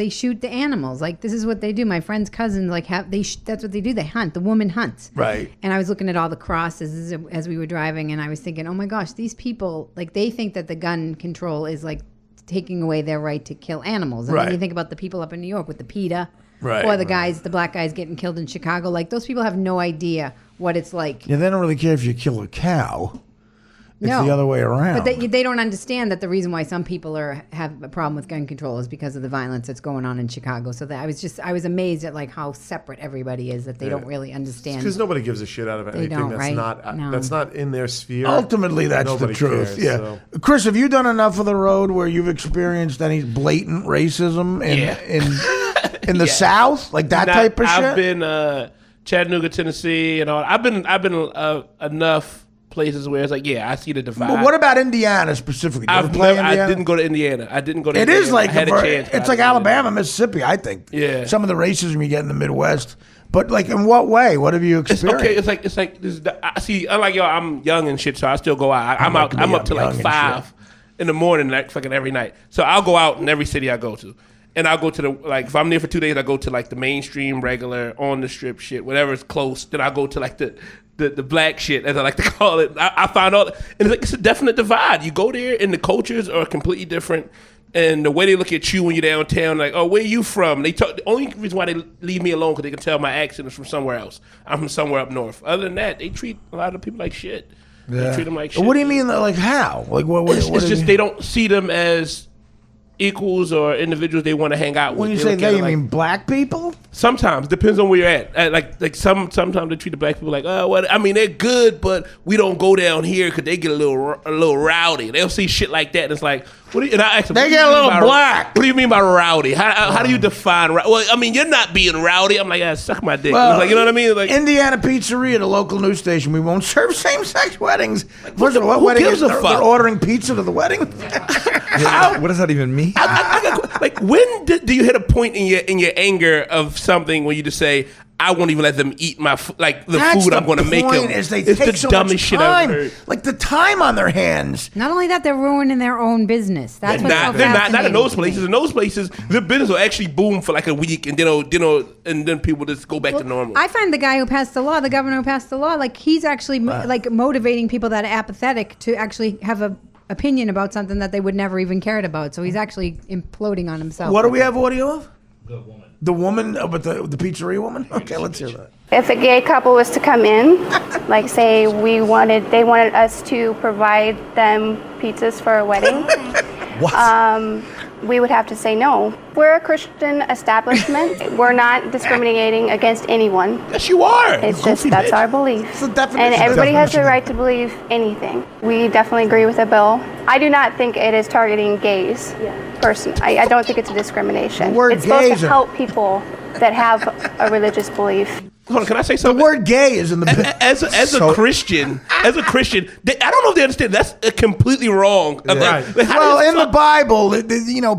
Speaker 7: shoot the animals. Like, this is what they do. My friend's cousins that's what they do. They hunt. The woman hunts.
Speaker 1: Right.
Speaker 7: And I was looking at all the crosses as we were driving, and I was thinking, oh my gosh, these people, like, they think that the gun control is like taking away their right to kill animals. And
Speaker 1: Right.
Speaker 7: then you think about the people up in New York with the PETA.
Speaker 1: Right.
Speaker 7: Or the black guys getting killed in Chicago. Like, those people have no idea what it's like.
Speaker 1: Yeah, they don't really care if you kill a cow. It's the other way around.
Speaker 7: But they don't understand that the reason why some people have a problem with gun control is because of the violence that's going on in Chicago. So that I was amazed at, like, how separate everybody is, that they don't really understand.
Speaker 3: Because nobody gives a shit out of anything
Speaker 7: don't,
Speaker 3: that's
Speaker 7: right?
Speaker 3: not
Speaker 7: No.
Speaker 3: that's not in their sphere.
Speaker 1: Ultimately, that's
Speaker 3: Nobody
Speaker 1: the truth.
Speaker 3: cares,
Speaker 1: Yeah,
Speaker 3: so.
Speaker 1: Chris, have you done enough of the road where you've experienced any blatant racism in the South, like that type of shit?
Speaker 6: I've been Chattanooga, Tennessee, and all. I've been enough places where it's like, yeah, I see the divide.
Speaker 1: But what about Indiana specifically? Did you ever play Indiana?
Speaker 6: I didn't go to Indiana.
Speaker 1: It is like
Speaker 6: I had a chance.
Speaker 1: It's like Alabama, Mississippi. I think.
Speaker 6: Yeah.
Speaker 1: Some of the racism you get in the Midwest, but like, in what way? What have you experienced?
Speaker 6: It's like this. I see. Unlike y'all, I'm young and shit, so I still go out. I'm up to like 5 in the morning, like fucking every night. So I'll go out in every city I go to. And I'll go to the, like, if I'm there for 2 days, I go to like the mainstream, regular, on the strip shit, whatever's close. Then I go to like the black shit, as I like to call it. I find all, and it's like, it's a definite divide. You go there and the cultures are completely different. And the way they look at you when you're downtown, like, oh, where you from? They talk. The only reason why they leave me alone because they can tell my accent is from somewhere else. I'm from somewhere up north. Other than that, they treat a lot of people like shit. They treat them like shit.
Speaker 1: What do you mean? Like how? Like what?
Speaker 6: It's just they don't see them as equals or individuals they want to hang out with.
Speaker 1: When you say they, you mean black people?
Speaker 6: Sometimes depends on where you're at. Like sometimes they treat the black people like, oh, well, I mean, they're good, but we don't go down here because they get a little rowdy. They'll see shit like that, and it's like, what do you? And I ask them,
Speaker 1: they get a little black.
Speaker 6: What do you mean by rowdy? How do you define? Well, I mean, you're not being rowdy. I'm like, suck my dick. Well, like, you know what I mean? Like
Speaker 1: Indiana Pizzeria, the local news station. We won't serve same-sex weddings.
Speaker 6: What
Speaker 1: wedding
Speaker 6: gives a fuck?
Speaker 1: They're ordering pizza to the wedding.
Speaker 2: What does that even mean?
Speaker 6: Like, when do you hit a point in your anger of something when you just say, I won't even let them eat my food
Speaker 1: That's
Speaker 6: I'm
Speaker 1: the
Speaker 6: going to make them.
Speaker 1: point, is they
Speaker 6: it's
Speaker 1: take
Speaker 6: the
Speaker 1: so
Speaker 6: dumbest
Speaker 1: much
Speaker 6: shit I've
Speaker 1: time.
Speaker 6: heard.
Speaker 1: Like the time on their hands.
Speaker 7: Not only that, they're ruining their own business. That's what's so
Speaker 6: They're not in
Speaker 7: fascinating
Speaker 6: those
Speaker 7: to me.
Speaker 6: places. In those places, the business will actually boom for like a week, and then people just go back to normal.
Speaker 7: I find the guy who passed the law, the governor who passed the law, like he's actually like motivating people that are apathetic to actually have a opinion about something that they would never even cared about. So he's actually imploding on himself.
Speaker 1: What do we have audio of? The woman, but the pizzeria woman? Okay, let's hear that.
Speaker 8: If a gay couple was to come in, like say they wanted us to provide them pizzas for a wedding, we would have to say no. We're a Christian establishment. We're not discriminating against anyone.
Speaker 6: Yes, you are.
Speaker 8: It's just that's our belief.
Speaker 1: It's the definition.
Speaker 8: And everybody has the
Speaker 1: Definition.
Speaker 8: right to believe anything. We definitely agree with the bill. I do not think it is targeting gays. Personally, I don't think it's a discrimination.
Speaker 1: The word
Speaker 8: it's supposed
Speaker 1: gays
Speaker 8: to
Speaker 1: are-
Speaker 8: help people that have a religious belief.
Speaker 6: Hold on, can I say
Speaker 1: The
Speaker 6: something?
Speaker 1: word gay is in the bill.
Speaker 6: As a Christian, I don't know if they understand. That's completely wrong.
Speaker 3: Right.
Speaker 1: Well, in the Bible,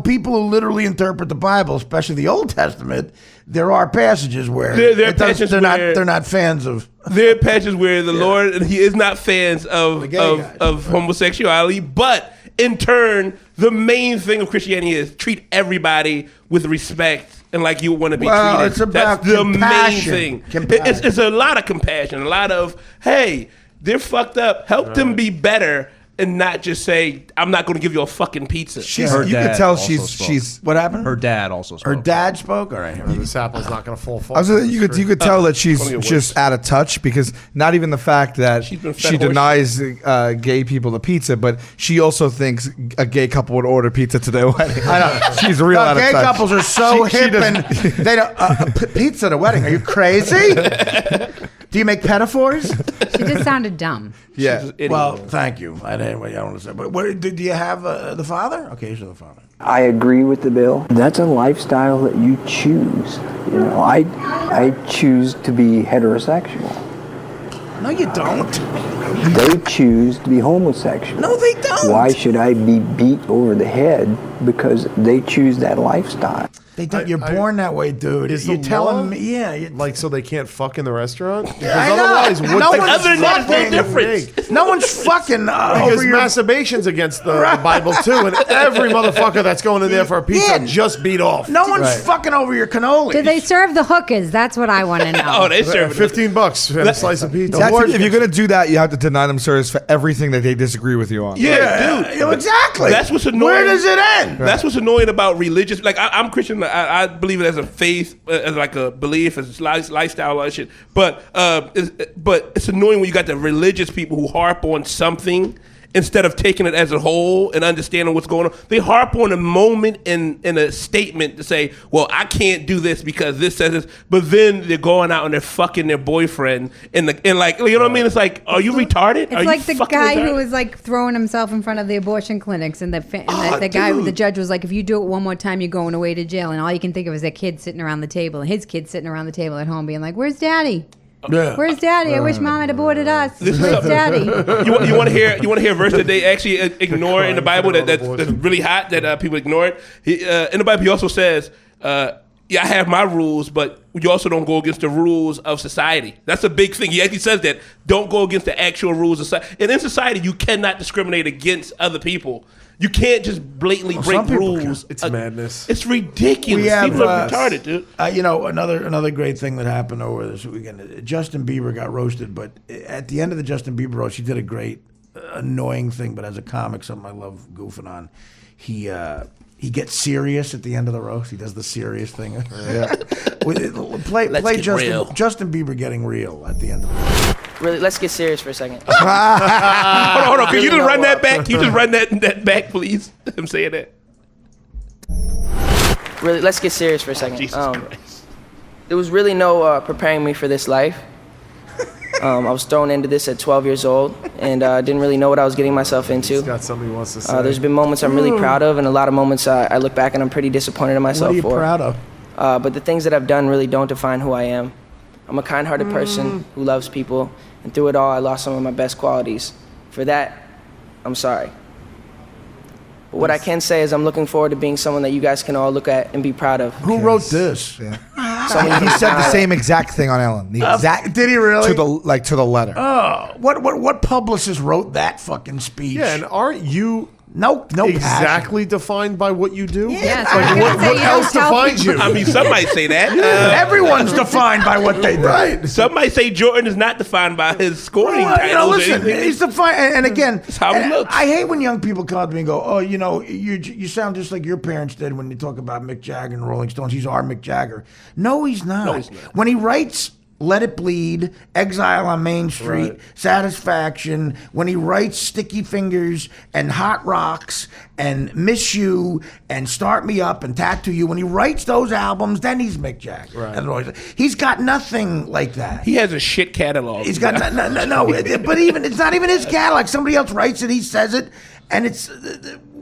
Speaker 1: people who literally interpret the Bible, especially the Old Testament, there are passages where they're not fans of.
Speaker 6: There are passages where the Lord, he is not fans of
Speaker 1: guys.
Speaker 6: of homosexuality, but in turn, the main thing of Christianity is treat everybody with respect and like you want to be treated.
Speaker 1: It's about
Speaker 6: That's the
Speaker 1: compassion.
Speaker 6: main thing.
Speaker 1: Compassion.
Speaker 6: It's a lot of compassion, a lot of, hey, they're fucked up. Help them be better. And not just say, I'm not going to give you a fucking pizza.
Speaker 2: You could tell she's
Speaker 1: What happened?
Speaker 9: Her dad also spoke.
Speaker 1: Her dad spoke. All right. Here we go.
Speaker 3: This apple's not going to fall far.
Speaker 2: You could tell that she's
Speaker 6: Funny it
Speaker 2: just
Speaker 6: works.
Speaker 2: out of touch, because not even the fact that
Speaker 6: She's been fed
Speaker 2: she
Speaker 6: horse
Speaker 2: denies gay people the pizza, but she also thinks a gay couple would order pizza to their wedding. I know. She's real out of
Speaker 1: Gay
Speaker 2: touch.
Speaker 1: couples are so
Speaker 2: She
Speaker 1: hip and
Speaker 2: doesn't-
Speaker 1: they don't pizza at a wedding. Are you crazy? Do you make pedophores?
Speaker 7: She just sounded dumb.
Speaker 2: Yeah.
Speaker 1: Well, thank you. I don't want to say. But do you have the father? Okay, here's the father.
Speaker 10: I agree with the bill. That's a lifestyle that you choose. I choose to be heterosexual.
Speaker 1: No, you don't.
Speaker 10: They choose to be homosexual.
Speaker 1: No, they don't.
Speaker 10: Why should I be beat over the head because they choose that lifestyle?
Speaker 1: They don't. You're born that way, dude.
Speaker 3: Is
Speaker 1: You're
Speaker 3: the
Speaker 1: telling
Speaker 3: law,
Speaker 1: me, yeah.
Speaker 3: like, so they can't fuck in the restaurant? Because
Speaker 1: I know.
Speaker 3: otherwise,
Speaker 1: No
Speaker 3: what's
Speaker 1: one's
Speaker 6: other than that,
Speaker 1: fucking-
Speaker 6: there's no difference.
Speaker 1: No one's fucking
Speaker 3: Because
Speaker 1: over your.
Speaker 3: masturbation's against the Bible too, and every motherfucker that's going in there for a pizza
Speaker 1: Yeah.
Speaker 3: just beat off.
Speaker 1: No one's fucking over your cannoli.
Speaker 7: Do they serve the hookers? That's what I want to know.
Speaker 6: Oh, they serve it.
Speaker 3: $15 and a slice of pizza.
Speaker 2: If you're going to do that, you have to deny them service for everything that they disagree with you on.
Speaker 6: Yeah, dude.
Speaker 1: Exactly.
Speaker 6: That's what's annoying.
Speaker 1: Where does it end?
Speaker 6: That's what's annoying about religious. Like I'm Christian. I believe it as a faith, as like a belief, as a lifestyle, all that shit. But it's annoying when you got the religious people who harp on something instead of taking it as a whole and understanding what's going on. They harp on a moment in a statement to say, well, I can't do this because this says this, but then they're going out and they're fucking their boyfriend and like, you know what I mean? It's like, are you retarded? Are
Speaker 7: It's
Speaker 6: you
Speaker 7: like the
Speaker 6: fucking
Speaker 7: guy
Speaker 6: retarded?
Speaker 7: who was like throwing himself in front of the abortion clinics, and the
Speaker 6: dude.
Speaker 7: judge was like, if you do it one more time, you're going away to jail. And all you can think of is that kid sitting around the table, and his kid sitting around the table at home, being like, "Where's Daddy?
Speaker 1: Yeah.
Speaker 7: Where's Daddy? I wish Mom had aborted us.
Speaker 6: This is
Speaker 7: Where's Daddy?"
Speaker 6: You want to hear a verse that they actually ignore in the Bible that's really hot that people ignore it. In the Bible, he also says, "Yeah, I have my rules, but you also don't go against the rules of society." That's a big thing. He actually says that don't go against the actual rules of society. And in society, you cannot discriminate against other people. You can't just blatantly break
Speaker 1: some people
Speaker 6: rules.
Speaker 3: It's madness.
Speaker 6: It's ridiculous.
Speaker 1: We have,
Speaker 6: People are retarded, dude.
Speaker 1: Another great thing that happened over this weekend. Justin Bieber got roasted, but at the end of the Justin Bieber roast, he did a great, annoying thing. But as a comic, something I love goofing on. He gets serious at the end of the roast. He does the serious thing. Yeah. Play
Speaker 6: get real.
Speaker 1: Justin Bieber getting real at the end of the roast.
Speaker 11: Really, let's get serious for a second.
Speaker 6: Hold on. Can you just run that back? Can you just run that back, please? I'm saying that.
Speaker 11: Really, let's get serious for a second.
Speaker 6: Jesus Christ.
Speaker 11: There was really no preparing me for this life. I was thrown into this at 12 years old and didn't really know what I was getting myself into.
Speaker 3: He's got something he wants to say.
Speaker 11: There's been moments I'm really proud of, and a lot of moments I look back and I'm pretty disappointed in myself
Speaker 1: What are you
Speaker 11: for.
Speaker 1: proud of?
Speaker 11: But the things that I've done really don't define who I am. I'm a kind-hearted person who loves people, and through it all, I lost some of my best qualities. For that, I'm sorry. But what I can say is I'm looking forward to being someone that you guys can all look at and be proud of.
Speaker 1: Who wrote this?
Speaker 2: He said the same exact thing on Ellen. The exact.
Speaker 1: Did he really?
Speaker 2: To the letter.
Speaker 1: Oh, what publicist wrote that fucking speech?
Speaker 3: Yeah, and aren't you
Speaker 1: no
Speaker 3: exactly defined by what you do?
Speaker 7: Yeah, so
Speaker 3: Like,
Speaker 7: you're
Speaker 3: what
Speaker 7: gonna say you
Speaker 3: else
Speaker 7: don't tell
Speaker 3: defines you?
Speaker 6: I mean, some might say that.
Speaker 1: Everyone's defined by what they do. Right.
Speaker 6: Some might say Jordan is not defined by his scoring
Speaker 1: Well,
Speaker 6: titles.
Speaker 1: listen, he's defined. And again,
Speaker 6: That's how he looks.
Speaker 1: I hate when young people come to me and go, "Oh, you sound just like your parents did when they talk about Mick Jagger and Rolling Stones. He's our Mick Jagger." No, he's not.
Speaker 6: No, he's not.
Speaker 1: When he writes Let It Bleed, Exile on Main Street, Satisfaction, when he writes Sticky Fingers and Hot Rocks and Miss You and Start Me Up and Tattoo You, when he writes those albums, then he's Mick Jagger.
Speaker 3: Right.
Speaker 1: And he's got nothing like that.
Speaker 6: He has a shit catalog.
Speaker 1: He's got no, but even it's not even his catalog. Somebody else writes it, he says it, and it's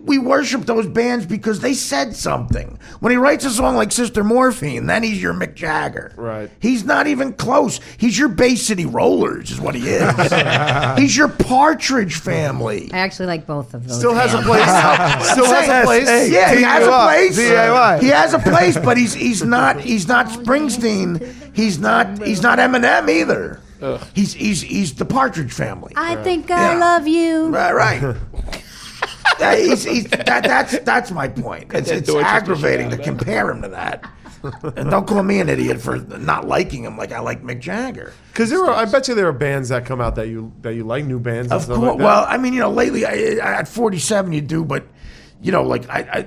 Speaker 1: we worship those bands because they said something. When he writes a song like Sister Morphine, then he's your Mick Jagger.
Speaker 3: Right.
Speaker 1: He's not even close. He's your Bay City Rollers, is what he is. He's your Partridge Family.
Speaker 7: I actually like both of those.
Speaker 3: Still has a
Speaker 7: bands.
Speaker 3: place. Still has a place.
Speaker 1: Yeah, he has a place.
Speaker 2: DIY.
Speaker 1: He has a place, but he's not Springsteen. He's not Eminem either. He's the Partridge Family.
Speaker 7: I think I love you.
Speaker 1: Right. That's my point. It's aggravating to compare him to that. And don't call me an idiot for not liking him like I like Mick Jagger.
Speaker 3: Because I bet you there are bands that come out that you like, new bands. And
Speaker 1: Of
Speaker 3: stuff
Speaker 1: course.
Speaker 3: like that.
Speaker 1: Well, I mean, lately at 47 you do, but like I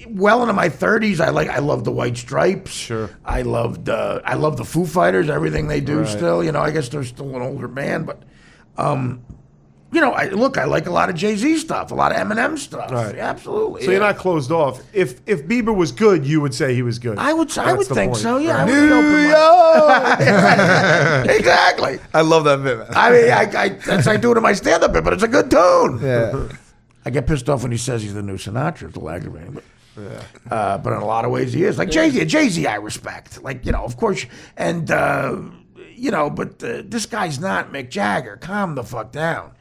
Speaker 1: well into my 30s, I love the White Stripes.
Speaker 3: Sure.
Speaker 1: I love the Foo Fighters. Everything they do
Speaker 3: Right.
Speaker 1: still. I guess they're still an older band, but. I like a lot of Jay-Z stuff, a lot of Eminem stuff.
Speaker 3: Right.
Speaker 1: Absolutely.
Speaker 3: So you're not closed off. If Bieber was good, you would say he was good.
Speaker 1: I would
Speaker 3: That's the
Speaker 1: think
Speaker 3: point.
Speaker 1: so. Yeah.
Speaker 3: Right.
Speaker 1: I would be open-minded. Exactly.
Speaker 2: I love that bit, man.
Speaker 1: I mean, that's I do it in my stand-up bit, but it's a good tune.
Speaker 2: Yeah.
Speaker 1: I get pissed off when he says he's the new Sinatra. It's a little aggravating, but in a lot of ways he is. Like Jay-Z, I respect. Like, of course, and but this guy's not Mick Jagger. Calm the fuck down.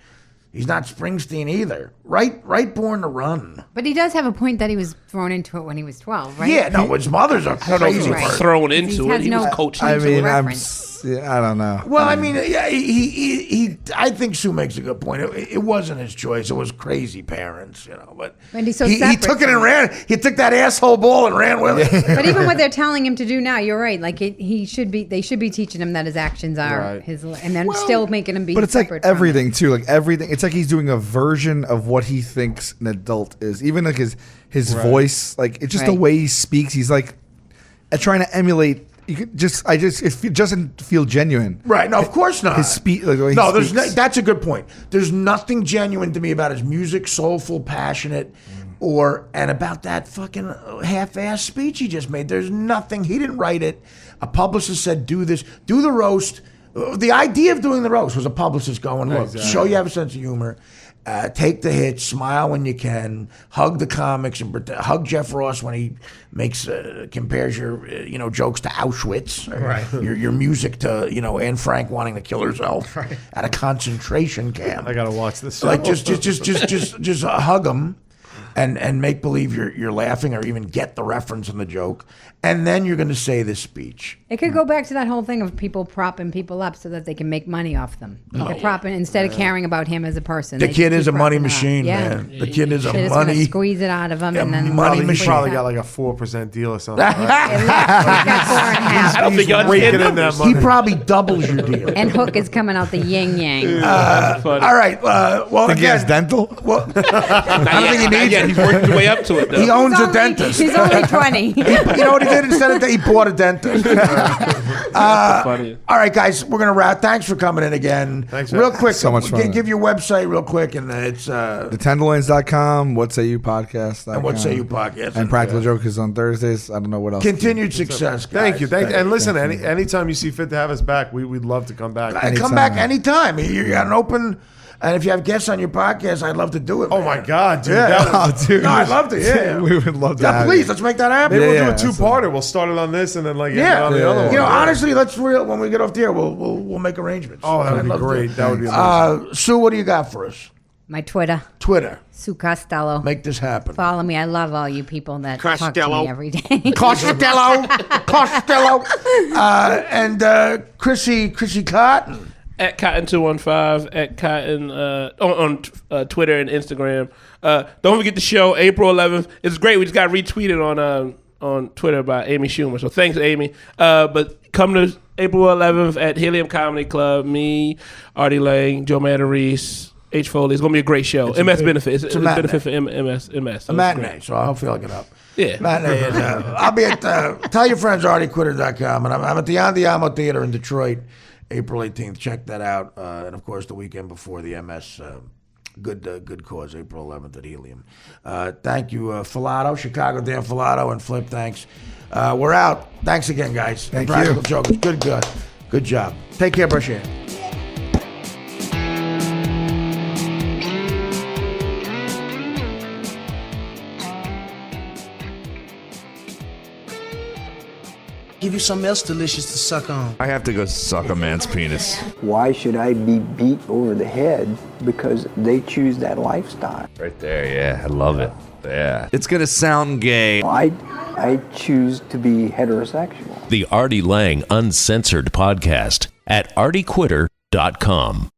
Speaker 1: He's not Springsteen either. Right Born to Run.
Speaker 7: But he does have a point that he was thrown into it when he was 12, right?
Speaker 1: Yeah, no, his mother's a crazy
Speaker 7: Right.
Speaker 1: person.
Speaker 6: thrown into
Speaker 7: He
Speaker 6: it.
Speaker 7: has
Speaker 6: He was
Speaker 7: no
Speaker 6: coaching.
Speaker 2: I mean,
Speaker 7: reference.
Speaker 2: I don't know.
Speaker 1: Well, I mean, yeah, he I think Sue makes a good point. It wasn't his choice. It was crazy parents, But
Speaker 7: And he's so
Speaker 1: he
Speaker 7: separate
Speaker 1: took it
Speaker 7: from
Speaker 1: and ran. He took that asshole ball and ran with it.
Speaker 7: But even what they're telling him to do now, you're right. Like they should be teaching him that his actions are
Speaker 3: Right.
Speaker 7: his, and then still making him be.
Speaker 2: But it's like
Speaker 7: separate from
Speaker 2: everything too. Like everything, it's like he's doing a version of what he thinks an adult is. Even like his voice, like it's just the
Speaker 7: Right.
Speaker 2: way he speaks. He's like trying to emulate. You could it doesn't feel genuine.
Speaker 1: Right? No, of course not.
Speaker 2: His speech, like the way he
Speaker 1: No,
Speaker 2: speaks.
Speaker 1: that's a good point. There's nothing genuine to me about his music, soulful, passionate, and about that fucking half-ass speech he just made. There's nothing. He didn't write it. A publicist said, "Do this. Do the roast." The idea of doing the roast was a publicist going, "Look, show you have a sense of humor. Take the hits, smile when you can, hug the comics, and hug Jeff Ross when he compares your jokes to Auschwitz, right? Your music to Anne Frank wanting to kill herself at a concentration camp.
Speaker 3: I gotta watch this.
Speaker 1: Like just hug them, and make believe you're laughing or even get the reference in the joke, and then you're going to say this speech.
Speaker 7: It could go back to that whole thing of people propping people up so that they can make money off them. They're propping instead of caring about him as a person.
Speaker 1: The
Speaker 7: they
Speaker 1: kid
Speaker 7: just
Speaker 1: is a
Speaker 7: keep
Speaker 1: money
Speaker 7: propping
Speaker 1: machine,
Speaker 7: up. Yeah.
Speaker 1: man. The kid is a
Speaker 7: They're just gonna
Speaker 1: money.
Speaker 7: squeeze it out of him,
Speaker 1: a
Speaker 7: and then
Speaker 1: money
Speaker 3: He
Speaker 1: machine.
Speaker 3: probably got like a 4% deal or something.
Speaker 7: He's got 4.5.
Speaker 6: I don't think y'all
Speaker 3: raking
Speaker 6: understand
Speaker 3: in that
Speaker 6: numbers.
Speaker 3: money.
Speaker 1: He probably doubles your deal.
Speaker 7: And Hook is coming out the yin yang.
Speaker 6: Funny.
Speaker 1: All right. Well,
Speaker 2: Think he has
Speaker 1: again,
Speaker 2: dental?
Speaker 1: well, I don't think he needs
Speaker 6: Yeah,
Speaker 1: it.
Speaker 6: he's working his way up to it. Though.
Speaker 1: He owns a dentist.
Speaker 7: He's only 20.
Speaker 1: You know what he did instead of that? He bought a dentist.
Speaker 6: Funny.
Speaker 1: All right, guys, we're gonna wrap. Thanks for coming in again.
Speaker 3: Thanks,
Speaker 1: real
Speaker 3: man.
Speaker 1: quick.
Speaker 2: So much fun.
Speaker 1: Give your website real quick, and it's
Speaker 2: TheTenderloins.com, What Say You Podcast.
Speaker 1: and what say you podcast
Speaker 2: And Practical Joke is on Thursdays. I don't know what else.
Speaker 1: Continued success. Guys.
Speaker 3: Thank you. And listen, anytime you see fit to have us back, we'd love to come back.
Speaker 1: Come back anytime. You got an open. And if you have guests on your podcast, I'd love to do it.
Speaker 3: Oh
Speaker 1: man.
Speaker 3: my God, dude!
Speaker 1: Yeah.
Speaker 3: That would,
Speaker 2: dude.
Speaker 1: No, I'd love to. Yeah,
Speaker 2: We would love to
Speaker 1: Yeah,
Speaker 2: have
Speaker 1: please,
Speaker 2: you.
Speaker 1: let's make that happen.
Speaker 3: maybe
Speaker 2: Yeah,
Speaker 3: we'll do a
Speaker 2: yeah,
Speaker 3: two-parter. We'll start it on this and then like end it
Speaker 1: Yeah,
Speaker 3: on the other one.
Speaker 1: honestly, when we get off the air, we'll make arrangements.
Speaker 3: Oh, that would
Speaker 1: I'd
Speaker 3: be
Speaker 1: love to.
Speaker 3: great. That would be amazing.
Speaker 1: Sue, what do you got for us?
Speaker 7: My Twitter. Sue Costello.
Speaker 1: Make this happen.
Speaker 7: Follow me. I love all you people that talk to me every day.
Speaker 1: Costello. And Chrissy Cotton.
Speaker 6: At Cotton215, at Cotton on Twitter and Instagram. Don't forget the show, April 11th. It's great. We just got retweeted on Twitter by Amy Schumer. So thanks, Amy. But come to April 11th at Helium Comedy Club. Me, Artie Lang, Joe Matarese, H. Foley. It's going to be a great show. MS benefit. It's a benefit for MS.
Speaker 1: A matinee, so I hope you look it up.
Speaker 6: Yeah.
Speaker 1: Matinee is, I'll be at, tell your friends, ArtieQuitter.com. And I'm at the Andiamo Theater in Detroit, April 18th. Check that out. And, of course, the weekend before the MS good cause, April 11th at Helium. Thank you, Filato, Chicago Dan Filato, and Flip. Thanks. We're out. Thanks again, guys.
Speaker 2: Thank
Speaker 1: Practical
Speaker 2: you.
Speaker 1: Jokers. Good job. Take care, brush your hair.
Speaker 9: Give you something else delicious to suck on.
Speaker 12: I have to go suck a man's penis.
Speaker 10: Why should I be beat over the head because they choose that lifestyle?
Speaker 12: Right there, yeah, I love it. Yeah. It's gonna sound gay.
Speaker 10: I choose to be heterosexual.
Speaker 13: The Artie Lang Uncensored Podcast at artiequitter.com.